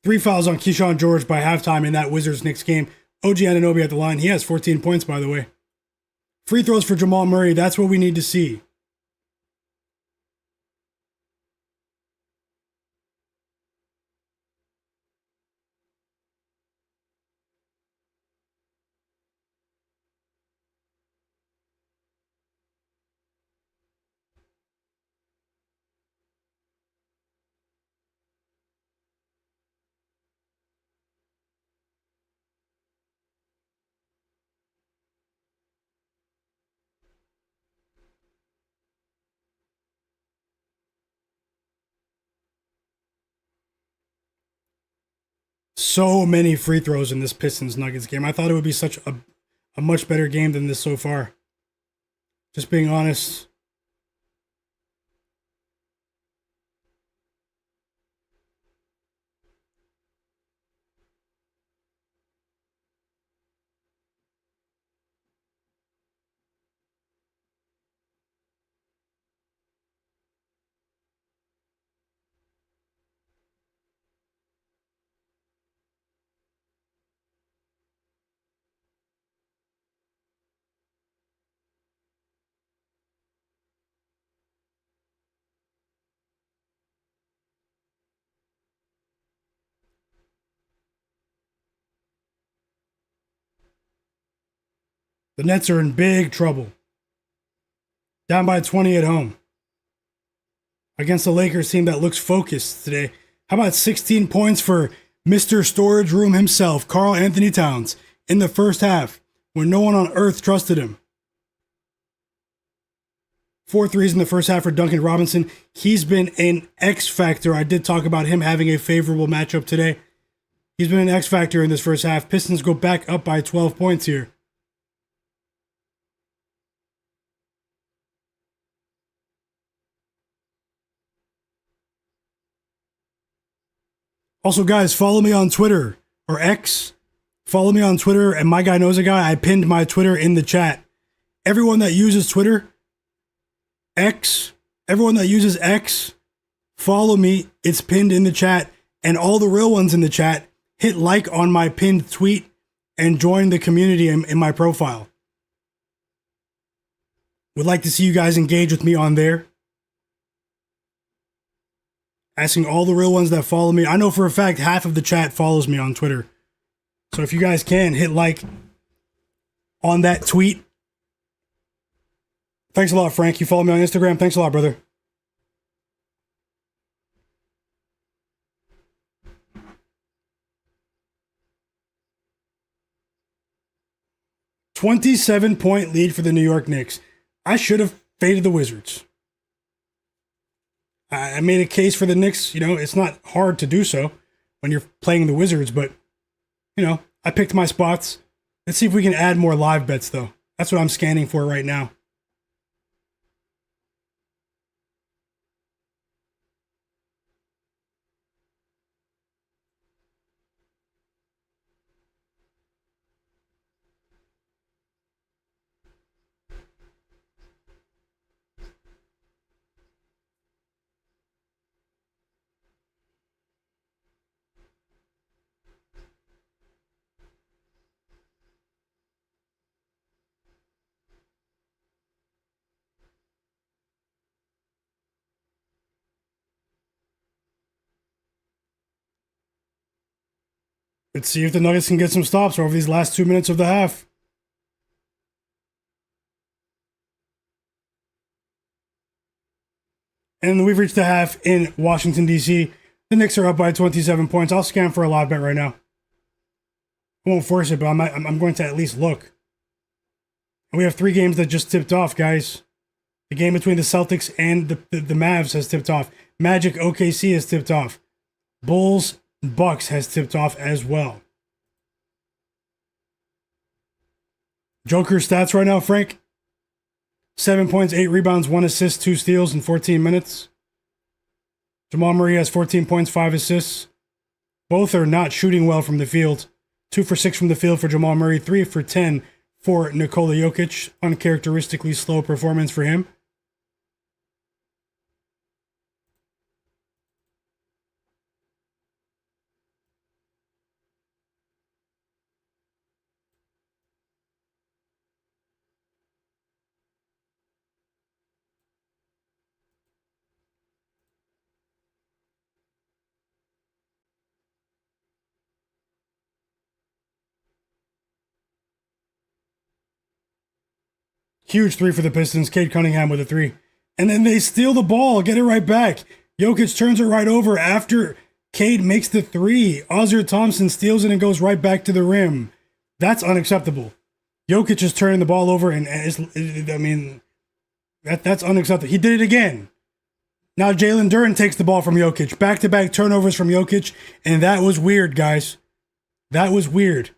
Three fouls on Keyshawn George by halftime in that Wizards-Knicks game. OG Anunoby at the line. He has 14 points, by the way. Free throws for Jamal Murray. That's what we need to see. So many free throws in this Pistons Nuggets game. I thought it would be such a much better game than this so far. Just being honest. The Nets are in big trouble. Down by 20 at home. Against the Lakers team that looks focused today. How about 16 points for Mr. Storage Room himself, Karl Anthony Towns, in the first half, when no one on earth trusted him. 4 threes in the first half for Duncan Robinson. He's been an X factor. I did talk about him having a favorable matchup today. He's been an X factor in this first half. Pistons go back up by 12 points here. Also, guys, follow me on Twitter or X. Follow me on Twitter and Myguyknowsaguy. I pinned my Twitter in the chat. Everyone that uses Twitter, X, everyone that uses X, follow me. It's pinned in the chat. And all the real ones in the chat, hit like on my pinned tweet and join the community in my profile. Would like to see you guys engage with me on there. Asking all the real ones that follow me. I know for a fact half of the chat follows me on Twitter. So if you guys can, hit like on that tweet. Thanks a lot, Frank. You follow me on Instagram. Thanks a lot, brother. $27-point lead for the New York Knicks. I should have faded the Wizards. I made a case for the Knicks. You know, it's not hard to do so when you're playing the Wizards, but, you know, I picked my spots. Let's see if we can add more live bets, though. That's what I'm scanning for right now. Let's see if the Nuggets can get some stops over these last 2 minutes of the half. And we've reached the half in Washington, D.C. The Knicks are up by 27 points. I'll scan for a live bet right now. I won't force it, but I'm going to at least look. And we have 3 games that just tipped off, guys. The game between the Celtics and the Mavs has tipped off. Magic OKC has tipped off. Bulls Bucks has tipped off as well. Joker stats right now, Frank. 7 points, 8 rebounds, 1 assist, 2 steals in 14 minutes. Jamal Murray has 14 points, 5 assists. Both are not shooting well from the field. 2 for 6 from the field for Jamal Murray, 3 for 10 for Nikola Jokic. Uncharacteristically slow performance for him. Huge 3 for the Pistons. Cade Cunningham with a 3. And then they steal the ball, get it right back. Jokic turns it right over after Cade makes the 3. Ozzy Thompson steals it and goes right back to the rim. That's unacceptable. Jokic is turning the ball over, and that's unacceptable. He did it again. Now Jalen Duren takes the ball from Jokic. Back-to-back turnovers from Jokic, and that was weird, guys. That was weird.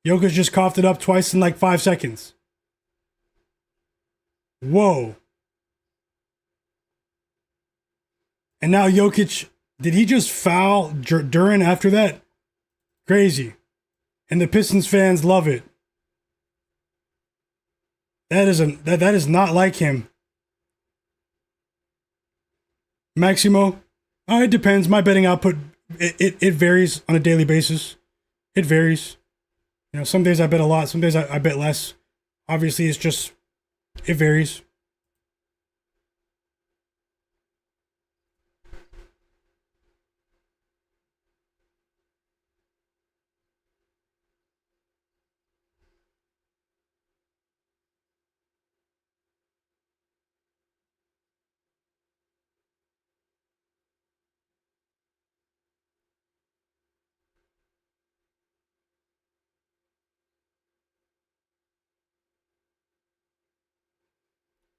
Jokic just coughed it up twice in like 5 seconds. Whoa. And now Jokic, did he just foul Duran after that? Crazy. And the Pistons fans love it. That is not like him. Maximo, it depends. My betting output, it varies on a daily basis. It varies. You know, some days I bet a lot, some days I bet less. Obviously, it varies.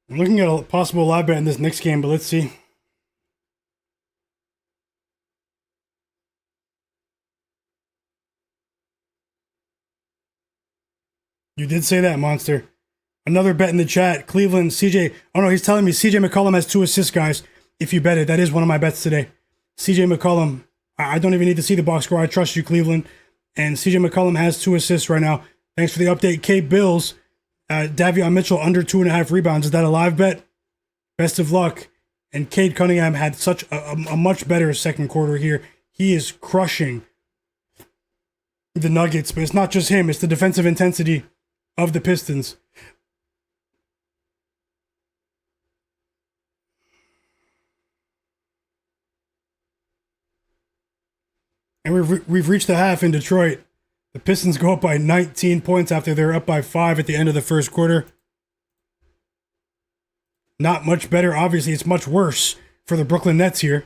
I'm looking at a possible live bet in this Knicks game, but let's see. You did say that, Monster. Another bet in the chat. Cleveland, CJ. Oh no, he's telling me CJ McCollum has 2 assists, guys. If you bet it, that is one of my bets today. CJ McCollum. I don't even need to see the box score. I trust you, Cleveland. And CJ McCollum has 2 assists right now. Thanks for the update. Kate Bills. Davion Mitchell under 2.5 rebounds. Is that a live bet? Best of luck. And Cade Cunningham had such a much better second quarter here. He is crushing the Nuggets, but it's not just him. It's the defensive intensity of the Pistons. And we've reached the half in Detroit. The Pistons go up by 19 points after they're up by 5 at the end of the first quarter. Not much better. Obviously, it's much worse for the Brooklyn Nets here.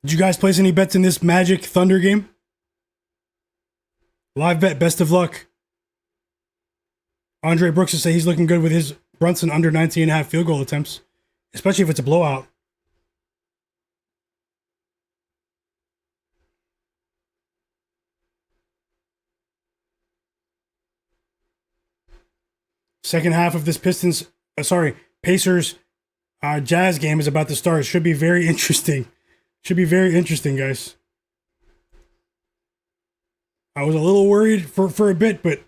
Did you guys place any bets in this Magic Thunder game? Live bet, best of luck. Andre Brooks will say he's looking good with his Brunson under 19.5 field goal attempts, especially if it's a blowout. Second half of this Pacers Jazz game is about to start. It should be very interesting. Should be very interesting, guys. I was a little worried for a bit, but,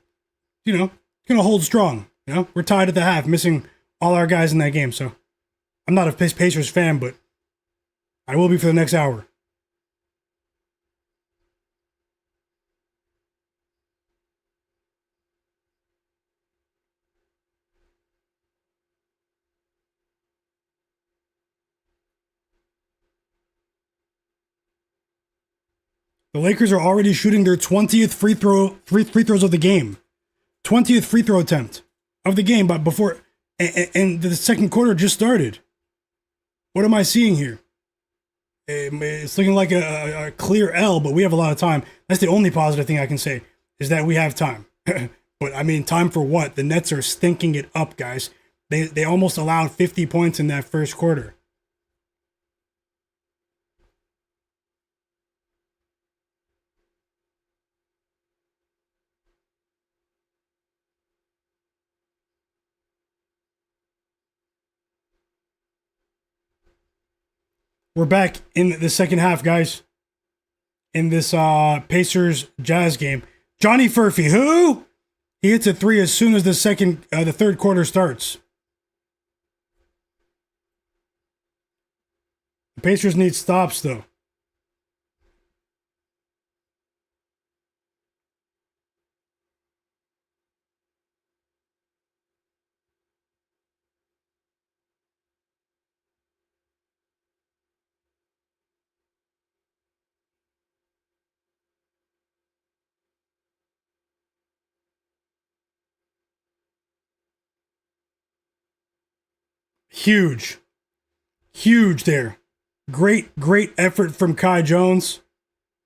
you know, going to hold strong. You know, we're tied at the half, missing all our guys in that game. So I'm not a Pacers fan, but I will be for the next hour. The Lakers are already shooting their 20th free throws of the game. 20th free throw attempt of the game, but before and the second quarter just started. What am I seeing here? It's looking like a clear L, but we have a lot of time. That's the only positive thing I can say, is that we have time. But I mean, time for what? The Nets are stinking it up, guys. They almost allowed 50 points in that first quarter. We're back in the second half, guys. In this Pacers Jazz game, Johnny Furphy, who he hits a 3 as soon as the third quarter starts. The Pacers need stops, though. Huge there. Great effort from Kai Jones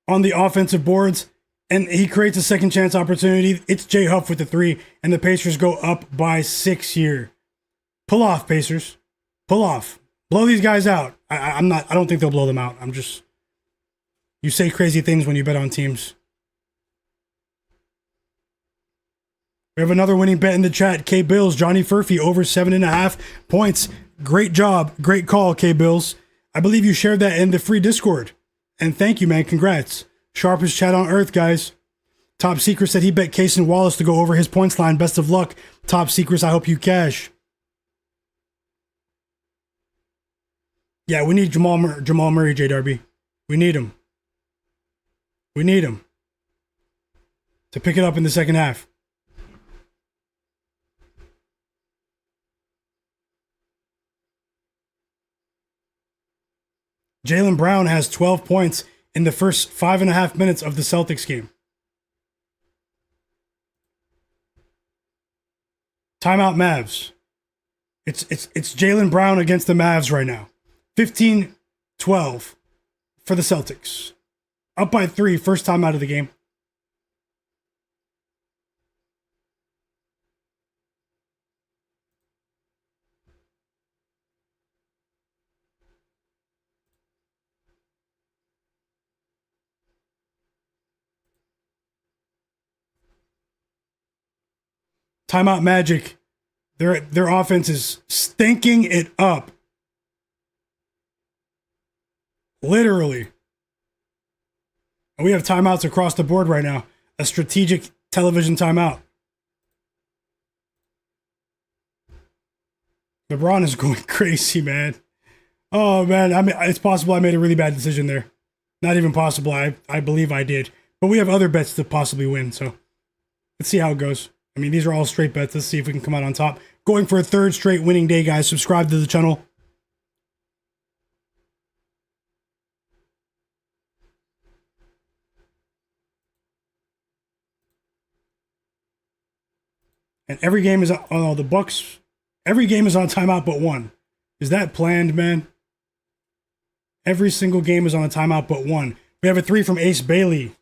on the offensive boards, and he creates a second chance opportunity. It's Jay Huff with the 3, and the Pacers go up by 6 here. Pull off, Pacers. Pull off. Blow these guys out. I don't think they'll blow them out. You say crazy things when you bet on teams. We have another winning bet in the chat. K Bills, Johnny Furphy, over 7.5 points. Great job. Great call, K Bills. I believe you shared that in the free Discord. And thank you, man. Congrats. Sharpest chat on earth, guys. Top Secret said he bet Case and Wallace to go over his points line. Best of luck. Top Secrets, I hope you cash. Yeah, we need Jamal Murray, J Darby. We need him. We need him to pick it up in the second half. Jaylen Brown has 12 points in the first 5.5 minutes of the Celtics game. Timeout Mavs. It's Jaylen Brown against the Mavs right now. 15-12 for the Celtics. Up by 3, first time out of the game. Timeout Magic. Their offense is stinking it up. Literally. And we have timeouts across the board right now. A strategic television timeout. LeBron is going crazy, man. Oh, man. I mean, it's possible I made a really bad decision there. Not even possible. I believe I did. But we have other bets to possibly win, so let's see how it goes. I mean, these are all straight bets. Let's see if we can come out on top. Going for a third straight winning day, guys. Subscribe to the channel. And every game is on the Bucks. Every game is on timeout but one. Is that planned, man? Every single game is on a timeout but one. We have a 3 from Ace Bailey.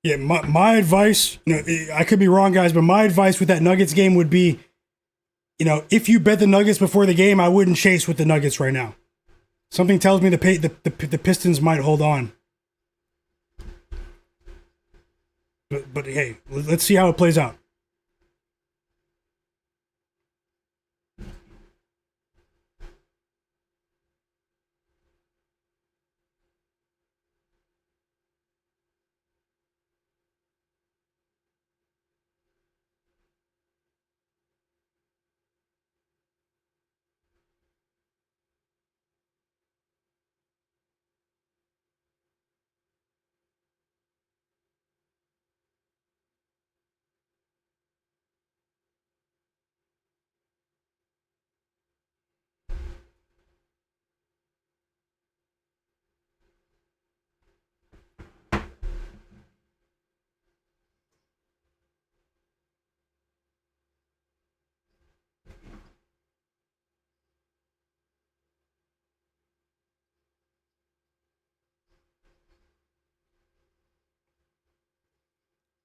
Yeah, my advice, I could be wrong, guys, but my advice with that Nuggets game would be, if you bet the Nuggets before the game, I wouldn't chase with the Nuggets right now. Something tells me the Pistons might hold on. But hey, let's see how it plays out.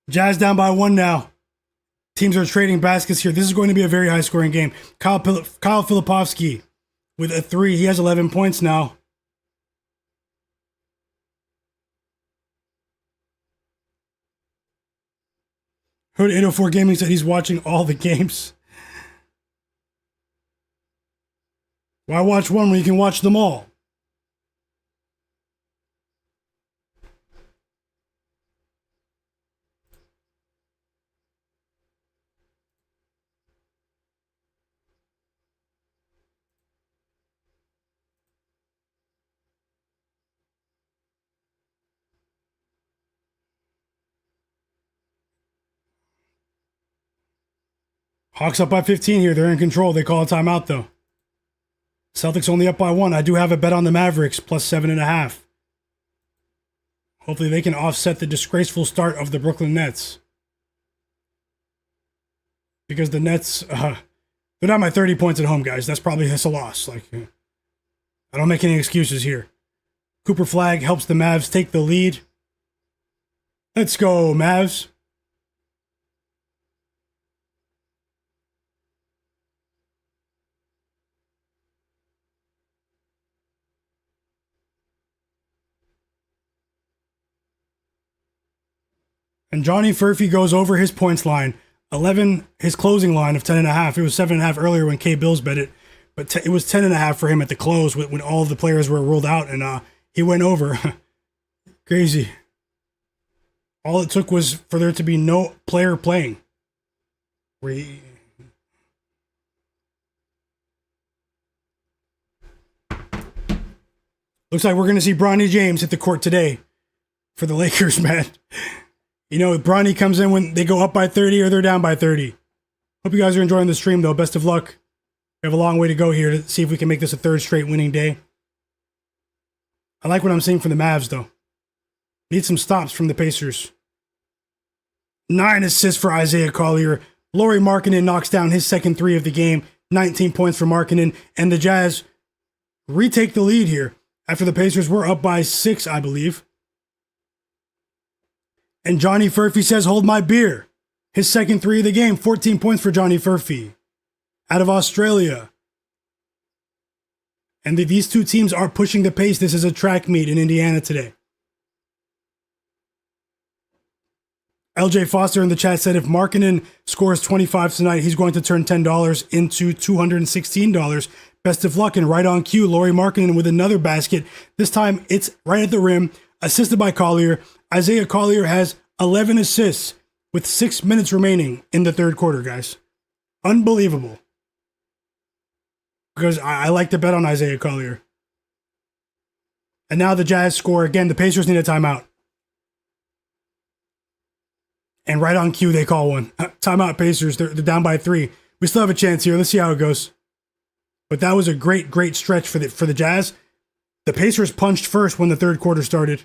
Jazz down by 1 now. Teams are trading baskets here. This is going to be a very high-scoring game. Kyle Filipovsky with a 3. He has 11 points now. Hood 804 Gaming said he's watching all the games. Why watch one when you can watch them all? Hawks up by 15 here. They're in control. They call a timeout, though. Celtics only up by 1. I do have a bet on the Mavericks, plus 7.5. Hopefully they can offset the disgraceful start of the Brooklyn Nets. Because the Nets, they're not my 30 points at home, guys. That's a loss. I don't make any excuses here. Cooper Flagg helps the Mavs take the lead. Let's go, Mavs. And Johnny Furphy goes over his points line. 11, his closing line of 10.5. It was 7.5 earlier when K Bills bet it, but it was 10.5 for him at the close when all of the players were rolled out, and he went over. Crazy. All it took was for there to be no player playing. Looks like we're going to see Bronny James hit the court today for the Lakers, man. You know, Bronny comes in when they go up by 30 or they're down by 30. Hope you guys are enjoying the stream, though. Best of luck. We have a long way to go here to see if we can make this a third straight winning day. I like what I'm seeing from the Mavs, though. Need some stops from the Pacers. 9 assists for Isaiah Collier. Lauri Markkanen knocks down his second three of the game. 19 points for Markkanen. And the Jazz retake the lead here after the Pacers were up by 6, I believe. And Johnny Furphy says, hold my beer. His second three of the game. 14 points for Johnny Furphy out of Australia. And these two teams are pushing the pace. This is a track meet in Indiana today. LJ Foster in the chat said if Markkanen scores 25 tonight, he's going to turn $10 into $216. Best of luck, and right on cue, Lauri Markkanen with another basket. This time it's right at the rim, assisted by Collier. Isaiah Collier has 11 assists with 6 minutes remaining in the third quarter, guys. Unbelievable. Because I like to bet on Isaiah Collier. And now the Jazz score again. The Pacers need a timeout. And right on cue, they call one. Timeout, Pacers. They're down by 3. We still have a chance here. Let's see how it goes. But that was a great stretch for the Jazz. The Pacers punched first when the third quarter started.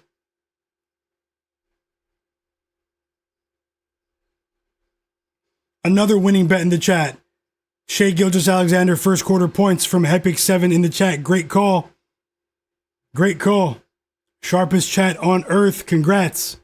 Another winning bet in the chat. Shai Gilgeous-Alexander first quarter points from Hepic7 in the chat. Great call. Great call. Sharpest chat on earth. Congrats.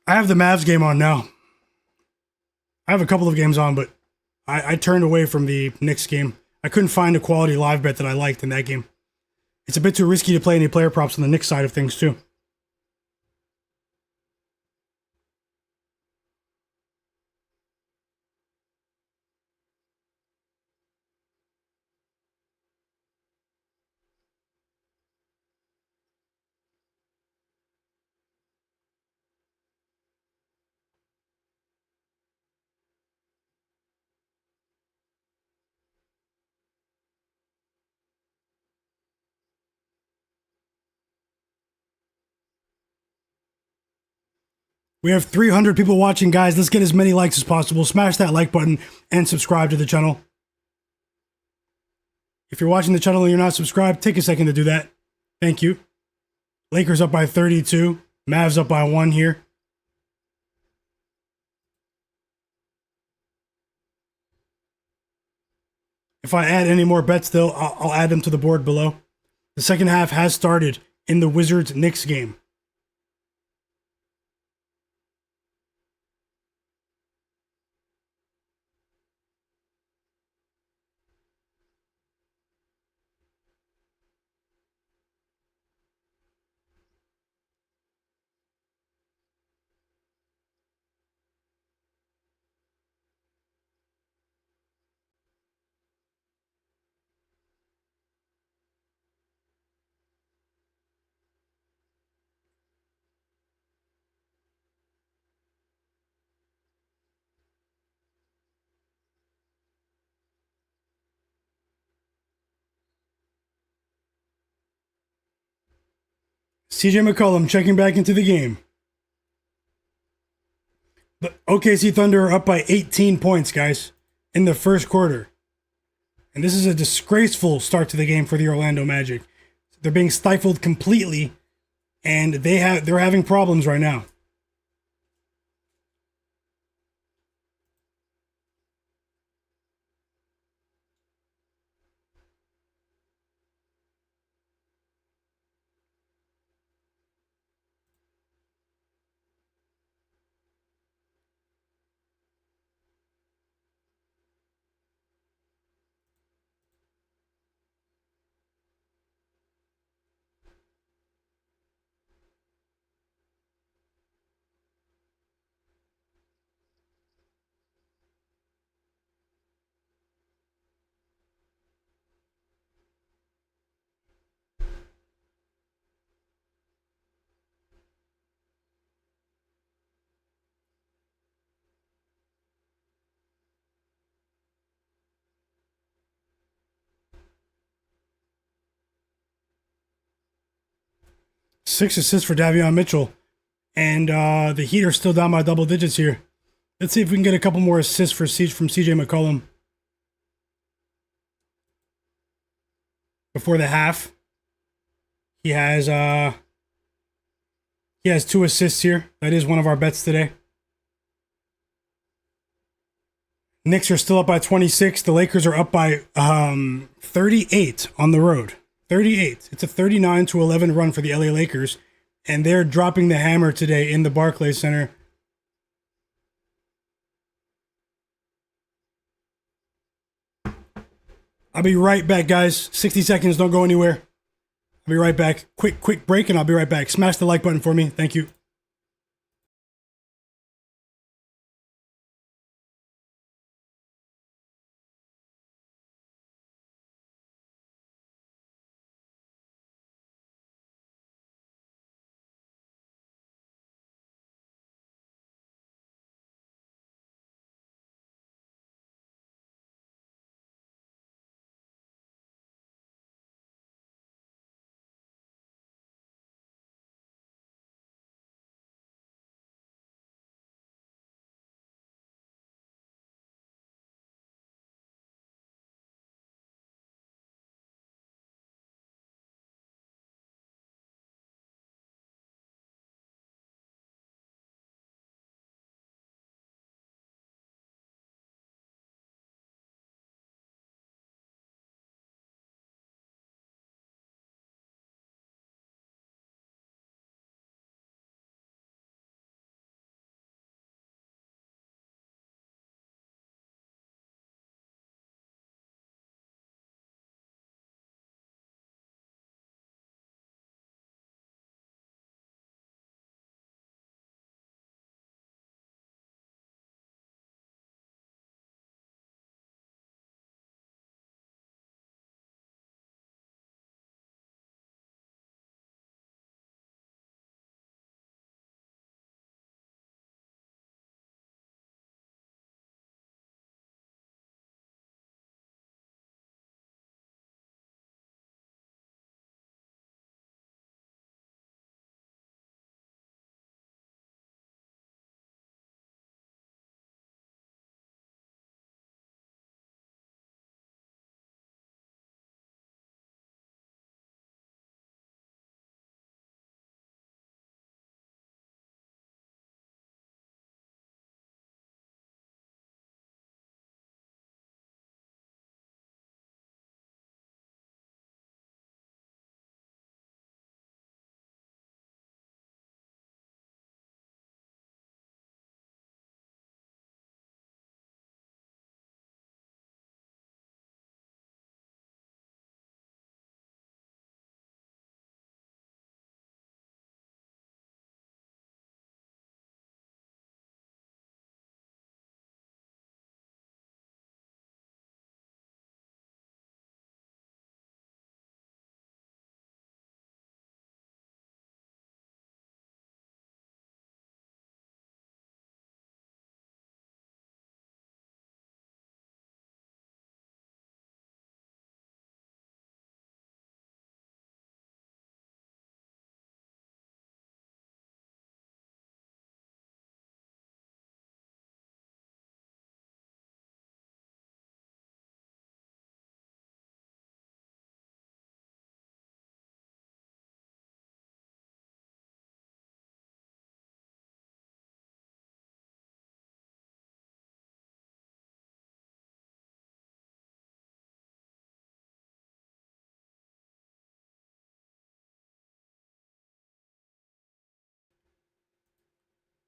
I have the Mavs game on now. I have a couple of games on, but I turned away from the Knicks game. I couldn't find a quality live bet that I liked in that game. It's a bit too risky to play any player props on the Knicks side of things, too. We have 300 people watching, guys. Let's get as many likes as possible. Smash that like button and subscribe to the channel. If you're watching the channel and you're not subscribed, take a second to do that. Thank you. Lakers up by 32. Mavs up by 1 here. If I add any more bets, though, I'll add them to the board below. The second half has started in the Wizards-Knicks game. CJ McCollum checking back into the game. The OKC Thunder are up by 18 points, guys, in the first quarter. And this is a disgraceful start to the game for the Orlando Magic. They're being stifled completely, and they're having problems right now. Six assists for Davion Mitchell. And the Heat are still down by double digits here. Let's see if we can get a couple more assists from CJ McCollum before the half. He has 2 assists here. That is one of our bets today. Knicks are still up by 26. The Lakers are up by 38 on the road. 38. It's a 39-11 run for the LA Lakers. And they're dropping the hammer today in the Barclays Center. I'll be right back, guys. 60 seconds. Don't go anywhere. I'll be right back. Quick break, and I'll be right back. Smash the like button for me. Thank you.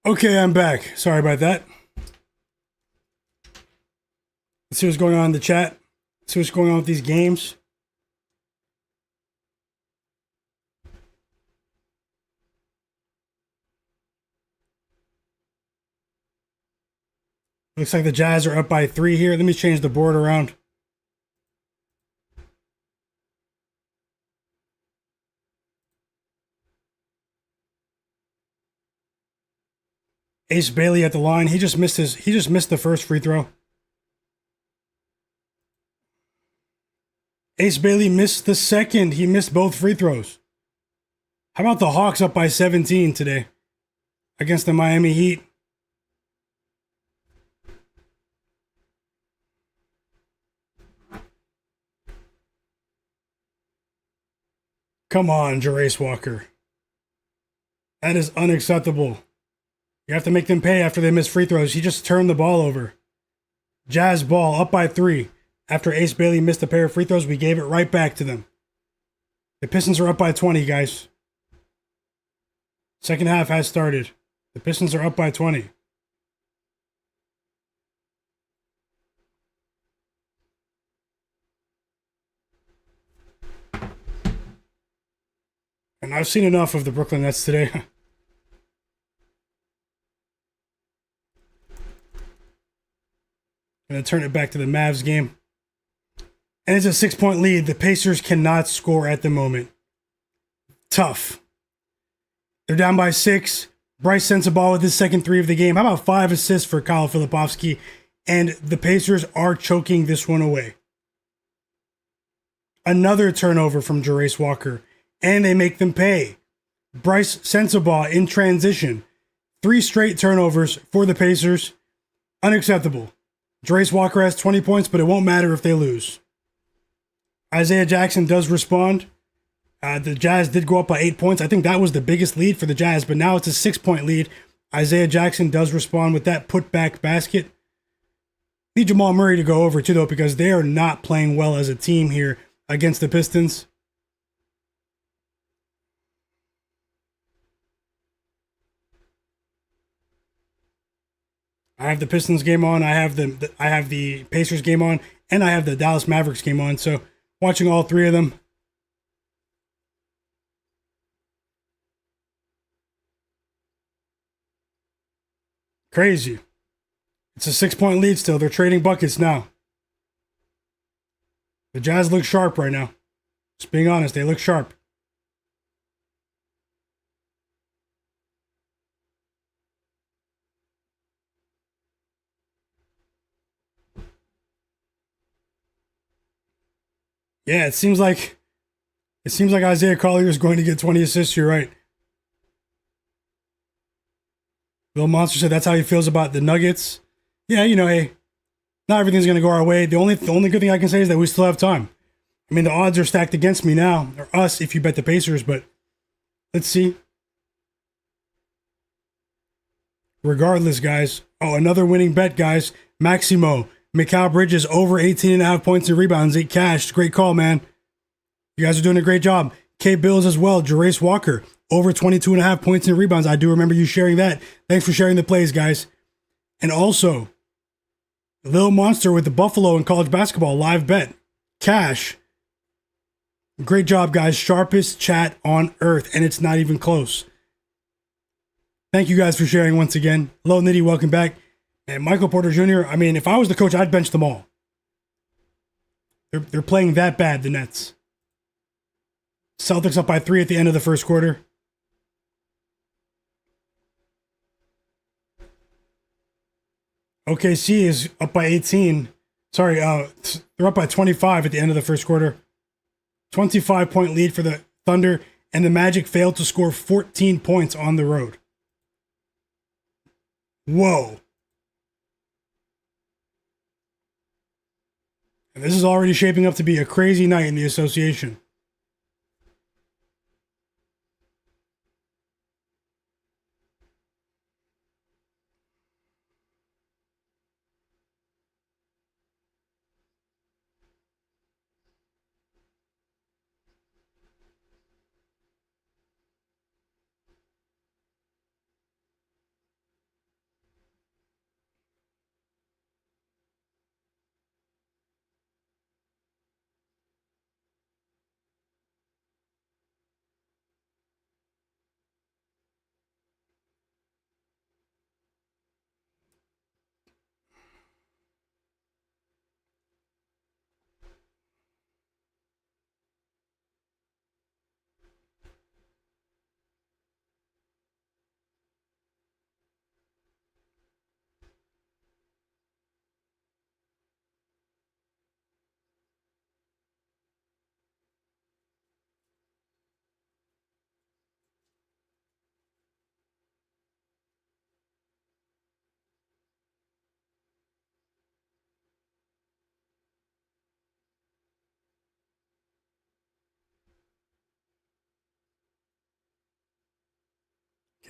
Okay, I'm back. Sorry about that. Let's see what's going on in the chat. Let's see what's going on with these games. Looks like the Jazz are up by 3 here. Let me change the board around. Ace Bailey at the line. He just missed the first free throw. Ace Bailey missed the second. He missed both free throws. How about the Hawks up by 17 today against the Miami Heat? Come on, Jarace Walker. That is unacceptable. You have to make them pay after they miss free throws. He just turned the ball over. Jazz ball up by 3. After Ace Bailey missed a pair of free throws, we gave it right back to them. The Pistons are up by 20, guys. Second half has started. The Pistons are up by 20. And I've seen enough of the Brooklyn Nets today. Gonna turn it back to the Mavs game. And it's a 6-point lead. The Pacers cannot score at the moment. Tough. They're down by 6. Bryce sends a ball with his second 3 of the game. How about 5 assists for Kyle Filipovsky? And the Pacers are choking this one away. Another turnover from Jarace Walker. And they make them pay. Bryce sends a ball in transition. 3 straight turnovers for the Pacers. Unacceptable. Jarace Walker has 20 points, but it won't matter if they lose. Isaiah Jackson does respond. The Jazz did go up by 8 points. I think that was the biggest lead for the Jazz, but now it's a 6-point lead. Isaiah Jackson does respond with that putback basket. Need Jamal Murray to go over too, though, because they are not playing well as a team here against the Pistons. I have the Pistons game on. I have the Pacers game on, and I have the Dallas Mavericks game on. So watching all 3 of them. Crazy. It's a 6-point lead still. They're trading buckets now. The Jazz look sharp right now. Just being honest, they look sharp. Yeah, it seems like Isaiah Collier is going to get 20 assists. You're right. Bill Monster said that's how he feels about the Nuggets. Yeah, hey, not everything's going to go our way. The only good thing I can say is that we still have time. I mean, the odds are stacked against me now, or us if you bet the Pacers, but let's see. Regardless, guys. Oh, another winning bet, guys. Maximo. Mikal Bridges over 18.5 points and rebounds. It cashed. Great call, man. You guys are doing a great job. K Bills as well. Jarace Walker over 22.5 points and rebounds. I do remember you sharing that. Thanks for sharing the plays, guys. And also, Lil Monster with the Buffalo in college basketball live bet. Cash. Great job, guys. Sharpest chat on earth, and it's not even close. Thank you guys for sharing once again. Hello, Nitty. Welcome back. And Michael Porter Jr., I mean, if I was the coach, I'd bench them all. They're playing that bad, the Nets. Celtics up by 3 at the end of the first quarter. OKC is up by 18. Sorry, they're up by 25 at the end of the first quarter. 25-point lead for the Thunder, and the Magic failed to score 14 points on the road. Whoa. And this is already shaping up to be a crazy night in the association.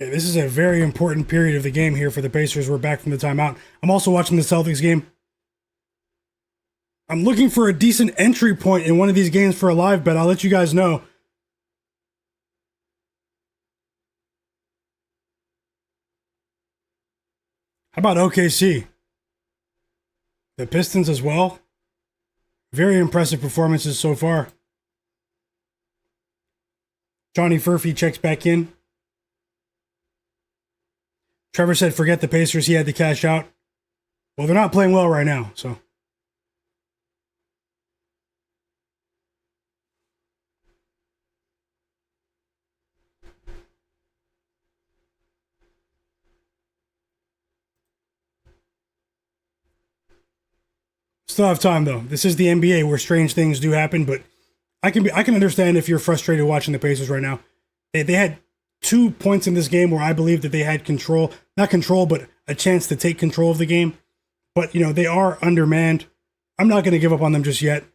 Okay, this is a very important period of the game here for the Pacers. We're back from the timeout. I'm also watching the Celtics game. I'm looking for a decent entry point in one of these games for a live bet. I'll let you guys know. How about OKC? The Pistons as well. Very impressive performances so far. Johnny Furphy checks back in. Trevor said, forget the Pacers. He had to cash out. Well, they're not playing well right now, so. Still have time, though. This is the NBA where strange things do happen, but I can understand if you're frustrated watching the Pacers right now. They had 2 points in this game where I believe that they had control, not control, but a chance to take control of the game. But, they are undermanned. I'm not going to give up on them just yet.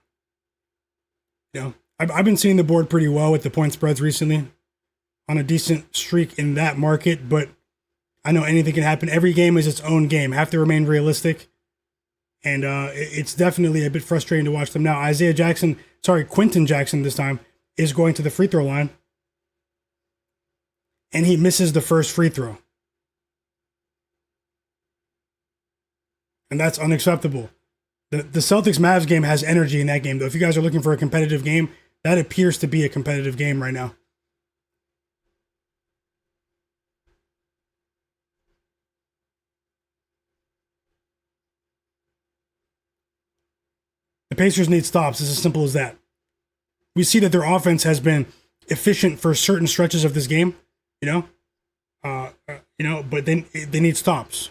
I've been seeing the board pretty well with the point spreads recently on a decent streak in that market, but I know anything can happen. Every game is its own game. Have to remain realistic. And it's definitely a bit frustrating to watch them now. Quentin Jackson this time is going to the free throw line. And he misses the first free throw. And that's unacceptable. The Celtics Mavs game has energy in that game, though. If you guys are looking for a competitive game, that appears to be a competitive game right now. The Pacers need stops. It's as simple as that. We see that their offense has been efficient for certain stretches of this game, but then they need stops.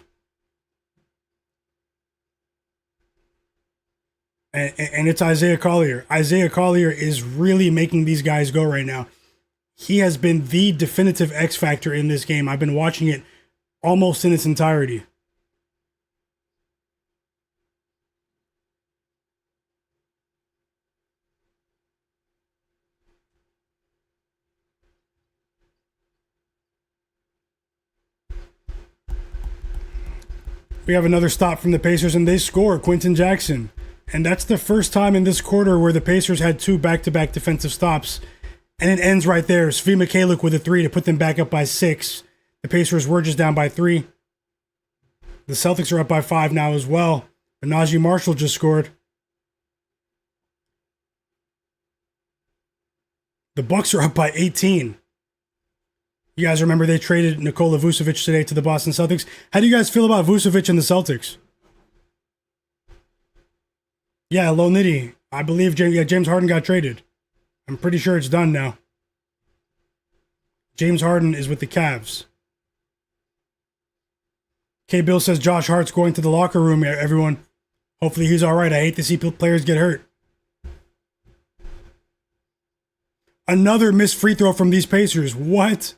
And it's Isaiah Collier. Isaiah Collier is really making these guys go right now. He has been the definitive X factor in this game. I've been watching it almost in its entirety. We have another stop from the Pacers, and they score Quentin Jackson. And that's the first time in this quarter where the Pacers had 2 back-to-back defensive stops. And it ends right there. Svi Mykhailiuk with a 3 to put them back up by 6. The Pacers were just down by 3. The Celtics are up by 5 now as well. But Najee Marshall just scored. The Bucks are up by 18. You guys remember they traded Nikola Vucevic today to the Boston Celtics. How do you guys feel about Vucevic and the Celtics? Yeah, Low Nitty. I believe James Harden got traded. I'm pretty sure it's done now. James Harden is with the Cavs. K. Bill says Josh Hart's going to the locker room, everyone. Hopefully he's all right. I hate to see players get hurt. Another missed free throw from these Pacers. What?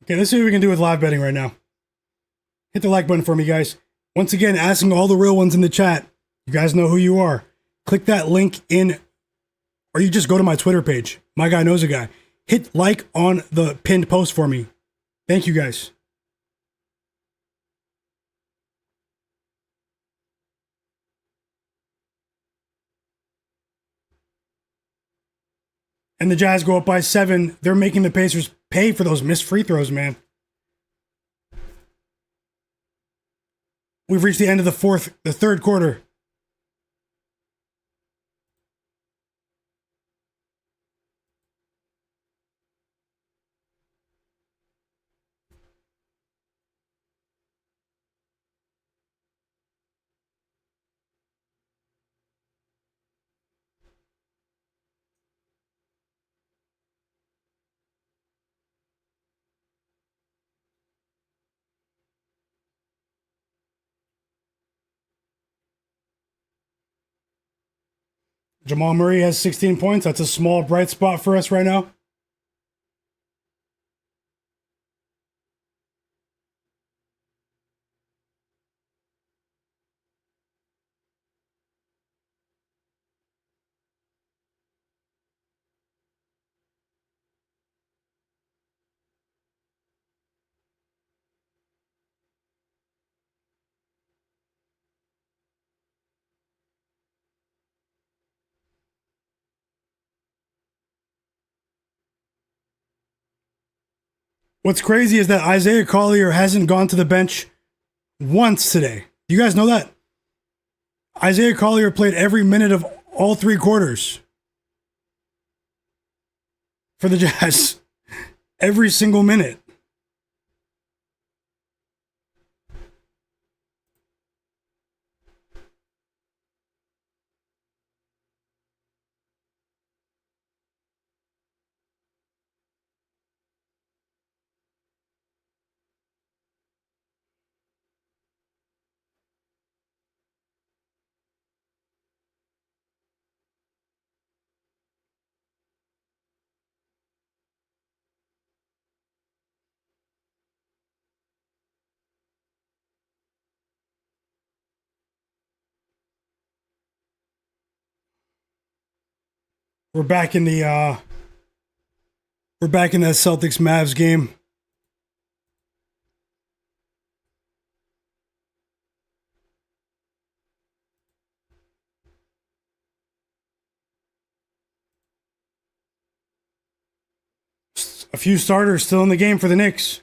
Okay, let's see what we can do with live betting right now. Hit the like button for me, guys. Once again, asking all the real ones in the chat. You guys know who you are. Click that link in, or you just go to my Twitter page, Myguyknowsaguy. Hit like on the pinned post for me. Thank you, guys. And the Jazz go up by 7. They're making the Pacers pay for those missed free throws, man. We've reached the end of the third quarter. Jamal Murray has 16 points. That's a small bright spot for us right now. What's crazy is that Isaiah Collier hasn't gone to the bench once today. You guys know that? Isaiah Collier played every minute of all 3 quarters for the Jazz. Every single minute. We're back in the we're back in that Celtics Mavs game. A few starters still in the game for the Knicks.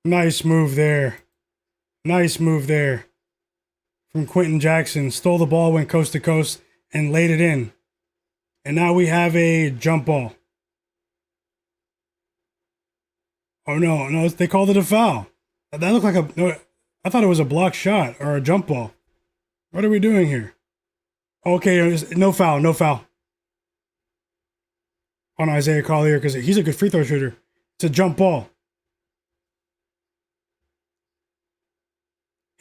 Nice move there. Nice move there from Quentin Jackson. Stole the ball, went coast to coast, and laid it in. And now we have a jump ball. Oh, no, they called it a foul. That looked like no, I thought it was a block shot or a jump ball. What are we doing here? Okay, no foul on Isaiah Collier because he's a good free throw shooter. It's a jump ball.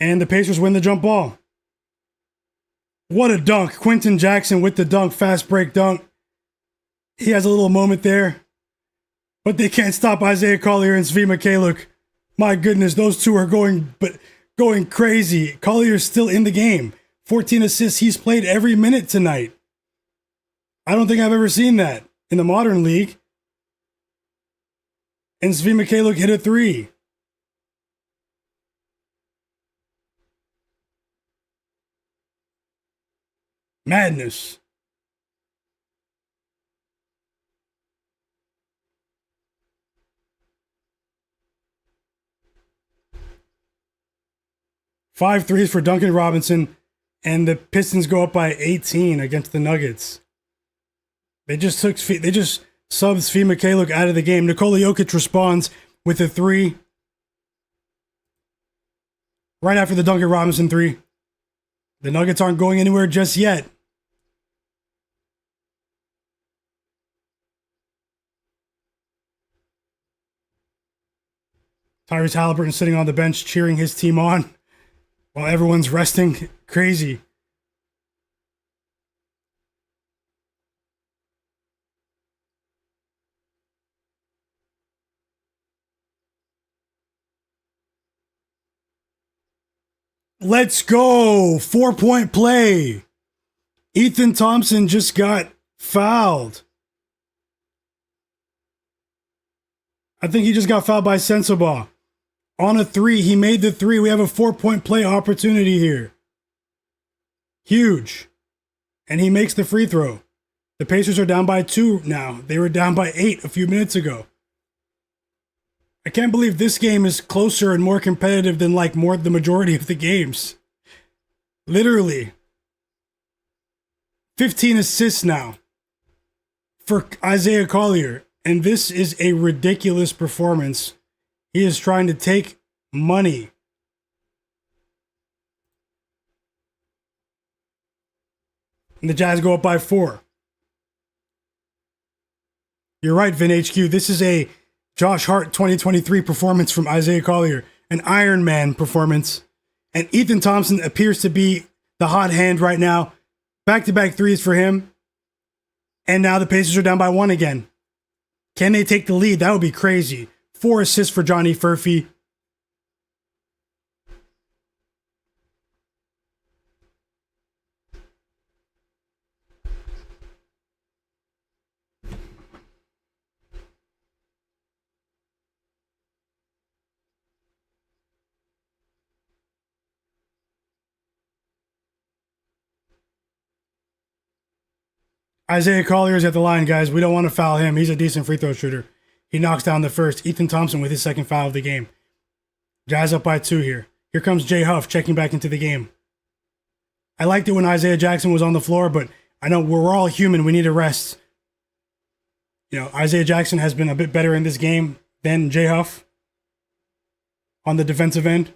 And the Pacers win the jump ball. What a dunk. Quentin Jackson with the dunk, fast break dunk. He has a little moment there. But they can't stop Isaiah Collier and Svi Mykhailiuk. My goodness, those two are going crazy. Collier's still in the game. 14 assists. He's played every minute tonight. I don't think I've ever seen that in the modern league. And Svi Mykhailiuk hit a 3. Madness. Five threes for Duncan Robinson, and the Pistons go up by 18 against the Nuggets. They just subbed Svi Mykhailiuk out of the game. Nikola Jokic responds with a 3 right after the Duncan Robinson 3. The Nuggets aren't going anywhere just yet. Tyrese Halliburton sitting on the bench cheering his team on while everyone's resting. Crazy. Let's go. 4-point play. Ethan Thompson just got fouled. I think he just got fouled by Sensabaugh. On a 3, he made the 3. We have a 4-point play opportunity here. Huge. And he makes the free throw. The Pacers are down by 2 now. They were down by 8 a few minutes ago. I can't believe this game is closer and more competitive than like the majority of the games. Literally. 15 assists now for Isaiah Collier. And this is a ridiculous performance. He is trying to take money. And the Jazz go up by 4. You're right, VinHQ. This is a Josh Hart 2023 performance from Isaiah Collier. An Iron Man performance. And Ethan Thompson appears to be the hot hand right now. Back-to-back threes for him. And now the Pacers are down by 1 again. Can they take the lead? That would be crazy. 4 assists for Johnny Furphy. Isaiah Collier is at the line, guys. We don't want to foul him. He's a decent free throw shooter. He knocks down the first. Ethan Thompson with his second foul of the game. Jazz up by 2 here. Here comes Jay Huff checking back into the game. I liked it when Isaiah Jackson was on the floor, but I know we're all human. We need a rest. You know, Isaiah Jackson has been a bit better in this game than Jay Huff on the defensive end.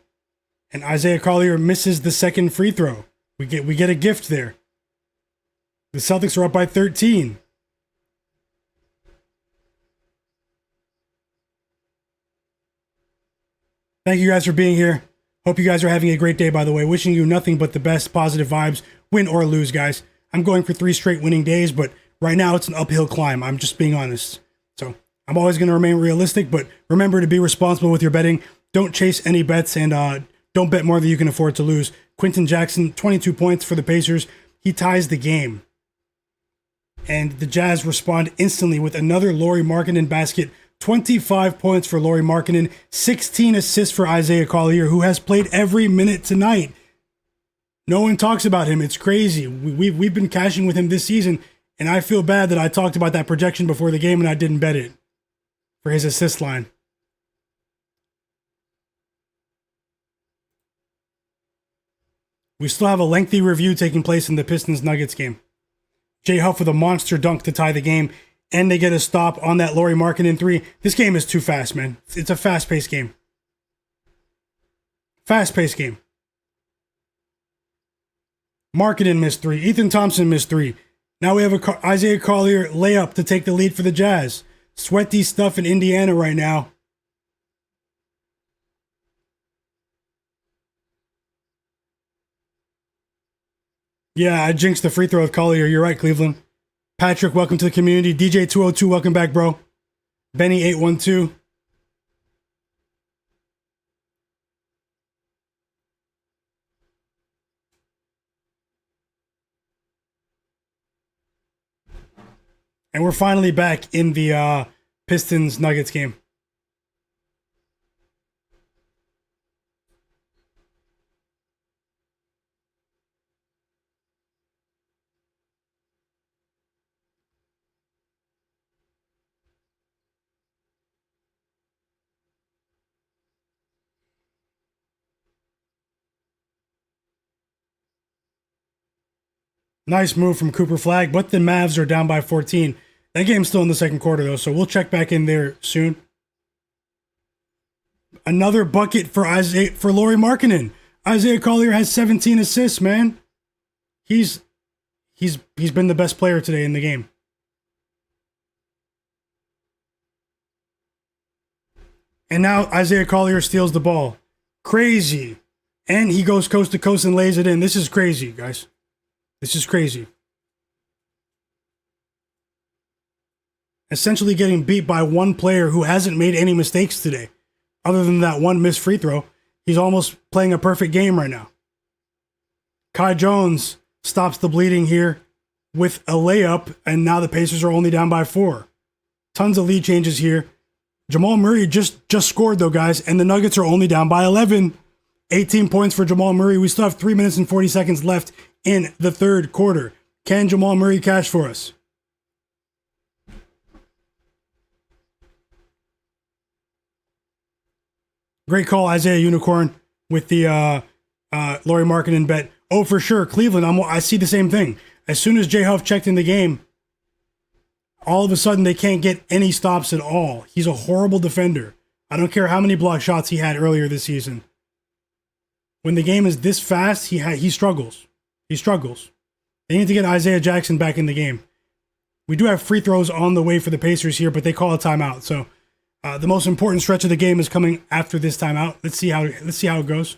And Isaiah Collier misses the second free throw. We get a gift there. The Celtics are up by 13. Thank you guys for being here. Hope you guys are having a great day, by the way. Wishing you nothing but the best positive vibes, win or lose, guys. I'm going for 3 straight winning days, but right now it's an uphill climb. I'm just being honest. So I'm always going to remain realistic, but remember to be responsible with your betting. Don't chase any bets and don't bet more than you can afford to lose. Quentin Jackson, 22 points for the Pacers. He ties the game. And the Jazz respond instantly with another Lauri Markkanen basket. 25 points for Lauri Markkanen. 16 assists for Isaiah Collier, who has played every minute tonight. No one talks about him. It's crazy. We've been cashing with him this season, and I feel bad that I talked about that projection before the game and I didn't bet it for his assist line. We still have a lengthy review taking place in the Pistons-Nuggets game. Jay Huff with a monster dunk to tie the game, and they get a stop on that Lauri Markkanen 3. This game is too fast, man. It's a fast-paced game. Fast-paced game. Markkanen missed 3. Ethan Thompson missed 3. Now we have a Isaiah Collier layup to take the lead for the Jazz. Sweaty stuff in Indiana right now. Yeah, I jinxed the free throw with Collier. You're right, Cleveland. Patrick, welcome to the community. DJ202, welcome back, bro. Benny812. And we're finally back in the Pistons-Nuggets game. Nice move from Cooper Flagg, but the Mavs are down by 14. That game's still in the second quarter, though, so we'll check back in there soon. Another bucket for Lauri Markkanen. Isaiah Collier has 17 assists, man. He's been the best player today in the game. And now Isaiah Collier steals the ball. Crazy. And he goes coast to coast and lays it in. This is crazy, guys. This is crazy. Essentially getting beat by one player who hasn't made any mistakes today. Other than that one missed free throw. He's almost playing a perfect game right now. Kai Jones stops the bleeding here with a layup, and now the Pacers are only down by 4. Tons of lead changes here. Jamal Murray just scored, though, guys, and the Nuggets are only down by 11. 18 points for Jamal Murray. We still have 3 minutes and 40 seconds left in the third quarter. Can Jamal Murray cash for us? Great call, Isaiah Unicorn, with the Lauri Markkanen bet. Oh, for sure, Cleveland. I see the same thing. As soon as J Huff checked in the game, all of a sudden they can't get any stops at all. He's a horrible defender. I don't care how many block shots he had earlier this season. When the game is this fast, he struggles. He struggles. They need to get Isaiah Jackson back in the game. We do have free throws on the way for the Pacers here, but they call a timeout. So the most important stretch of the game is coming after this timeout. Let's see how it goes.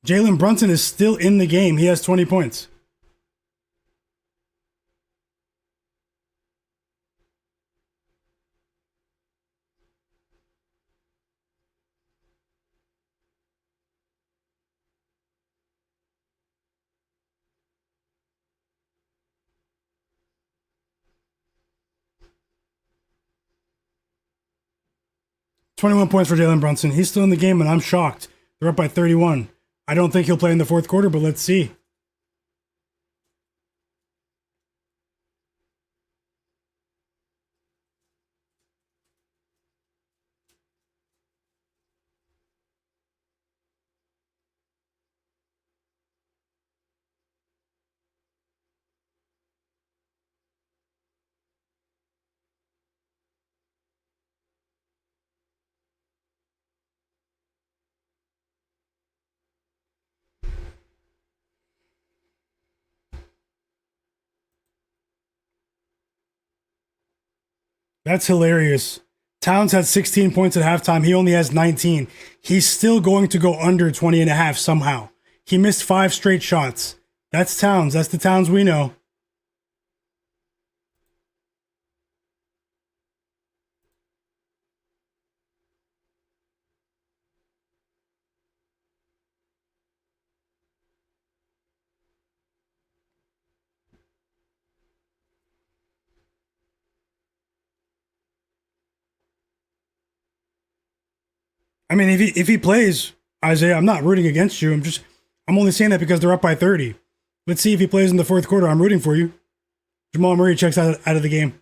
Jalen Brunson is still in the game. He has 20 points. 21 points for Jalen Brunson. He's still in the game, and I'm shocked. They're up by 31. I don't think he'll play in the fourth quarter, but let's see. That's hilarious. Towns had 16 points at halftime. He only has 19. He's still going to go under 20 and a half somehow. He missed 5 straight shots. That's Towns. That's the Towns we know. I mean, if he plays, Isaiah, I'm not rooting against you. I'm only saying that because they're up by 30. Let's see if he plays in the fourth quarter. I'm rooting for you. Jamal Murray checks out of the game.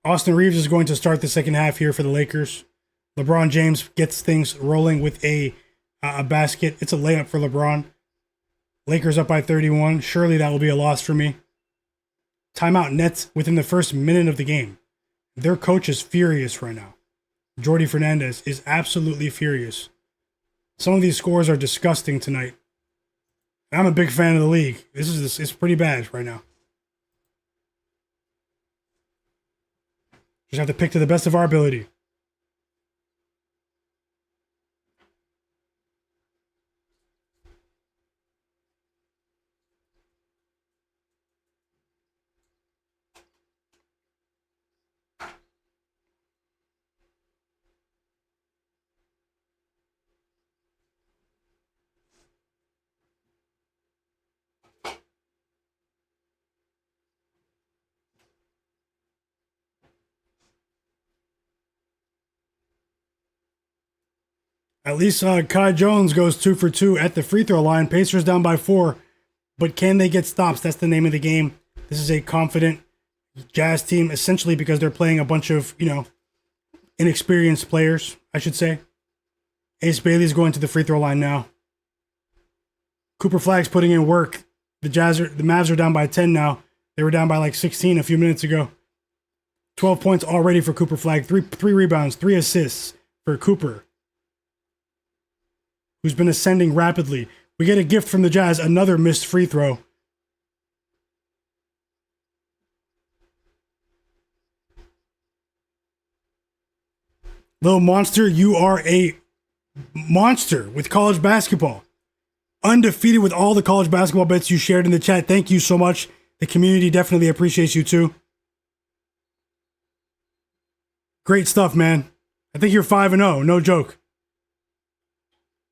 Austin Reaves is going to start the second half here for the Lakers. LeBron James gets things rolling with a basket. It's a layup for LeBron. Lakers up by 31. Surely that will be a loss for me. Timeout Nets within the first minute of the game. Their coach is furious right now. Jordi Fernandez is absolutely furious. Some of these scores are disgusting tonight. I'm a big fan of the league. It's pretty bad right now. Just have to pick to the best of our ability. At least Kai Jones goes 2 for 2 at the free throw line. Pacers down by 4. But can they get stops? That's the name of the game. This is a confident Jazz team, essentially because they're playing a bunch of, inexperienced players, I should say. Ace Bailey's going to the free throw line now. Cooper Flagg's putting in work. The Mavs are down by 10 now. They were down by like 16 a few minutes ago. 12 points already for Cooper Flagg. Three rebounds, 3 assists for Cooper, who's been ascending rapidly. We get a gift from the Jazz, another missed free throw. Little monster, you are a monster with college basketball. Undefeated with all the college basketball bets you shared in the chat. Thank you so much. The community definitely appreciates you too. Great stuff, man. I think you're 5-0. No joke.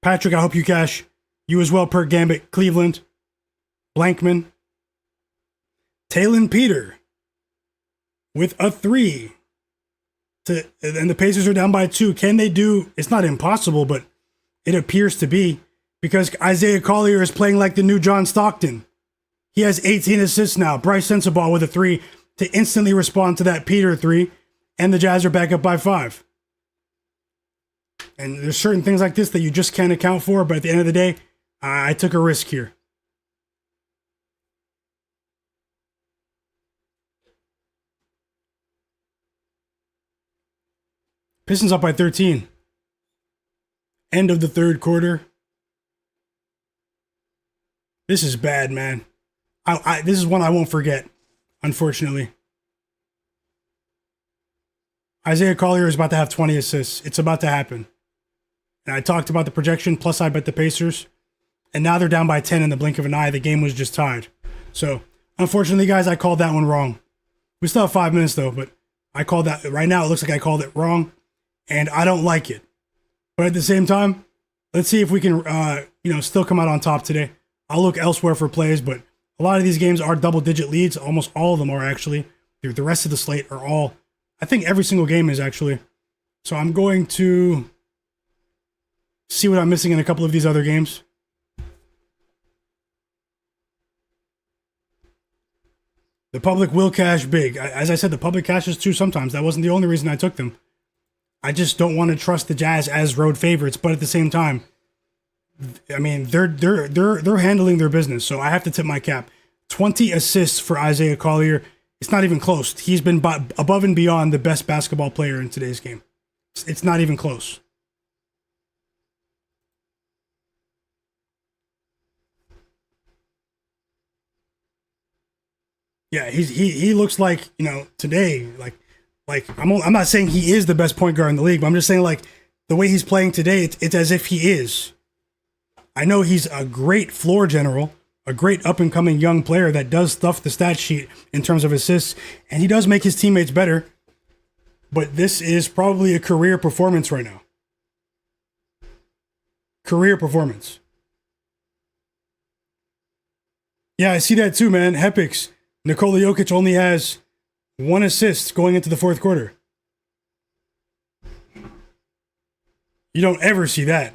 Patrick, I hope you cash. You as well, per Gambit. Cleveland. Blankman. Talon Peter with a 3. And the Pacers are down by 2. Can they do? It's not impossible, but it appears to be, because Isaiah Collier is playing like the new John Stockton. He has 18 assists now. Bryce Sensabaugh with a 3 to instantly respond to that Peter 3, and the Jazz are back up by 5. And there's certain things like this that you just can't account for, but at the end of the day, I took a risk here. Pistons up by 13. End of the third quarter. This is bad, man. This is one I won't forget, unfortunately. Isaiah Collier is about to have 20 assists. It's about to happen. And I talked about the projection, plus I bet the Pacers. And now they're down by 10 in the blink of an eye. The game was just tied. So, unfortunately, guys, I called that one wrong. We still have 5 minutes, though, but I called that. Right now, it looks like I called it wrong. And I don't like it. But at the same time, let's see if we can, still come out on top today. I'll look elsewhere for plays, but a lot of these games are double-digit leads. Almost all of them are, actually. The rest of the slate are all, I think every single game is, actually. So I'm going to see what I'm missing in a couple of these other games. The public will cash big. As I said, the public cashes too sometimes. That wasn't the only reason I took them. I just don't want to trust the Jazz as road favorites, but at the same time, I mean, they're handling their business, so I have to tip my cap. 20 assists for Isaiah Collier. It's not even close. He's been above and beyond the best basketball player in today's game. It's not even close. Yeah, he looks like, today, I'm not saying he is the best point guard in the league, but I'm just saying, like, the way he's playing today, it's as if he is. I know he's a great floor general, a great up-and-coming young player that does stuff the stat sheet in terms of assists, and he does make his teammates better, but this is probably a career performance right now. Career performance. Yeah, I see that too, man. Hepix. Nikola Jokic only has 1 assist going into the fourth quarter. You don't ever see that.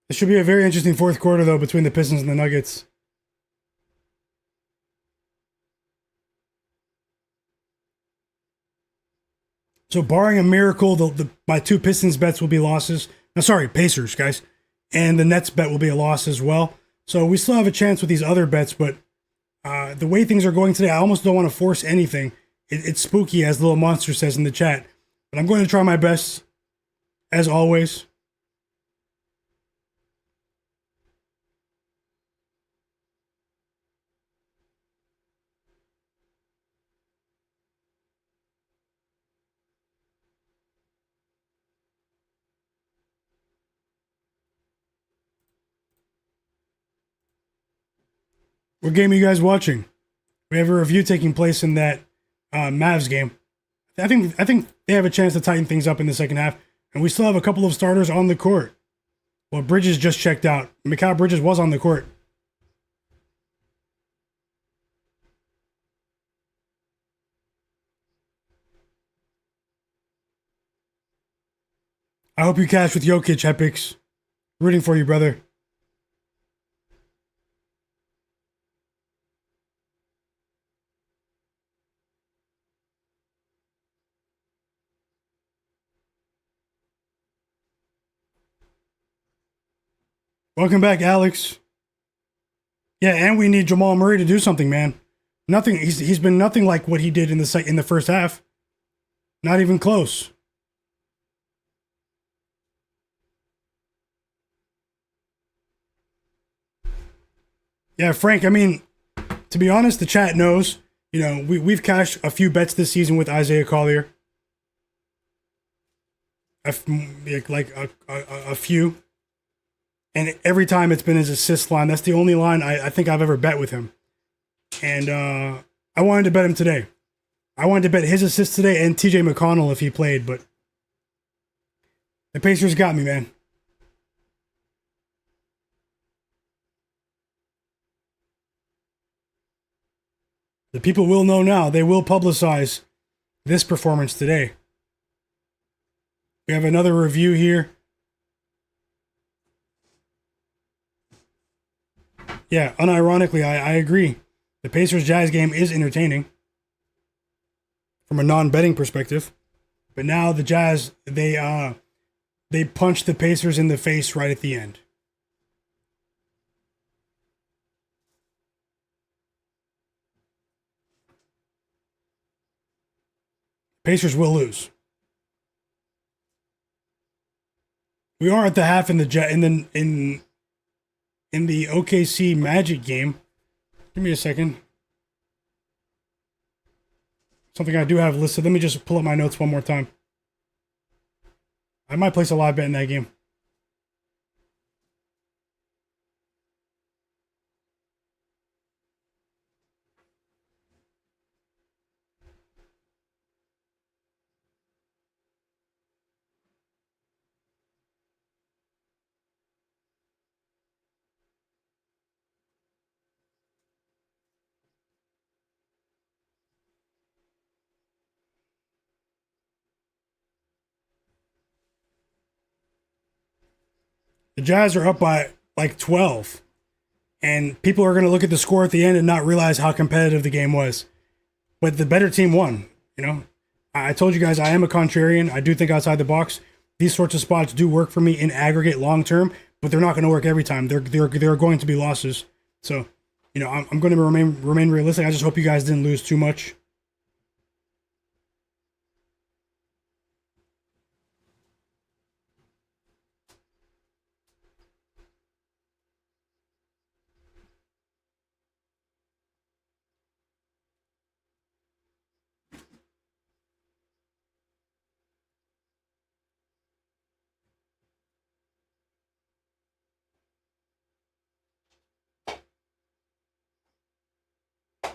It should be a very interesting fourth quarter, though, between the Pistons and the Nuggets. So, barring a miracle, my 2 Pistons bets will be losses. No, sorry, Pacers, guys. And the Nets bet will be a loss as well. So, we still have a chance with these other bets, but the way things are going today, I almost don't want to force anything. It's spooky, as Little Monster says in the chat. But I'm going to try my best, as always. What game are you guys watching? We have a review taking place in that Mavs game. I think they have a chance to tighten things up in the second half, and we still have a couple of starters on the court. Well, Bridges just checked out. Mikal Bridges was on the court. I hope you cash with Jokic, Epics. Rooting for you, brother. Welcome back, Alex. Yeah, and we need Jamal Murray to do something, man. Nothing. He's been nothing like what he did in the first half. Not even close. Yeah, Frank. I mean, to be honest, the chat knows. You know, we've cashed a few bets this season with Isaiah Collier. A few. And every time it's been his assist line. That's the only line I think I've ever bet with him. And I wanted to bet him today. I wanted to bet his assist today and TJ McConnell if he played, but the Pacers got me, man. The people will know now. They will publicize this performance today. We have another review here. Yeah, unironically, I agree. The Pacers-Jazz game is entertaining from a non-betting perspective. But now the Jazz, they punched the Pacers in the face right at the end. Pacers will lose. We are at the half in the OKC Magic game. Give me a second. Something I do have listed. Let me just pull up my notes one more time. I might place a live bet in that game. The Jazz are up by like 12. And people are going to look at the score at the end and not realize how competitive the game was. But the better team won, you know? I told you guys I am a contrarian. I do think outside the box. These sorts of spots do work for me in aggregate long term, but they're not going to work every time. There are going to be losses. So, you know, I'm going to remain realistic. I just hope you guys didn't lose too much.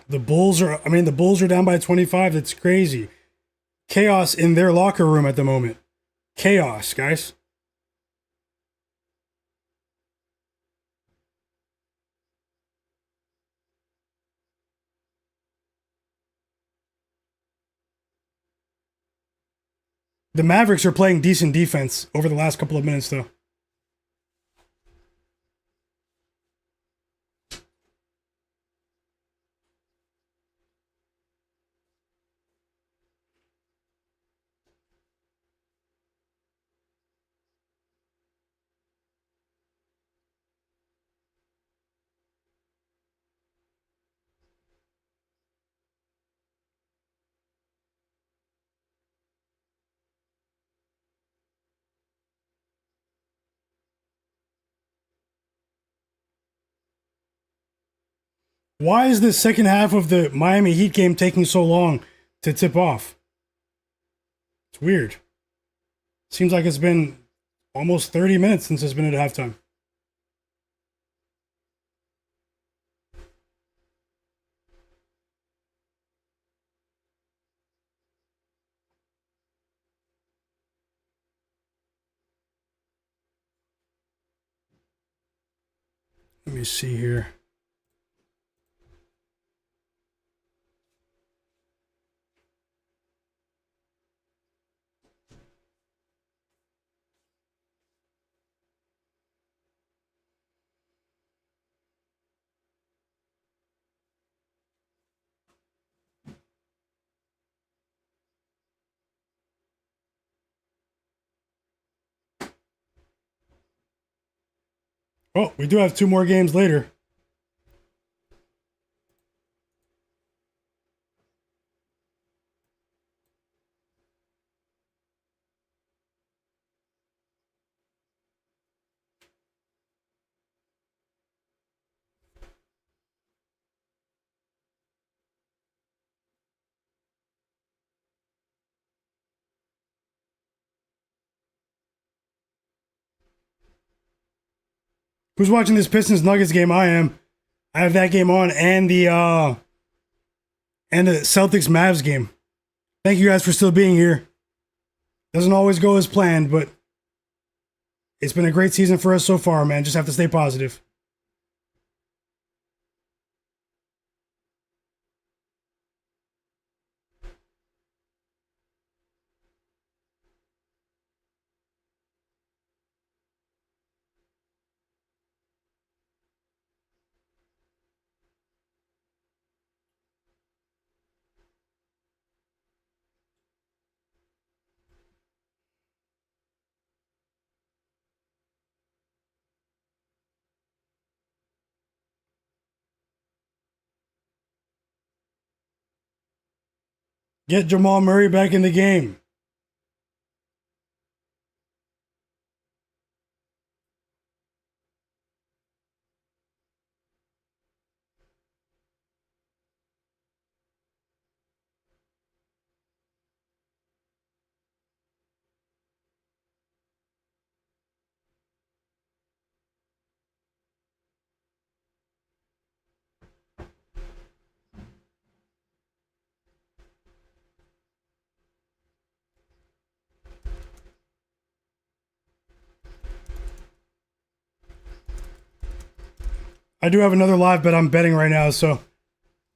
The Bulls are down by 25. That's crazy. Chaos in their locker room at the moment. Chaos, guys. The Mavericks are playing decent defense over the last couple of minutes, though. Why is the second half of the Miami Heat game taking so long to tip off? It's weird. Seems like it's been almost 30 minutes since it's been at halftime. Let me see here. Oh, we do have two more games later. Who's watching this Pistons Nuggets game? I am. I have that game on and the Celtics Mavs game. Thank you guys for still being here. Doesn't always go as planned, but it's been a great season for us so far, man. Just have to stay positive. Get Jamal Murray back in the game. I do have another live bet I'm betting right now, so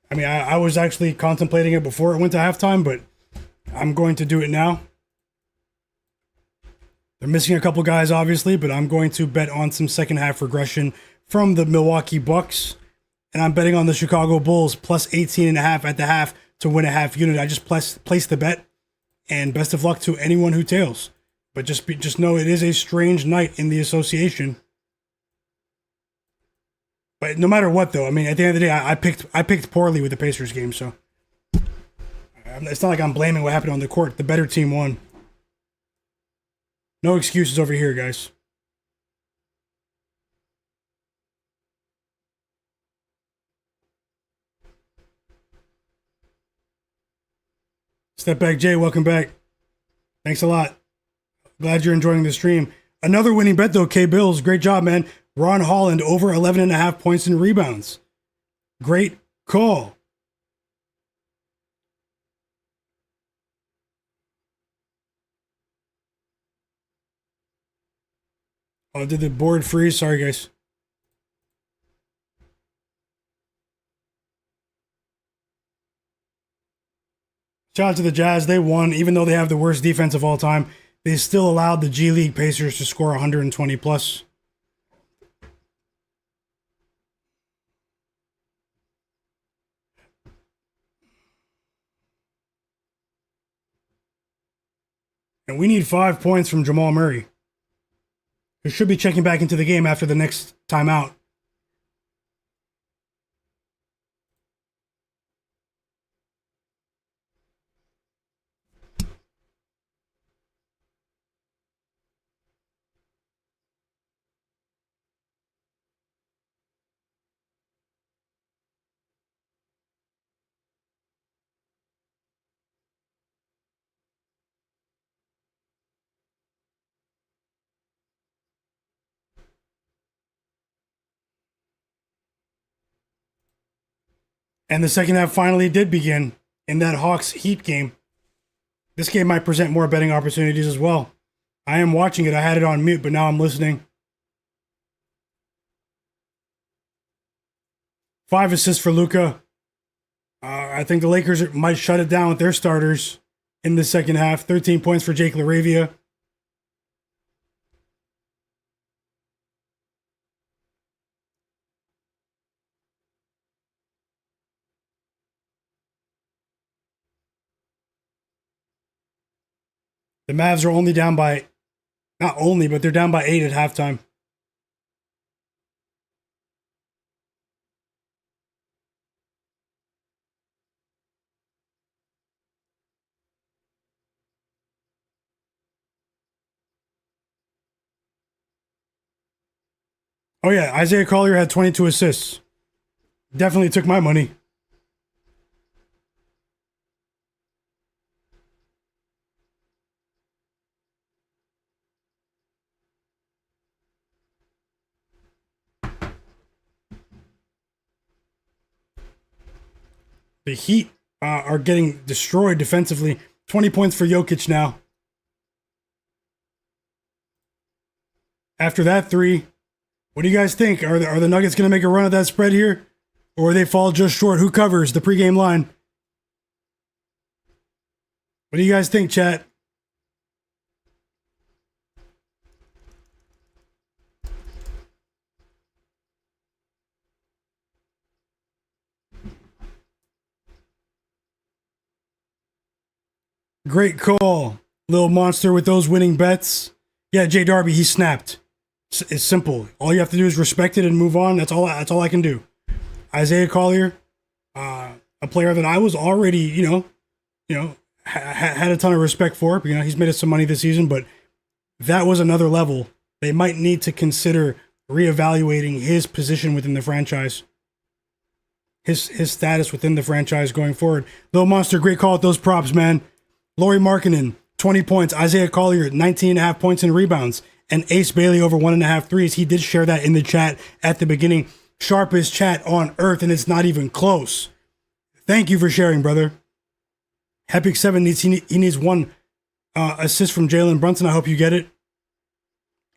I mean, I was actually contemplating it before it went to halftime, but I'm going to do it now. They're missing a couple guys, obviously, but I'm going to bet on some second half regression from the Milwaukee Bucks. And I'm betting on the Chicago Bulls plus 18.5 at the half to win a half unit. I just placed the bet, and best of luck to anyone who tails. But just know it is a strange night in the association. But no matter what, though, I mean, at the end of the day, I picked poorly with the Pacers game, so it's not like I'm blaming what happened on the court. The better team won. No excuses over here, guys. Step back, Jay. Welcome back. Thanks a lot. Glad you're enjoying the stream. Another winning bet, though, K Bills. Great job, man. Ron Holland over 11.5 points and rebounds. Great call. Oh, did the board freeze? Sorry, guys. Shout out to the Jazz. They won, even though they have the worst defense of all time. They still allowed the G League Pacers to score 120 plus. And we need 5 points from Jamal Murray, who should be checking back into the game after the next timeout. And the second half finally did begin in that Hawks Heat game. This game might present more betting opportunities as well. I am watching it. I had it on mute, but now I'm listening. 5 assists for Luka. I think the Lakers might shut it down with their starters in the second half. 13 points for Jake LaRavia. The Mavs are only down by, not only, but they're down by 8 at halftime. Oh yeah, Isaiah Collier had 22 assists. Definitely took my money. The Heat are getting destroyed defensively. 20 points for Jokic now. After that three, what do you guys think? Are the Nuggets going to make a run at that spread here? Or they fall just short? Who covers the pregame line? What do you guys think, chat? Great call, little monster with those winning bets. Yeah, Jay Darby, he snapped. It's simple. All you have to do is respect it and move on. That's all I can do. Isaiah Collier, a player that I was already, had a ton of respect for. You know, he's made us some money this season, but that was another level. They might need to consider reevaluating his position within the franchise. His status within the franchise going forward. Little monster, great call with those props, man. Lauri Markkanen, 20 points. Isaiah Collier, 19.5 points and rebounds. And Ace Bailey over 1.5 threes. He did share that in the chat at the beginning. Sharpest chat on earth, and it's not even close. Thank you for sharing, brother. Hepic 7 needs one assist from Jalen Brunson. I hope you get it.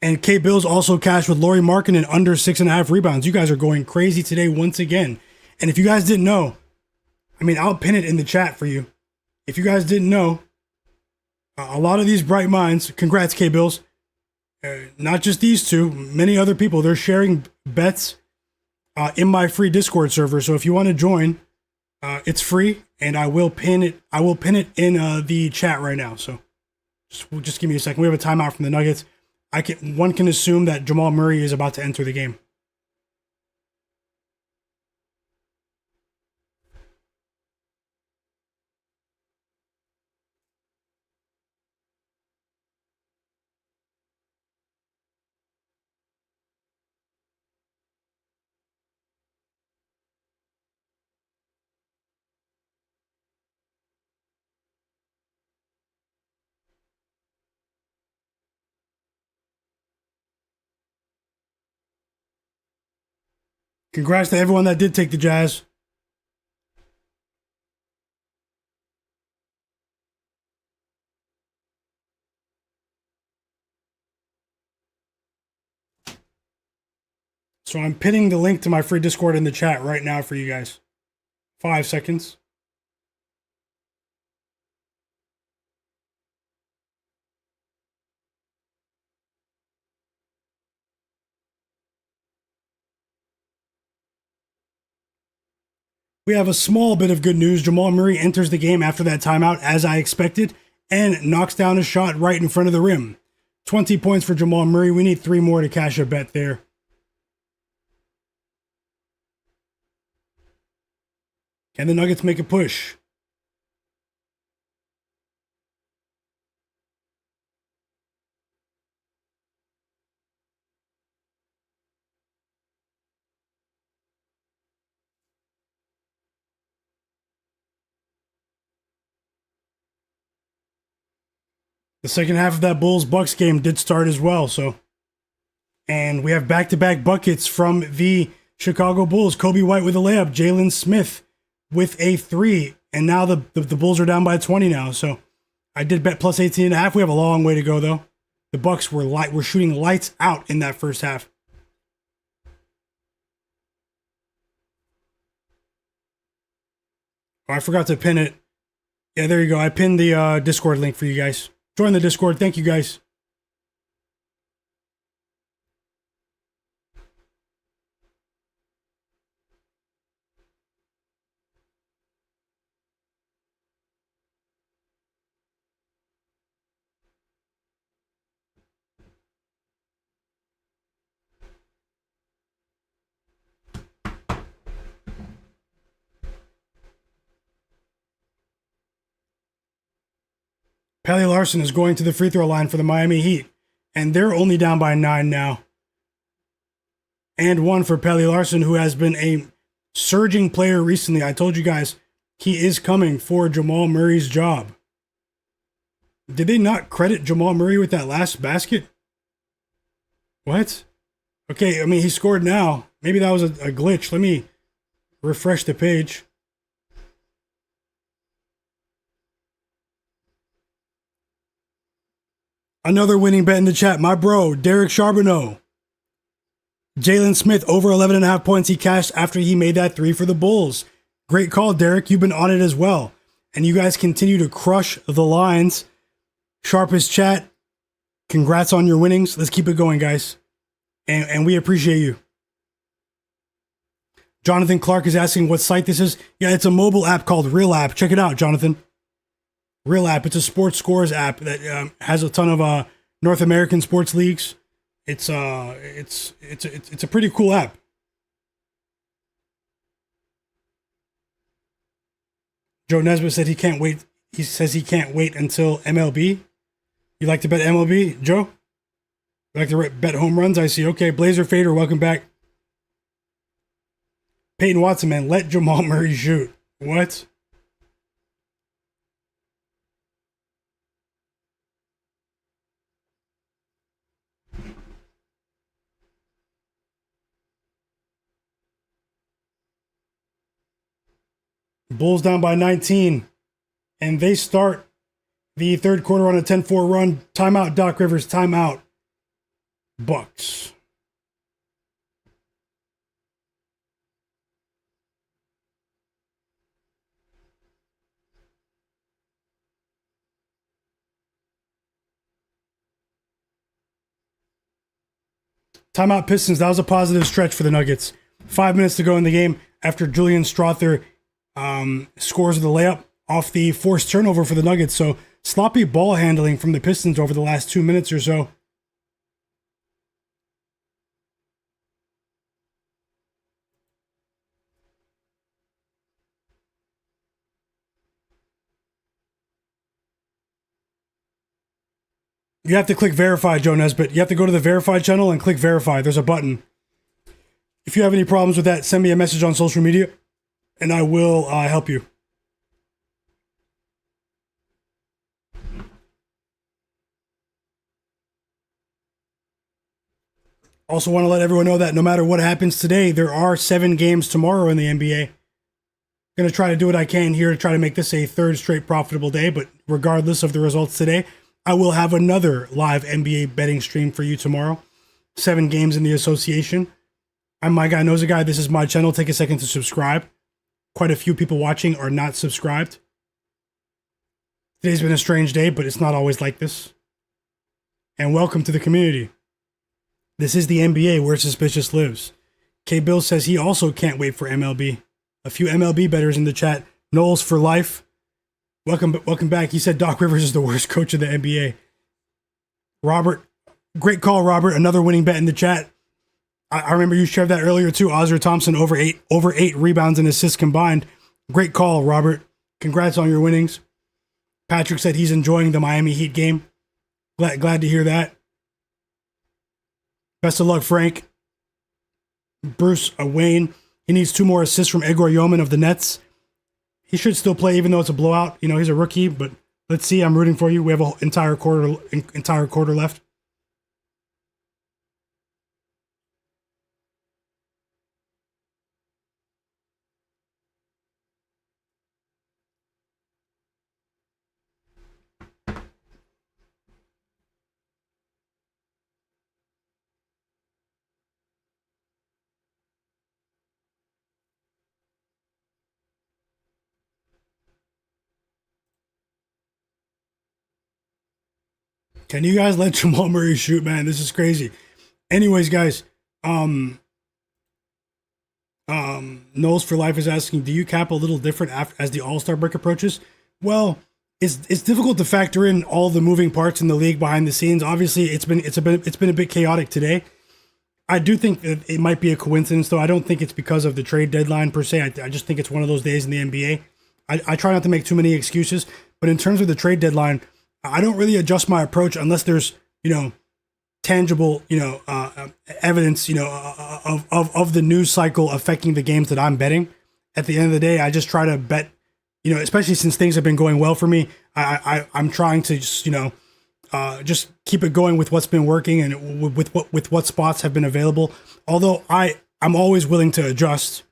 And K Bills also cashed with Lauri Markkanen under 6.5 rebounds. You guys are going crazy today once again. And if you guys didn't know, I mean, I'll pin it in the chat for you. If you guys didn't know, a lot of these bright minds, congrats K Bills, not just these two, many other people, they're sharing bets in my free Discord server. So if you want to join, it's free, and I will pin it. I will pin it in the chat right now. So just give me a second. We have a timeout from the Nuggets. One can assume that Jamal Murray is about to enter the game. Congrats to everyone that did take the Jazz. So I'm pinning the link to my free Discord in the chat right now for you guys. 5 seconds. We have a small bit of good news. Jamal Murray enters the game after that timeout, as I expected, and knocks down a shot right in front of the rim. 20 points for Jamal Murray. We need 3 more to cash a bet there. Can the Nuggets make a push? The second half of that Bulls-Bucks game did start as well, so. And we have back-to-back buckets from the Chicago Bulls. Kobe White with a layup. Jalen Smith with a 3. And now the Bulls are down by 20 now, so. I did bet plus 18.5. We have a long way to go, though. The Bucks were shooting lights out in that first half. Oh, I forgot to pin it. Yeah, there you go. I pinned the Discord link for you guys. Join the Discord. Thank you, guys. Pally Larson is going to the free throw line for the Miami Heat, and they're only down by 9 now. and one for Pelly Larson, who has been a surging player recently. I told you guys he is coming for Jamal Murray's job. Did they not credit Jamal Murray with that last basket? What? Okay, I mean, he scored now. Maybe that was a glitch. Let me refresh the page. Another winning bet in the chat. My bro, Derek Charbonneau. Jalen Smith over 11.5 points he cashed after he made that three for the Bulls. Great call, Derek. You've been on it as well. And you guys continue to crush the lines. Sharpest chat. Congrats on your winnings. Let's keep it going, guys. And we appreciate you. Jonathan Clark is asking what site this is. Yeah, it's a mobile app called Real App. Check it out, Jonathan. Real App. It's a sports scores app that has a ton of North American sports leagues. It's a pretty cool app. Joe Nesbitt said he can't wait. He says he can't wait until MLB. You like to bet MLB, Joe? You like to bet home runs? I see. Okay, Blazer Fader, welcome back. Peyton Watson, man, let Jamal Murray shoot. What? Bulls down by 19, and they start the third quarter on a 10-4 run. Timeout, Doc Rivers, timeout. Bucks. Timeout Pistons. That was a positive stretch for the Nuggets. 5 minutes to go in the game after Julian Strother scores the layup off the forced turnover for the Nuggets. So sloppy ball handling from the Pistons over the last 2 minutes or so. You have to click verify, Joe Nesbitt. You have to go to the verify channel and click verify. There's a button. If you have any problems with that, send me a message on social media and I will help you. Also want to let everyone know that no matter what happens today, there are 7 games tomorrow in the NBA. Going to try to do what I can here to try to make this a third straight profitable day, but regardless of the results today, I will have another live NBA betting stream for you tomorrow. 7 games in the association. I'm Myguyknowsaguy. This is my channel. Take a second to subscribe. Quite a few people watching are not subscribed. Today's been a strange day, but it's not always like this. And welcome to the community. This is the NBA where suspicious lives. K. Bill says he also can't wait for MLB. A few MLB bettors in the chat. Knowles for life. Welcome back. He said Doc Rivers is the worst coach of the NBA. Robert, great call, Robert. Another winning bet in the chat. I remember you shared that earlier too. Ozzy Thompson over eight rebounds and assists combined. Great call, Robert. Congrats on your winnings. Patrick said he's enjoying the Miami Heat game. Glad to hear that. Best of luck, Frank. Bruce Wayne. He needs 2 more assists from Igor Yeoman of the Nets. He should still play even though it's a blowout. You know, he's a rookie, but let's see. I'm rooting for you. We have an entire quarter left. Can you guys let Jamal Murray shoot, man? This is crazy. Anyways, guys, Knowles for Life is asking, do you cap a little different as the All-Star break approaches? Well, it's difficult to factor in all the moving parts in the league behind the scenes. Obviously, it's been a bit chaotic today. I do think that it might be a coincidence, though. I don't think it's because of the trade deadline per se. I just think it's one of those days in the NBA. I try not to make too many excuses, but in terms of the trade deadline, I don't really adjust my approach unless there's, tangible, evidence, of the news cycle affecting the games that I'm betting. At the end of the day, I just try to bet, especially since things have been going well for me. I'm trying to just, just keep it going with what's been working and with what spots have been available. Although I'm always willing to adjust.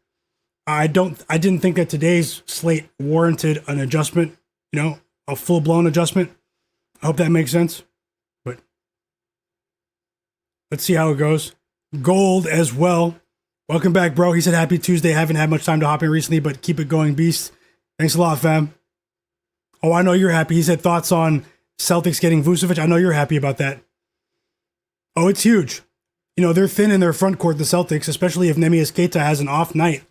I didn't think that today's slate warranted an adjustment, a full blown adjustment. I hope that makes sense. But let's see how it goes. Gold as well. Welcome back, bro. He said happy Tuesday. Haven't had much time to hop in recently, but keep it going, beast. Thanks a lot, fam. Oh, I know you're happy. He said thoughts on Celtics getting Vucevic. I know you're happy about that. Oh, it's huge. They're thin in their front court, the Celtics, especially if Neemias Queta has an off night.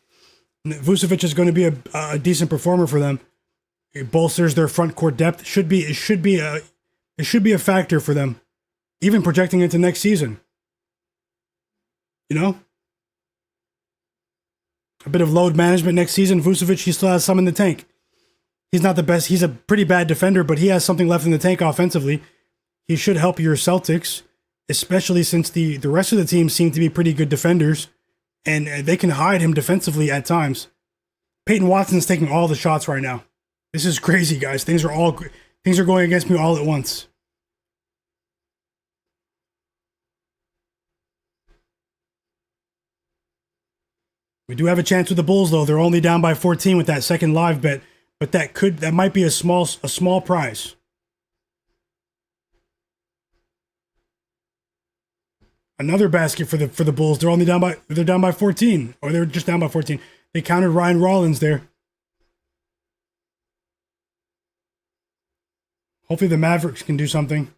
Vucevic is going to be a decent performer for them. It bolsters their front court depth. It should be a factor for them, even projecting into next season. A bit of load management next season. Vucevic, he still has some in the tank. He's not the best. He's a pretty bad defender, but he has something left in the tank offensively. He should help your Celtics, especially since the rest of the team seem to be pretty good defenders, and they can hide him defensively at times. Peyton Watson's taking all the shots right now. This is crazy, guys. Things are going against me all at once. We do have a chance with the Bulls, though. They're only down by 14 with that second live bet, but that might be a small prize. Another basket for the Bulls. They're down by 14, or they're just down by 14. They counted Ryan Rollins there. Hopefully the Mavericks can do something.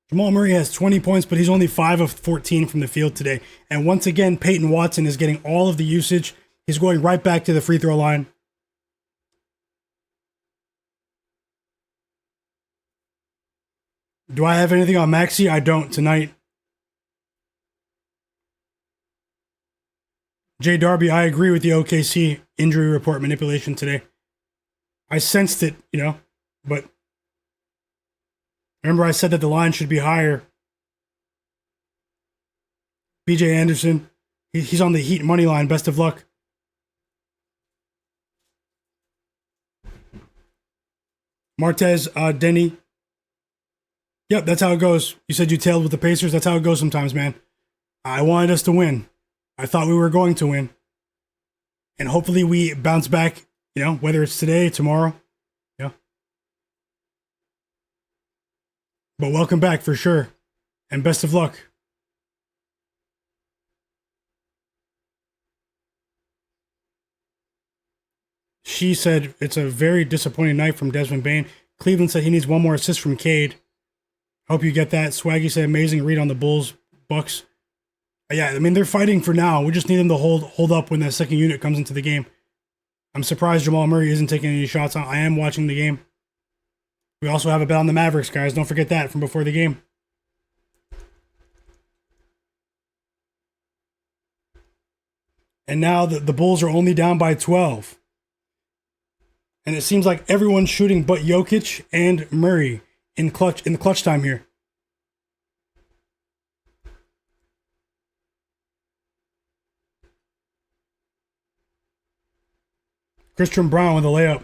Jamal Murray has 20 points, but he's only 5 of 14 from the field today. And once again, Peyton Watson is getting all of the usage. He's going right back to the free throw line. Do I have anything on Maxey? I don't tonight. Jay Darby, I agree with the OKC injury report manipulation today. I sensed it, but remember I said that the line should be higher. BJ Anderson, he's on the Heat money line. Best of luck. Martez, Denny. Yep, that's how it goes. You said you tailed with the Pacers. That's how it goes sometimes, man. I wanted us to win. I thought we were going to win. And hopefully we bounce back, whether it's today, tomorrow. Yeah. But welcome back for sure. And best of luck. She said it's a very disappointing night from Desmond Bane. Cleveland said he needs one more assist from Cade. Hope you get that. Swaggy said amazing read on the Bulls, Bucks. Yeah, I mean, they're fighting for now. We just need them to hold up when that second unit comes into the game. I'm surprised Jamal Murray isn't taking any shots. I am watching the game. We also have a bet on the Mavericks, guys. Don't forget that from before the game. And now the Bulls are only down by 12. And it seems like everyone's shooting but Jokic and Murray in the clutch time here. Christian Brown with a layup.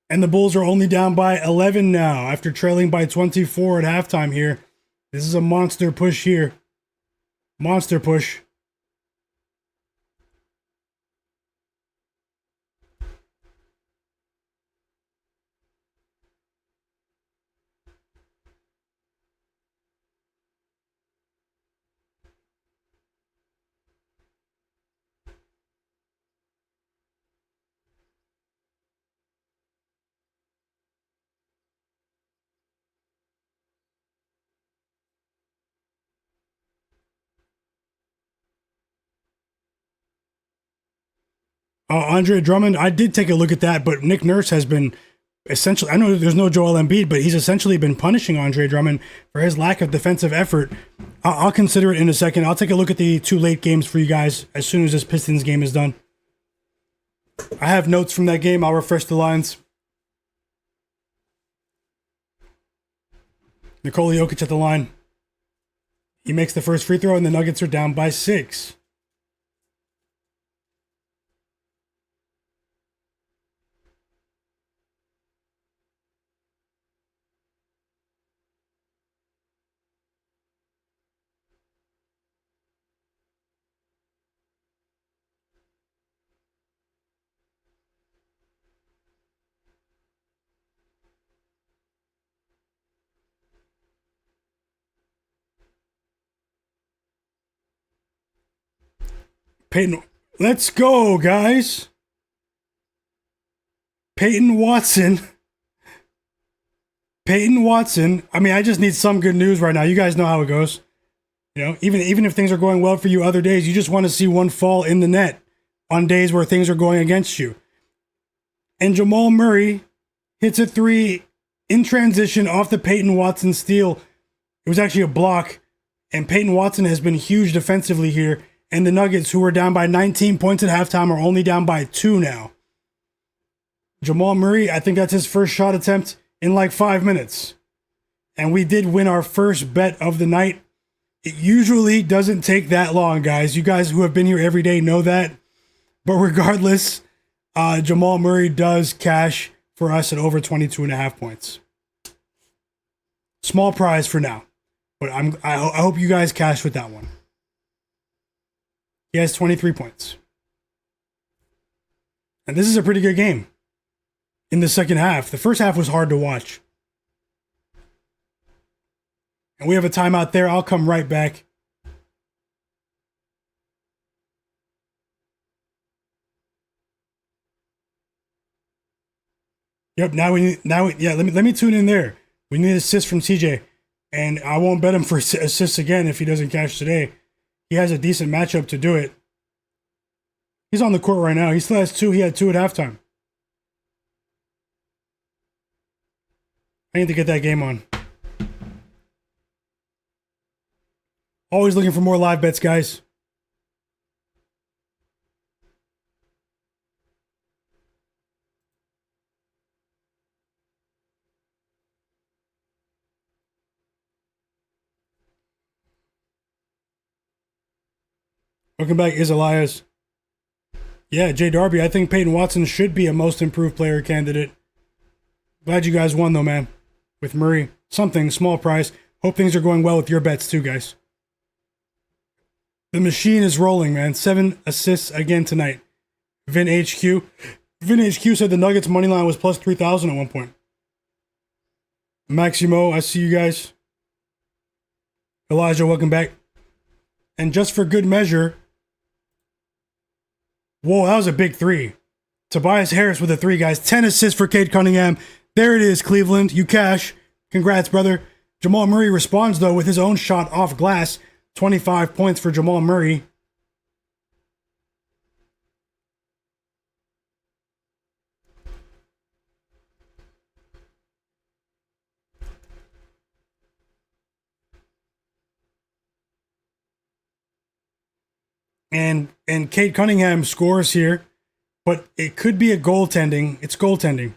And the Bulls are only down by 11 now after trailing by 24 at halftime here. This is a monster push here. Monster push. Andre Drummond, I did take a look at that, but Nick Nurse has been essentially, I know there's no Joel Embiid, but he's essentially been punishing Andre Drummond for his lack of defensive effort. I'll consider it in a second. I'll take a look at the 2 late games for you guys as soon as this Pistons game is done. I have notes from that game. I'll refresh the lines. Nikola Jokic at the line. He makes the first free throw, and the Nuggets are down by 6. Peyton, let's go, guys. Peyton Watson. I mean, I just need some good news right now. You guys know how it goes. You know, even if things are going well for you other days, you just want to see one fall in the net on days where things are going against you. And Jamal Murray hits a 3 in transition off the Peyton Watson steal. It was actually a block, and Peyton Watson has been huge defensively here. And the Nuggets, who were down by 19 points at halftime, are only down by 2 now. Jamal Murray, I think that's his first shot attempt in like 5 minutes. And we did win our first bet of the night. It usually doesn't take that long, guys. You guys who have been here every day know that. But regardless, Jamal Murray does cash for us at over 22.5 points. Small prize for now. But I hope you guys cash with that one. He has 23 points. And this is a pretty good game in the second half. The first half was hard to watch. And we have a timeout there. I'll come right back. Yep, let me tune in there. We need an assist from CJ. And I won't bet him for assists again if he doesn't cash today. He has a decent matchup to do it. He's on the court right now. He still has 2. He had 2 at halftime. I need to get that game on. Always looking for more live bets, guys. Welcome back, is Elias. Yeah, Jay Darby, I think Peyton Watson should be a most improved player candidate. Glad you guys won, though, man. With Murray. Something, small price. Hope things are going well with your bets, too, guys. The machine is rolling, man. 7 assists again tonight. Vin HQ said the Nuggets money line was plus 3,000 at one point. Maximo, I see you guys. Elijah, welcome back. And just for good measure, whoa, that was a big 3. Tobias Harris with a 3, guys. 10 assists for Cade Cunningham. There it is, Cleveland. You cash. Congrats, brother. Jamal Murray responds, though, with his own shot off glass. 25 points for Jamal Murray. And Cade Cunningham scores here, but it could be a goaltending. It's goaltending.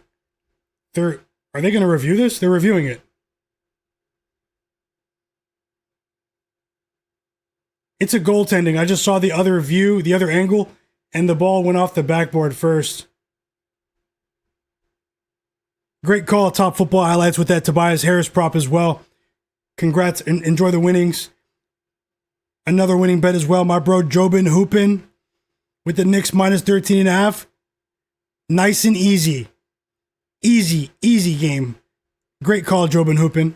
Are they going to review this? They're reviewing it. It's a goaltending. I just saw the other view, the other angle, and the ball went off the backboard first. Great call, Top Football Highlights, with that Tobias Harris prop as well. Congrats and enjoy the winnings. Another winning bet as well, my bro Jobin Hoopin with the Knicks minus 13.5. Nice and easy. Easy game. Great call, Jobin Hoopin.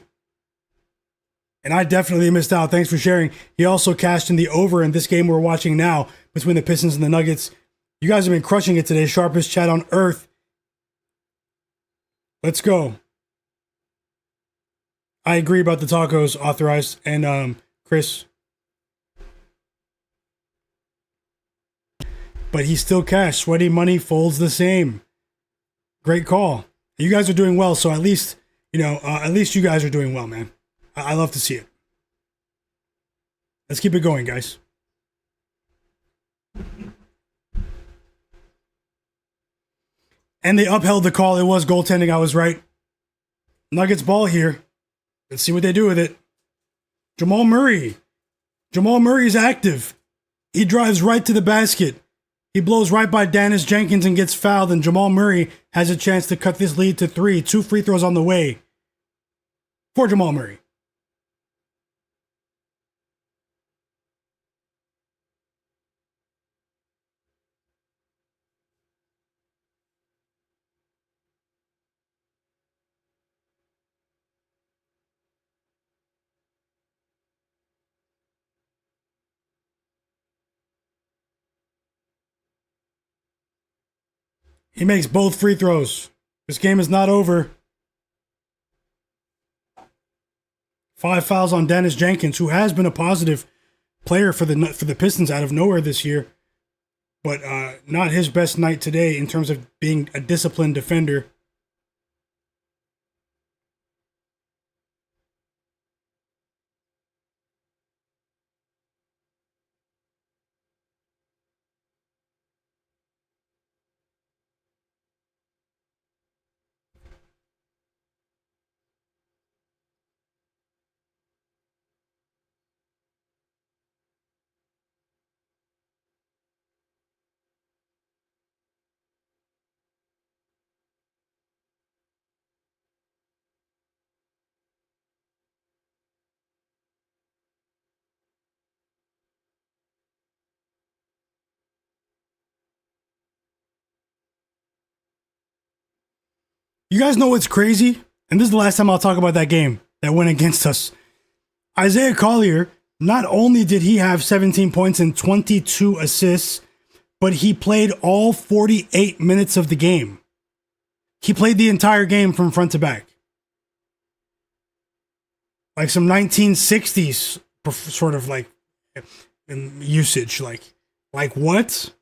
And I definitely missed out. Thanks for sharing. He also cashed in the over in this game we're watching now between the Pistons and the Nuggets. You guys have been crushing it today. Sharpest chat on earth. Let's go. I agree about the tacos, authorized, and Chris. But he still cashed. Sweaty money folds the same. Great call. You guys are doing well, so at least at least you guys are doing well, man. I love to see it. Let's keep it going, guys. And they upheld the call. It was goaltending. I was right. Nuggets ball here. Let's see what they do with it. Jamal Murray. Jamal Murray is active. He drives right to the basket. He blows right by Dennis Jenkins and gets fouled, and Jamal Murray has a chance to cut this lead to 3. 2 free throws on the way for Jamal Murray. He makes both free throws. This game is not over. 5 fouls on Dennis Jenkins, who has been a positive player for the Pistons out of nowhere this year, but not his best night today in terms of being a disciplined defender. You guys know what's crazy? And this is the last time I'll talk about that game that went against us. Isaiah Collier, not only did he have 17 points and 22 assists, but he played all 48 minutes of the game. He played the entire game from front to back. Like some 1960s sort of like usage. Like what?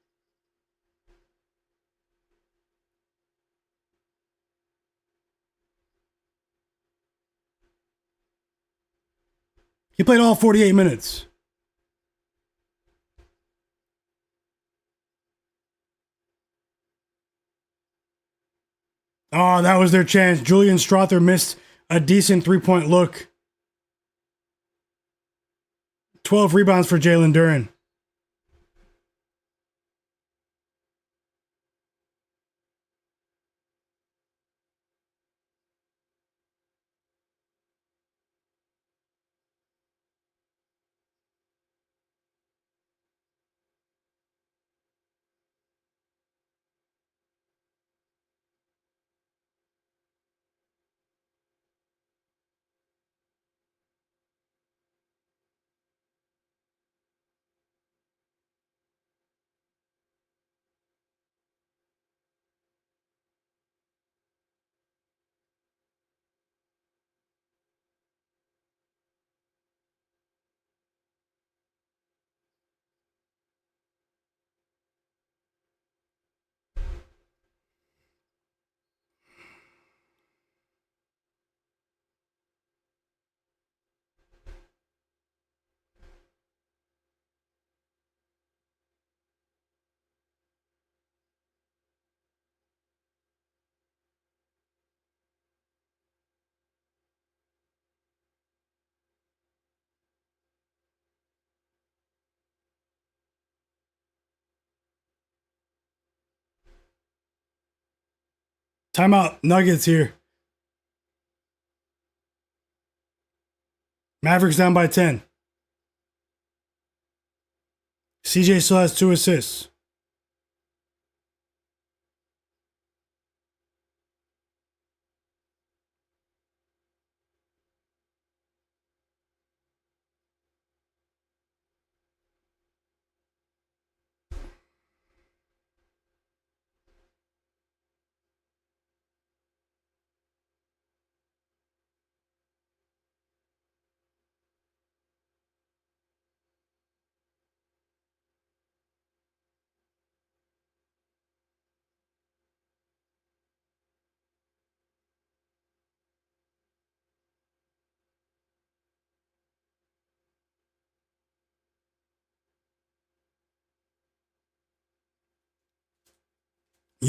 He played all 48 minutes. Oh, that was their chance. Julian Strother missed a decent 3-point look. 12 rebounds for Jalen Duren. Timeout. Nuggets here. Mavericks down by 10. CJ still has 2 assists.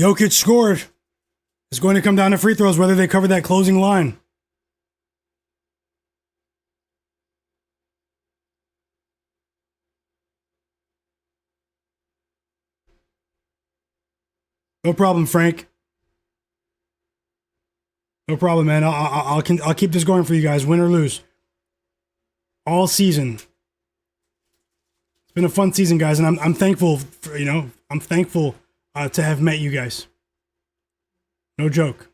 Jokic scored. It's going to come down to free throws, whether they cover that closing line. No problem, Frank. No problem, man. I'll keep this going for you guys, win or lose, all season. It's been a fun season, guys, and I'm thankful for, I'm thankful to have met you guys. No joke.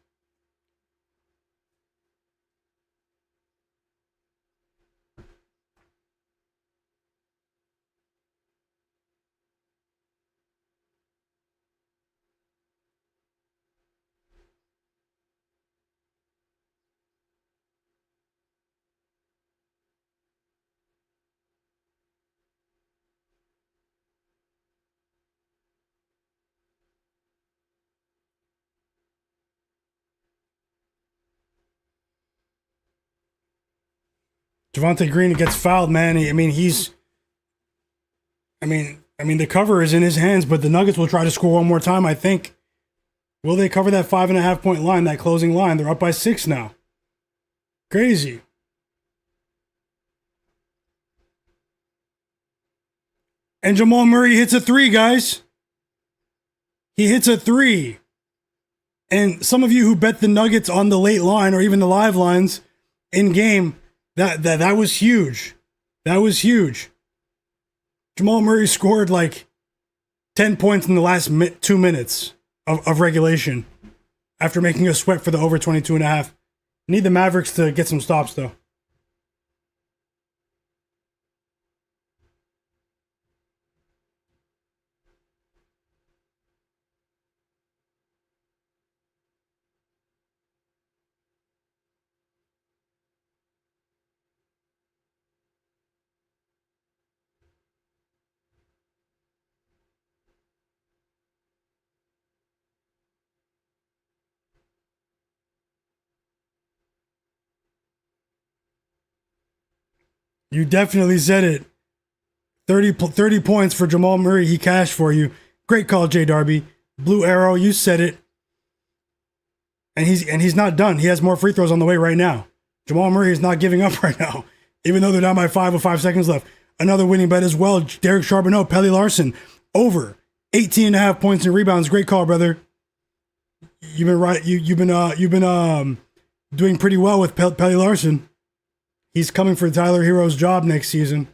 Javonte Green gets fouled, man. I mean, the cover is in his hands, but the Nuggets will try to score one more time, I think. Will they cover that 5.5 point line, that closing line? They're up by 6 now. Crazy. And Jamal Murray hits a 3, guys. He hits a 3. And some of you who bet the Nuggets on the late line or even the live lines in game, that was huge. That was huge. Jamal Murray scored like 10 points in the last 2 minutes of regulation after making a sweat for the over 22.5. Need the Mavericks to get some stops, though. You definitely said it. 30 points for Jamal Murray. He cashed for you. Great call, J Darby. Blue arrow, you said it. And he's not done. He has more free throws on the way right now. Jamal Murray is not giving up right now, even though they're down by 5 with 5 seconds left. Another winning bet as well. Derek Charbonneau, Pelly Larson, over 18.5 points and rebounds. Great call, brother. You've been right. You've been doing pretty well with Pelly Larson. He's coming for Tyler Hero's job next season.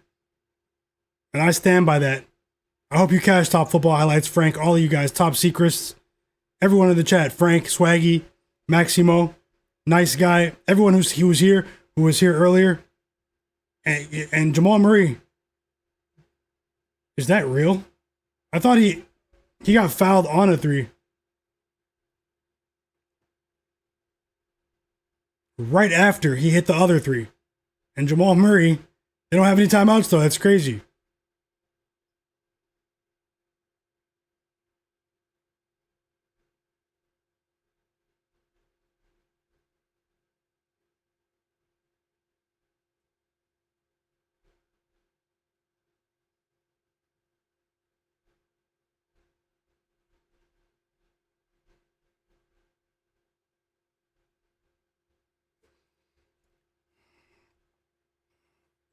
And I stand by that. I hope you cash Top Football Highlights, Frank, all of you guys, Top Secrets, everyone in the chat, Frank, Swaggy, Maximo, nice guy, everyone who was here earlier. And Jamal Murray, is that real? I thought he got fouled on a 3. Right after he hit the other 3. And Jamal Murray, they don't have any timeouts though. That's crazy.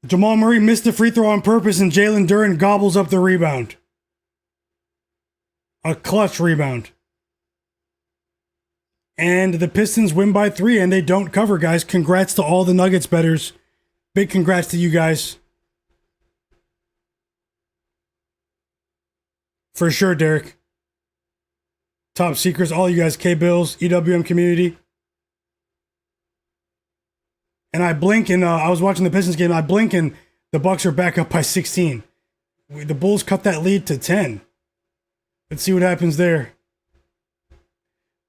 Jamal Murray missed the free throw on purpose and Jalen Duren gobbles up the rebound. A clutch rebound. And the Pistons win by 3 and they don't cover, guys. Congrats to all the Nuggets bettors. Big congrats to you guys. For sure, Derek. Top Secrets, all you guys, K-Bills, EWM community. And I blink and I was watching the Pistons game. I blink and the Bucks are back up by 16. The Bulls cut that lead to 10. Let's see what happens there.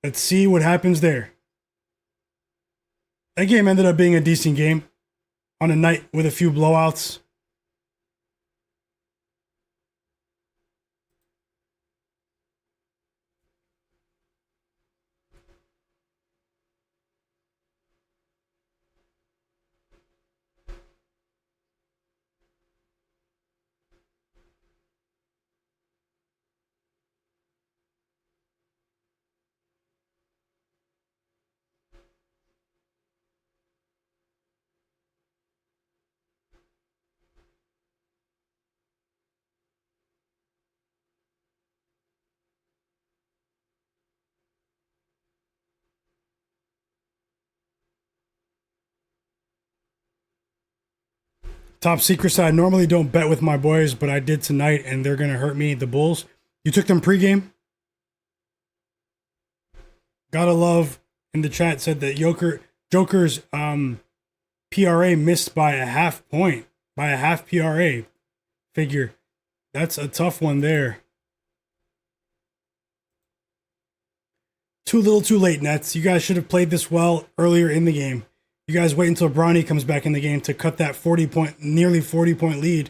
Let's see what happens there. That game ended up being a decent game on a night with a few blowouts. Top secret side. Normally don't bet with my boys, but I did tonight, and they're gonna hurt me. The Bulls. You took them pregame. Gotta love in the chat said that Joker's PRA missed by a half point, by a half PRA figure. That's a tough one there. Too little, too late, Nets. You guys should have played this well earlier in the game. You guys wait until Bronny comes back in the game to cut that nearly 40 point lead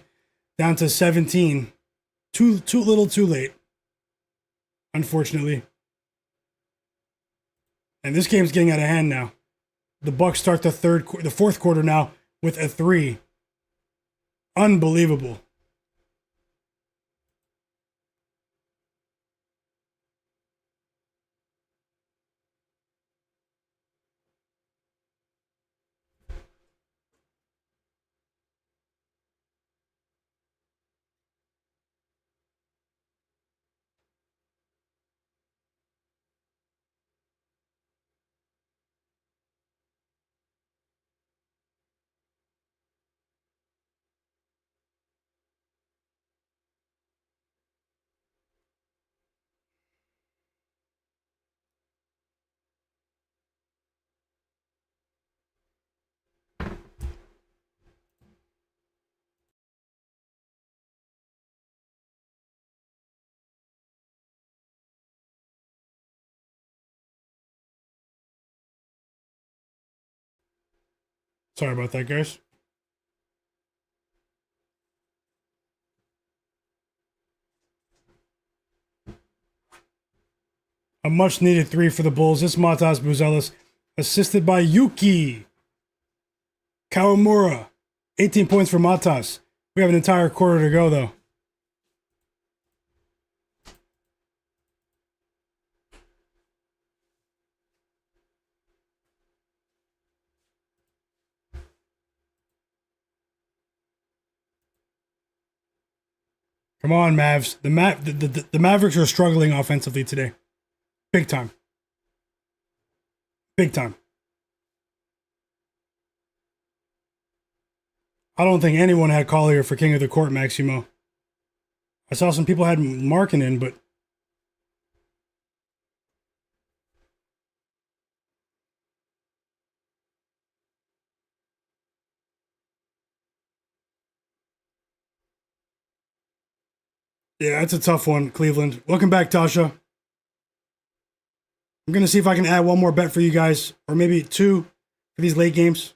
down to 17. Too little, too late. Unfortunately. And this game's getting out of hand now. The Bucks start the fourth quarter now with a 3. Unbelievable. Sorry about that, guys. A much needed 3 for the Bulls. This Matas Buzelis, assisted by Yuki Kawamura. 18 points for Matas. We have an entire quarter to go, though. Come on, Mavs. The Mavericks are struggling offensively today. Big time. Big time. I don't think anyone had Collier for King of the Court, Maximo. I saw some people had Markkanen, but yeah, that's a tough one, Cleveland. Welcome back, Tasha. I'm going to see if I can add one more bet for you guys, or maybe 2 for these late games.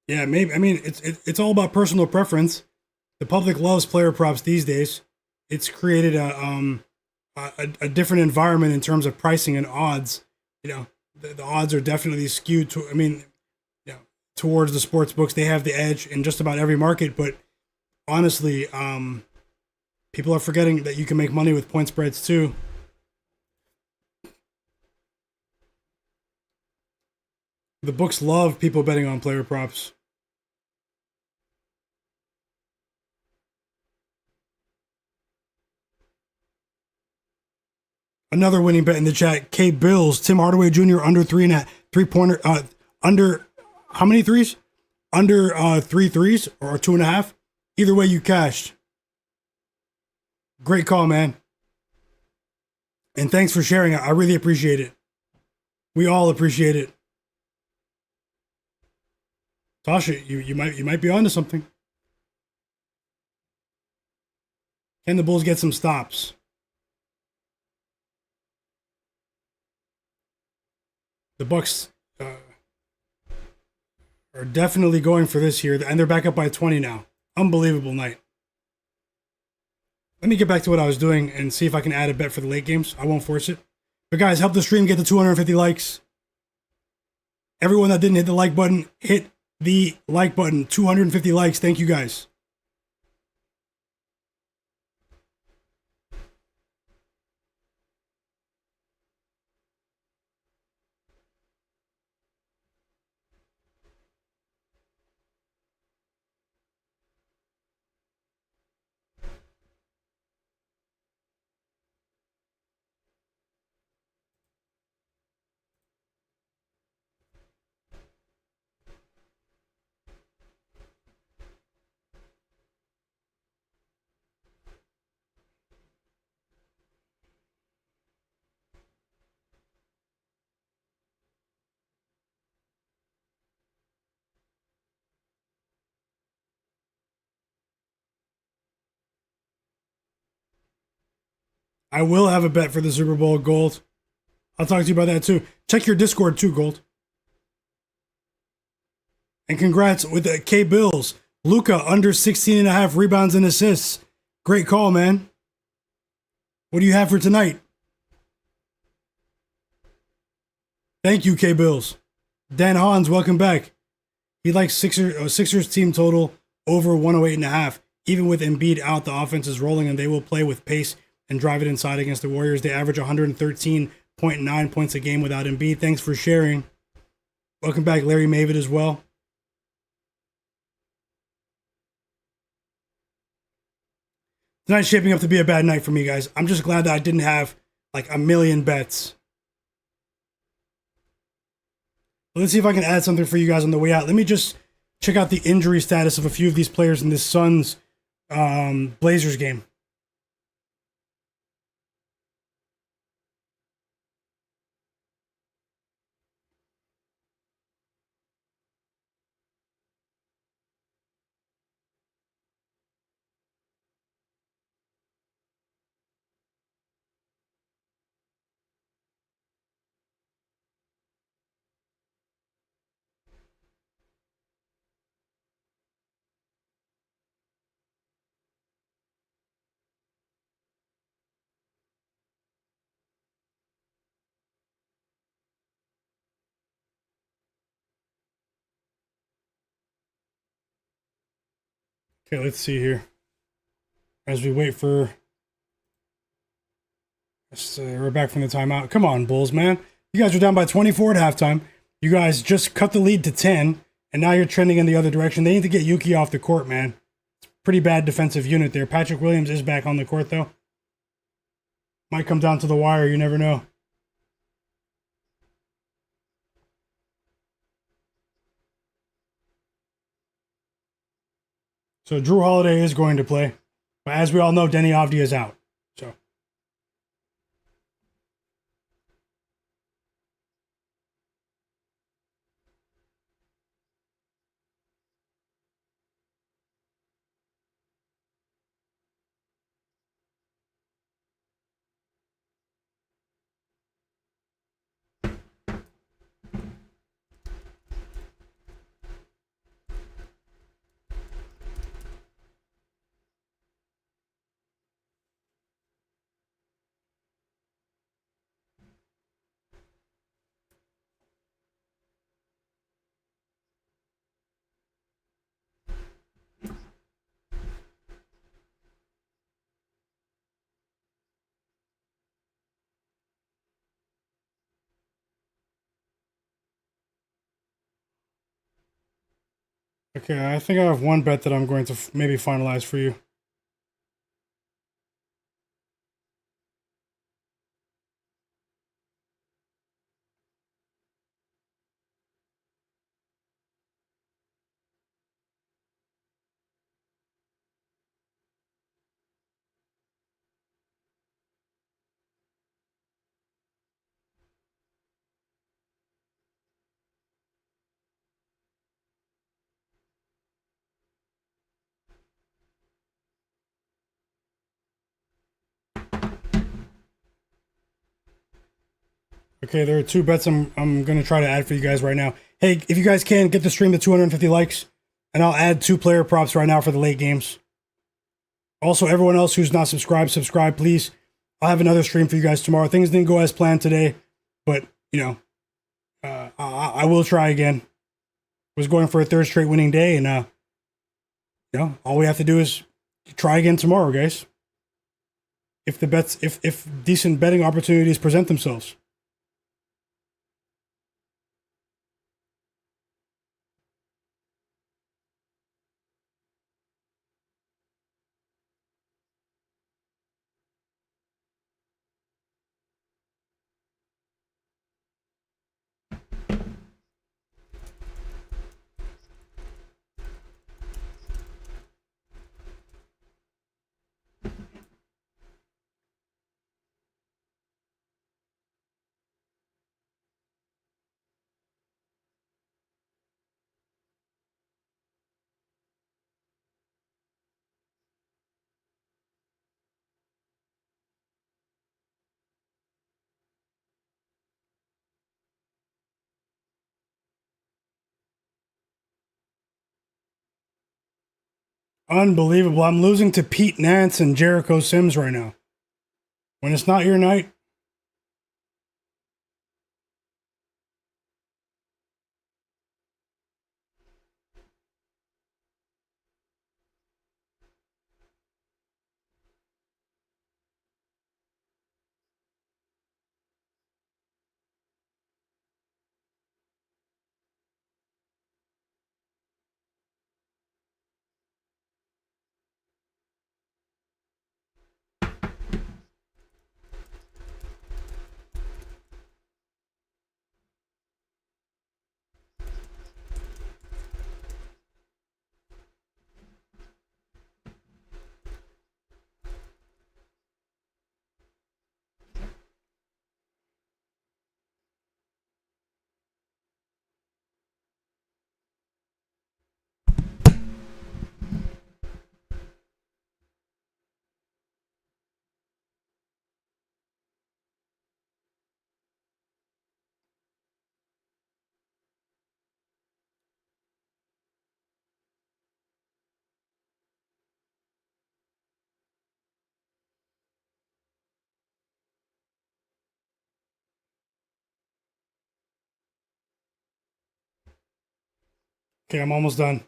Yeah, maybe. I mean, it's all about personal preference. The public loves player props these days. It's created a different environment in terms of pricing and odds. You know, the odds are definitely skewed to. I mean, you know, towards the sports books. They have the edge in just about every market. But honestly, people are forgetting that you can make money with point spreads too. The books love people betting on player props. Another winning bet in the chat. K Bills, Tim Hardaway Jr. under 3-pointer. Under how many threes? Under 3 threes or 2.5. Either way, you cashed. Great call, man. And thanks for sharing. I really appreciate it. We all appreciate it. Tasha, you might be onto something. Can the Bulls get some stops? The Bucks are definitely going for this here, and they're back up by 20 now. Unbelievable night. Let me get back to what I was doing and see if I can add a bet for the late games. I won't force it. But guys, help the stream get to 250 likes. Everyone that didn't hit the like button, hit the like button. 250 likes. Thank you guys. I will have a bet for the Super Bowl, Gold. I'll talk to you about that too. Check your Discord too, Gold. And congrats with the K Bills. Luka under 16.5 rebounds and assists. Great call, man. What do you have for tonight? Thank you, K Bills. Dan Hans, welcome back. He likes Sixers team total over 108.5. Even with Embiid out, the offense is rolling and they will play with pace and drive it inside against the Warriors. They average 113.9 points a game without Embiid. Thanks for sharing. Welcome back, Larry Mavid, as well. Tonight's shaping up to be a bad night for me, guys. I'm just glad that I didn't have like a million bets. Let's see if I can add something for you guys on the way out. Let me just check out the injury status of a few of these players in this Suns Blazers game. Okay, let's see here. As we wait for... we're back from the timeout. Come on, Bulls, man. You guys are down by 24 at halftime. You guys just cut the lead to 10, and now you're trending in the other direction. They need to get Yuki off the court, man. It's a pretty bad defensive unit there. Patrick Williams is back on the court, though. Might come down to the wire. You never know. So Drew Holiday is going to play. But as we all know, Denny Avdia is out. So okay, I think I have one bet that I'm going to maybe finalize for you. Okay, there are two bets I'm gonna try to add for you guys right now. Hey, if you guys can get the stream to 250 likes, and I'll add 2 player props right now for the late games. Also, everyone else who's not subscribed, subscribe, please. I'll have another stream for you guys tomorrow. Things didn't go as planned today, but I will try again. Was going for a third straight winning day, and all we have to do is try again tomorrow, guys. If decent betting opportunities present themselves. Unbelievable. I'm losing to Pete Nance and Jericho Sims right now. When it's not your night. Okay, I'm almost done.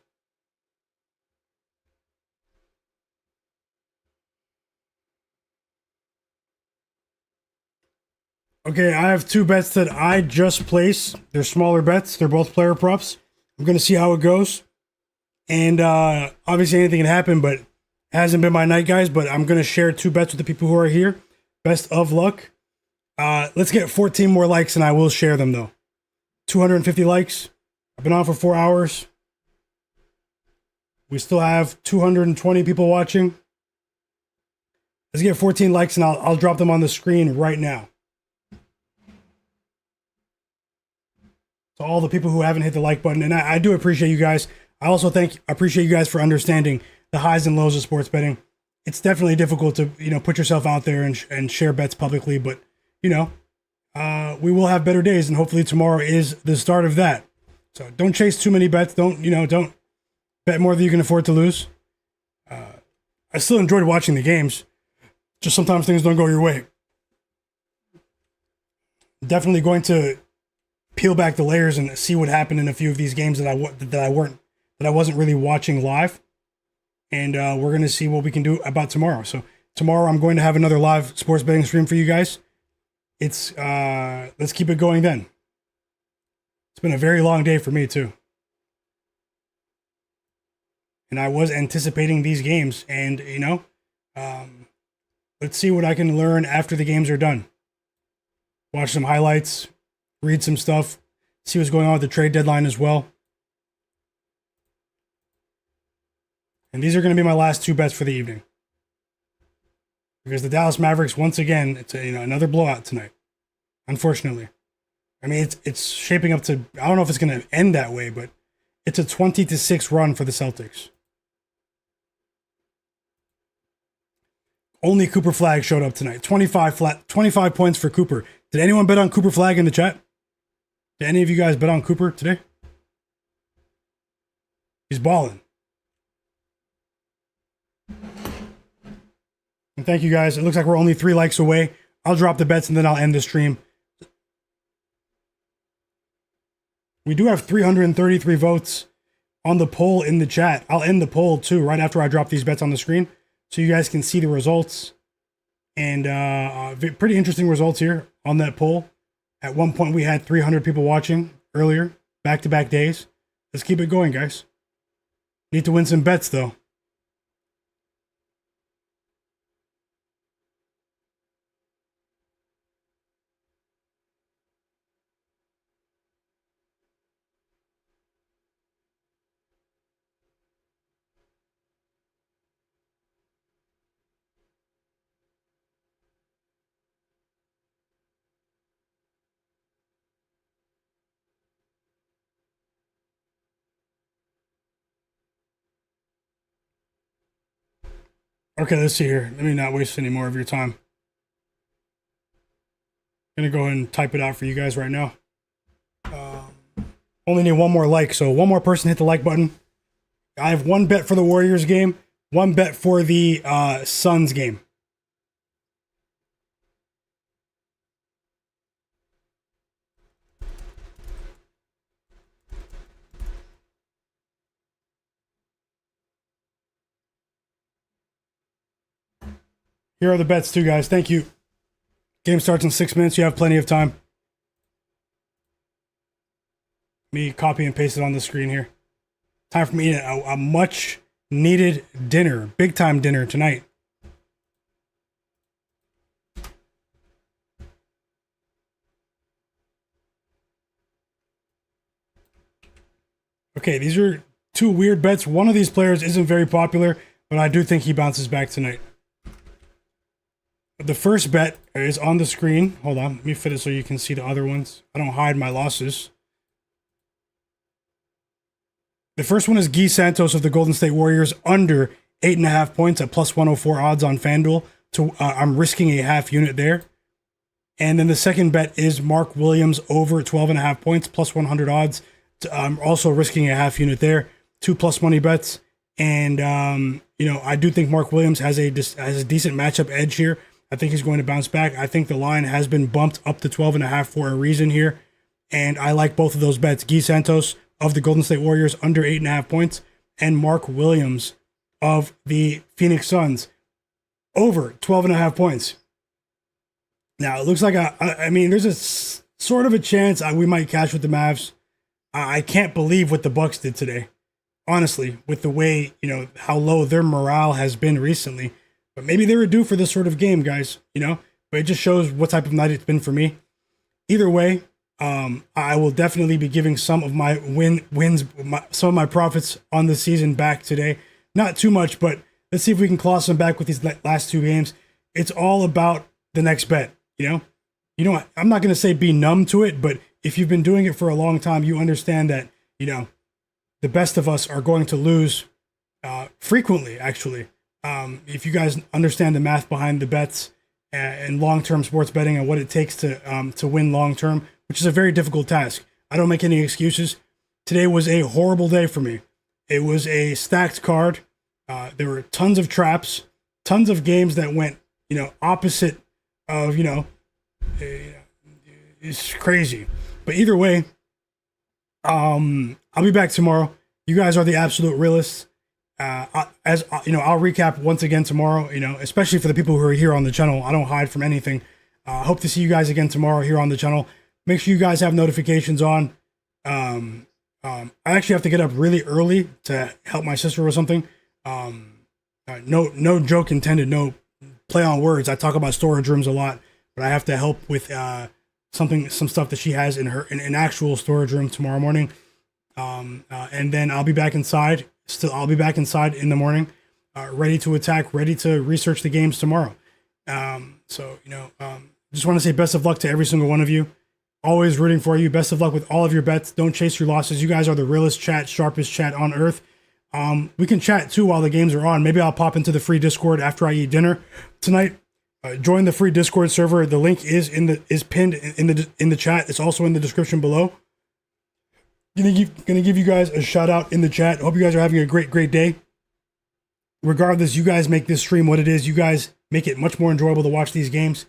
Okay, I have 2 bets that I just placed. They're smaller bets. They're both player props. I'm going to see how it goes. And obviously anything can happen, but it hasn't been my night, guys. But I'm going to share 2 bets with the people who are here. Best of luck. Let's get 14 more likes, and I will share them, though. 250 likes. I've been on for 4 hours. We still have 220 people watching. Let's get 14 likes, and I'll drop them on the screen right now. To all the people who haven't hit the like button, and I do appreciate you guys. I also appreciate you guys for understanding the highs and lows of sports betting. It's definitely difficult to put yourself out there and share bets publicly, but we will have better days, and hopefully tomorrow is the start of that. So don't chase too many bets. Don't bet more than you can afford to lose. I still enjoyed watching the games. Just sometimes things don't go your way. Definitely going to peel back the layers and see what happened in a few of these games that I wasn't really watching live. And we're going to see what we can do about tomorrow. So tomorrow I'm going to have another live sports betting stream for you guys. It's let's keep it going then. It's been a very long day for me too. And I was anticipating these games, and let's see what I can learn after the games are done. Watch some highlights, read some stuff, see what's going on with the trade deadline as well. And these are going to be my last 2 bets for the evening. Because the Dallas Mavericks, once again, it's another blowout tonight. Unfortunately. I mean, it's shaping up to, I don't know if it's going to end that way, but it's a 20-6 run for the Celtics. Only Cooper Flagg showed up tonight. 25 points for Cooper. Did anyone bet on Cooper Flagg in the chat? Did any of you guys bet on Cooper today? He's balling. And thank you guys. It looks like we're only 3 likes away. I'll drop the bets and then I'll end the stream. We do have 333 votes on the poll in the chat. I'll end the poll too right after I drop these bets on the screen so you guys can see the results. And pretty interesting results here on that poll. At one point we had 300 people watching earlier, back-to-back days. Let's keep it going, guys. Need to win some bets though. Okay, let's see here. Let me not waste any more of your time. I'm gonna go ahead and type it out for you guys right now. Only need one more like, so one more person hit the like button. I have 1 bet for the Warriors game, 1 bet for the Suns game. Here are the bets too, guys. Thank you. Game starts in 6 minutes. You have plenty of time. Me copy and paste it on the screen here. Time for me to eat a much needed dinner, big time dinner tonight. Okay, these are 2 weird bets. One of these players isn't very popular, but I do think he bounces back tonight. The first bet is on the screen. Hold on, let me fit it so you can see the other ones. I don't hide my losses. The first one is Guy Santos of the Golden State Warriors under 8.5 points at plus 104 odds on FanDuel. So I'm risking a half unit there. And then the second bet is Mark Williams over 12.5 points plus 100 odds. I'm also risking a half unit there. 2 plus money bets. And, I do think Mark Williams has a decent matchup edge here. I think he's going to bounce back. I think the line has been bumped up to 12.5 for a reason here. And I like both of those bets. Guy Santos of the Golden State Warriors under 8.5 points and Mark Williams of the Phoenix Suns over 12.5 points. Now, it looks like, there's a sort of a chance we might catch with the Mavs. I can't believe what the Bucks did today. Honestly, with the way, how low their morale has been recently. But maybe they were due for this sort of game, guys, But it just shows what type of night it's been for me. Either way, I will definitely be giving some of my some of my profits on the season back today. Not too much, but let's see if we can claw some back with these last 2 games. It's all about the next bet, I'm not going to say be numb to it, but if you've been doing it for a long time, you understand that, the best of us are going to lose frequently, actually. If you guys understand the math behind the bets and long-term sports betting and what it takes to win long-term, which is a very difficult task. I don't make any excuses. Today was a horrible day for me. It was a stacked card. There were tons of traps, tons of games that went, opposite of, it's crazy. But either way, I'll be back tomorrow. You guys are the absolute realists. I'll recap once again tomorrow, especially for the people who are here on the channel. I don't hide from anything. Hope to see you guys again tomorrow here on the channel. Make sure you guys have notifications on. I actually have to get up really early to help my sister with something. No joke intended, no play on words. I talk about storage rooms a lot, but I have to help with some stuff that she has in an actual storage room tomorrow morning. And then I'll be back inside. I'll be back inside in the morning, ready to attack, ready to research the games tomorrow. Just want to say best of luck to every single one of you. Always rooting for you. Best of luck with all of your bets. Don't chase your losses. You guys are the realest chat, sharpest chat on earth. We can chat too while the games are on. Maybe I'll pop into the free Discord after I eat dinner tonight Join the free Discord server. The link is pinned in the chat. It's also in the description below. Gonna give you guys a shout out in the chat. Hope you guys are having a great day. Regardless, you guys make this stream what it is. You guys make it much more enjoyable to watch these games.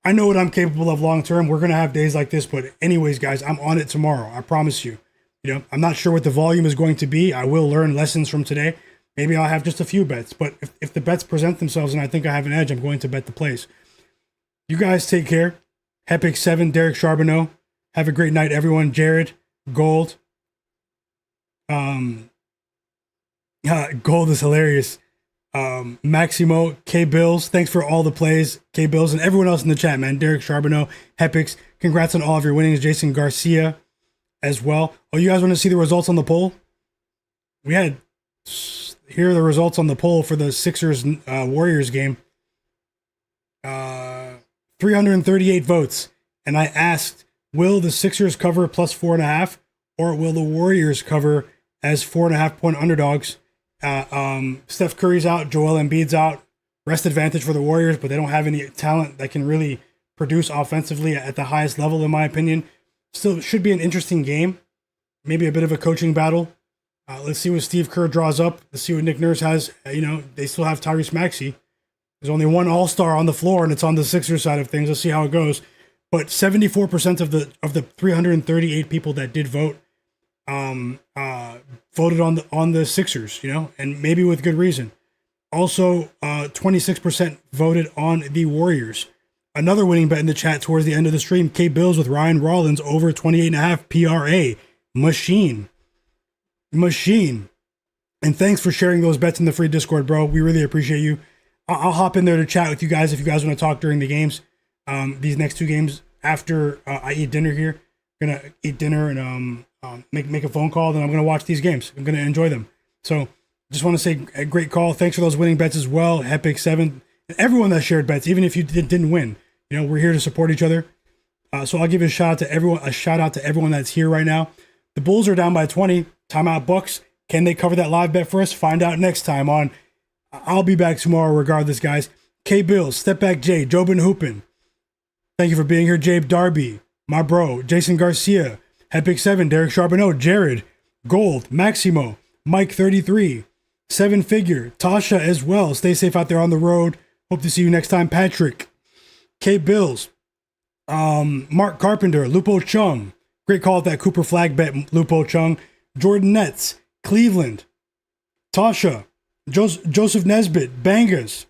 I know what I'm capable of long term. We're gonna have days like this, but anyways, guys, I'm on it tomorrow. I promise you. You know, I'm not sure what the volume is going to be. I will learn lessons from today. Maybe I'll have just a few bets, but if the bets present themselves and I think I have an edge, I'm going to bet the plays. You guys take care. Hepic 7, Derek Charbonneau. Have a great night, everyone. Jared, Gold. Gold is hilarious. Maximo, K Bills. Thanks for all the plays, K Bills, and everyone else in the chat, man. Derek Charbonneau, Hepics. Congrats on all of your winnings. Jason Garcia as well. Oh, you guys want to see the results on the poll? Here are the results on the poll for the Sixers Warriors game. 338 votes. And I asked, will the Sixers cover plus 4.5, or will the Warriors cover as 4.5 point underdogs? Steph Curry's out, Joel Embiid's out. Rest advantage for the Warriors, but they don't have any talent that can really produce offensively at the highest level, in my opinion. Still, should be an interesting game. Maybe a bit of a coaching battle. Let's see what Steve Kerr draws up. Let's see what Nick Nurse has. They still have Tyrese Maxey. There's only one All-Star on the floor, and it's on the Sixers side of things. Let's see how it goes. But 74% of the 338 people that did vote voted on the Sixers, and maybe with good reason. Also, 26% voted on the Warriors. Another winning bet in the chat towards the end of the stream, K Bills with Ryan Rollins over 28.5 PRA. Machine. And thanks for sharing those bets in the free Discord, bro. We really appreciate you. I'll hop in there to chat with you guys if you guys want to talk during the games. These next two games after I eat dinner here. I'm going to eat dinner and make a phone call, then I'm going to watch these games. I'm going to enjoy them. So just want to say a great call. Thanks for those winning bets as well. Hepic 7, and everyone that shared bets, even if you didn't win. We're here to support each other. So I'll give a shout out to everyone that's here right now. The Bulls are down by 20. Timeout Bucks. Can they cover that live bet for us? Find out next time on I'll be back tomorrow regardless, guys. K Bills, Step Back Jay, Jobin Hoopin. Thank you for being here. Jabe Darby, my bro, Jason Garcia, Hepic 7, Derek Charbonneau, Jared, Gold, Maximo, Mike 33, Seven Figure, Tasha as well. Stay safe out there on the road. Hope to see you next time. Patrick, K Bills, Mark Carpenter, Lupo Chung. Great call at that Cooper Flagg bet, Lupo Chung. Jordan Nets, Cleveland, Tasha, Joseph Nesbitt, Bangas,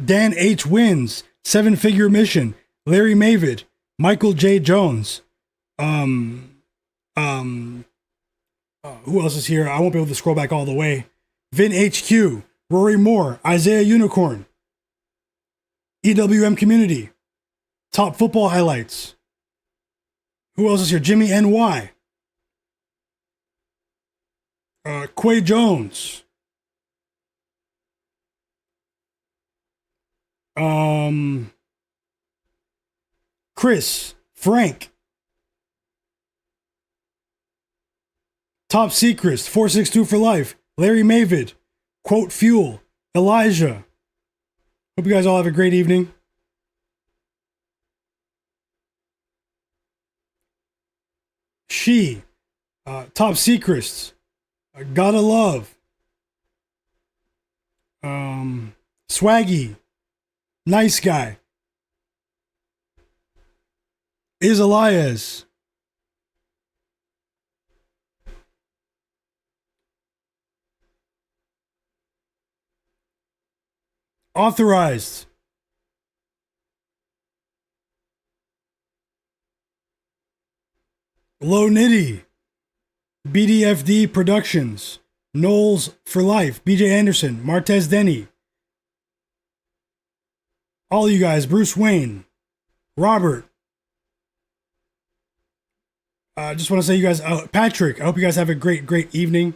Dan H. Wins, Seven Figure Mission, Larry Mavid, Michael J. Jones. Who else is here? I won't be able to scroll back all the way. Vin HQ, Rory Moore, Isaiah Unicorn, EWM Community, Top Football Highlights. Who else is here? Jimmy NY, Quay Jones, Chris, Frank, Top Secrets, 462 for Life, Larry Mavid, Quote Fuel, Elijah. Hope you guys all have a great evening. Top Secrets, Gotta Love, Swaggy, Nice Guy, Is Elias, Authorized, Low Nitty, BDFD Productions, Knowles for Life, BJ Anderson, Martez Denny, all you guys, Bruce Wayne, Robert. Just want to say you guys, Patrick, I hope you guys have a great evening.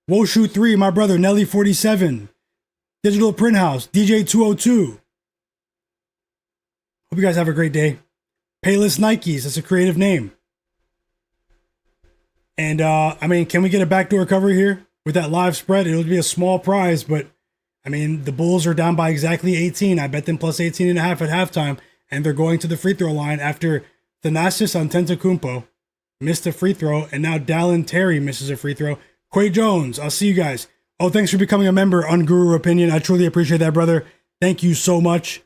Woshu 3, my brother, Nelly 47, Digital Print House, DJ 202. Hope you guys have a great day. Payless Nikes, that's a creative name. And, can we get a backdoor cover here with that live spread? It'll be a small prize, but I mean, the Bulls are down by exactly 18. I bet them plus 18 and a half at halftime, and they're going to the free throw line after Thanasis Antetokounmpo missed a free throw, and now Dallin Terry misses a free throw. Quay Jones, I'll see you guys. Oh, thanks for becoming a member on Guru Opinion. I truly appreciate that, brother. Thank you so much.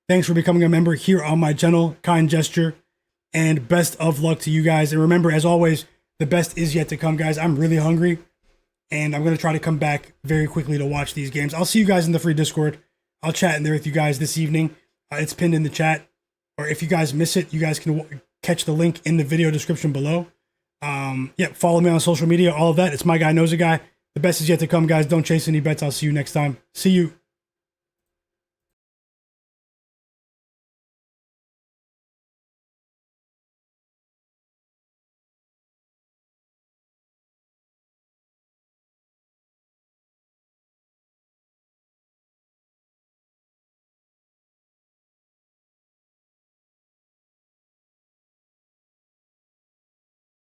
Thanks for becoming a member here on my channel. Kind gesture. And best of luck to you guys. And remember, as always, the best is yet to come, guys. I'm really hungry, and I'm going to try to come back very quickly to watch these games. I'll see you guys in the free Discord. I'll chat in there with you guys this evening. It's pinned in the chat. Or if you guys miss it, you guys can catch the link in the video description below. Follow me on social media, all of that. It's Myguyknowsaguy. The best is yet to come, guys. Don't chase any bets. I'll see you next time. See you.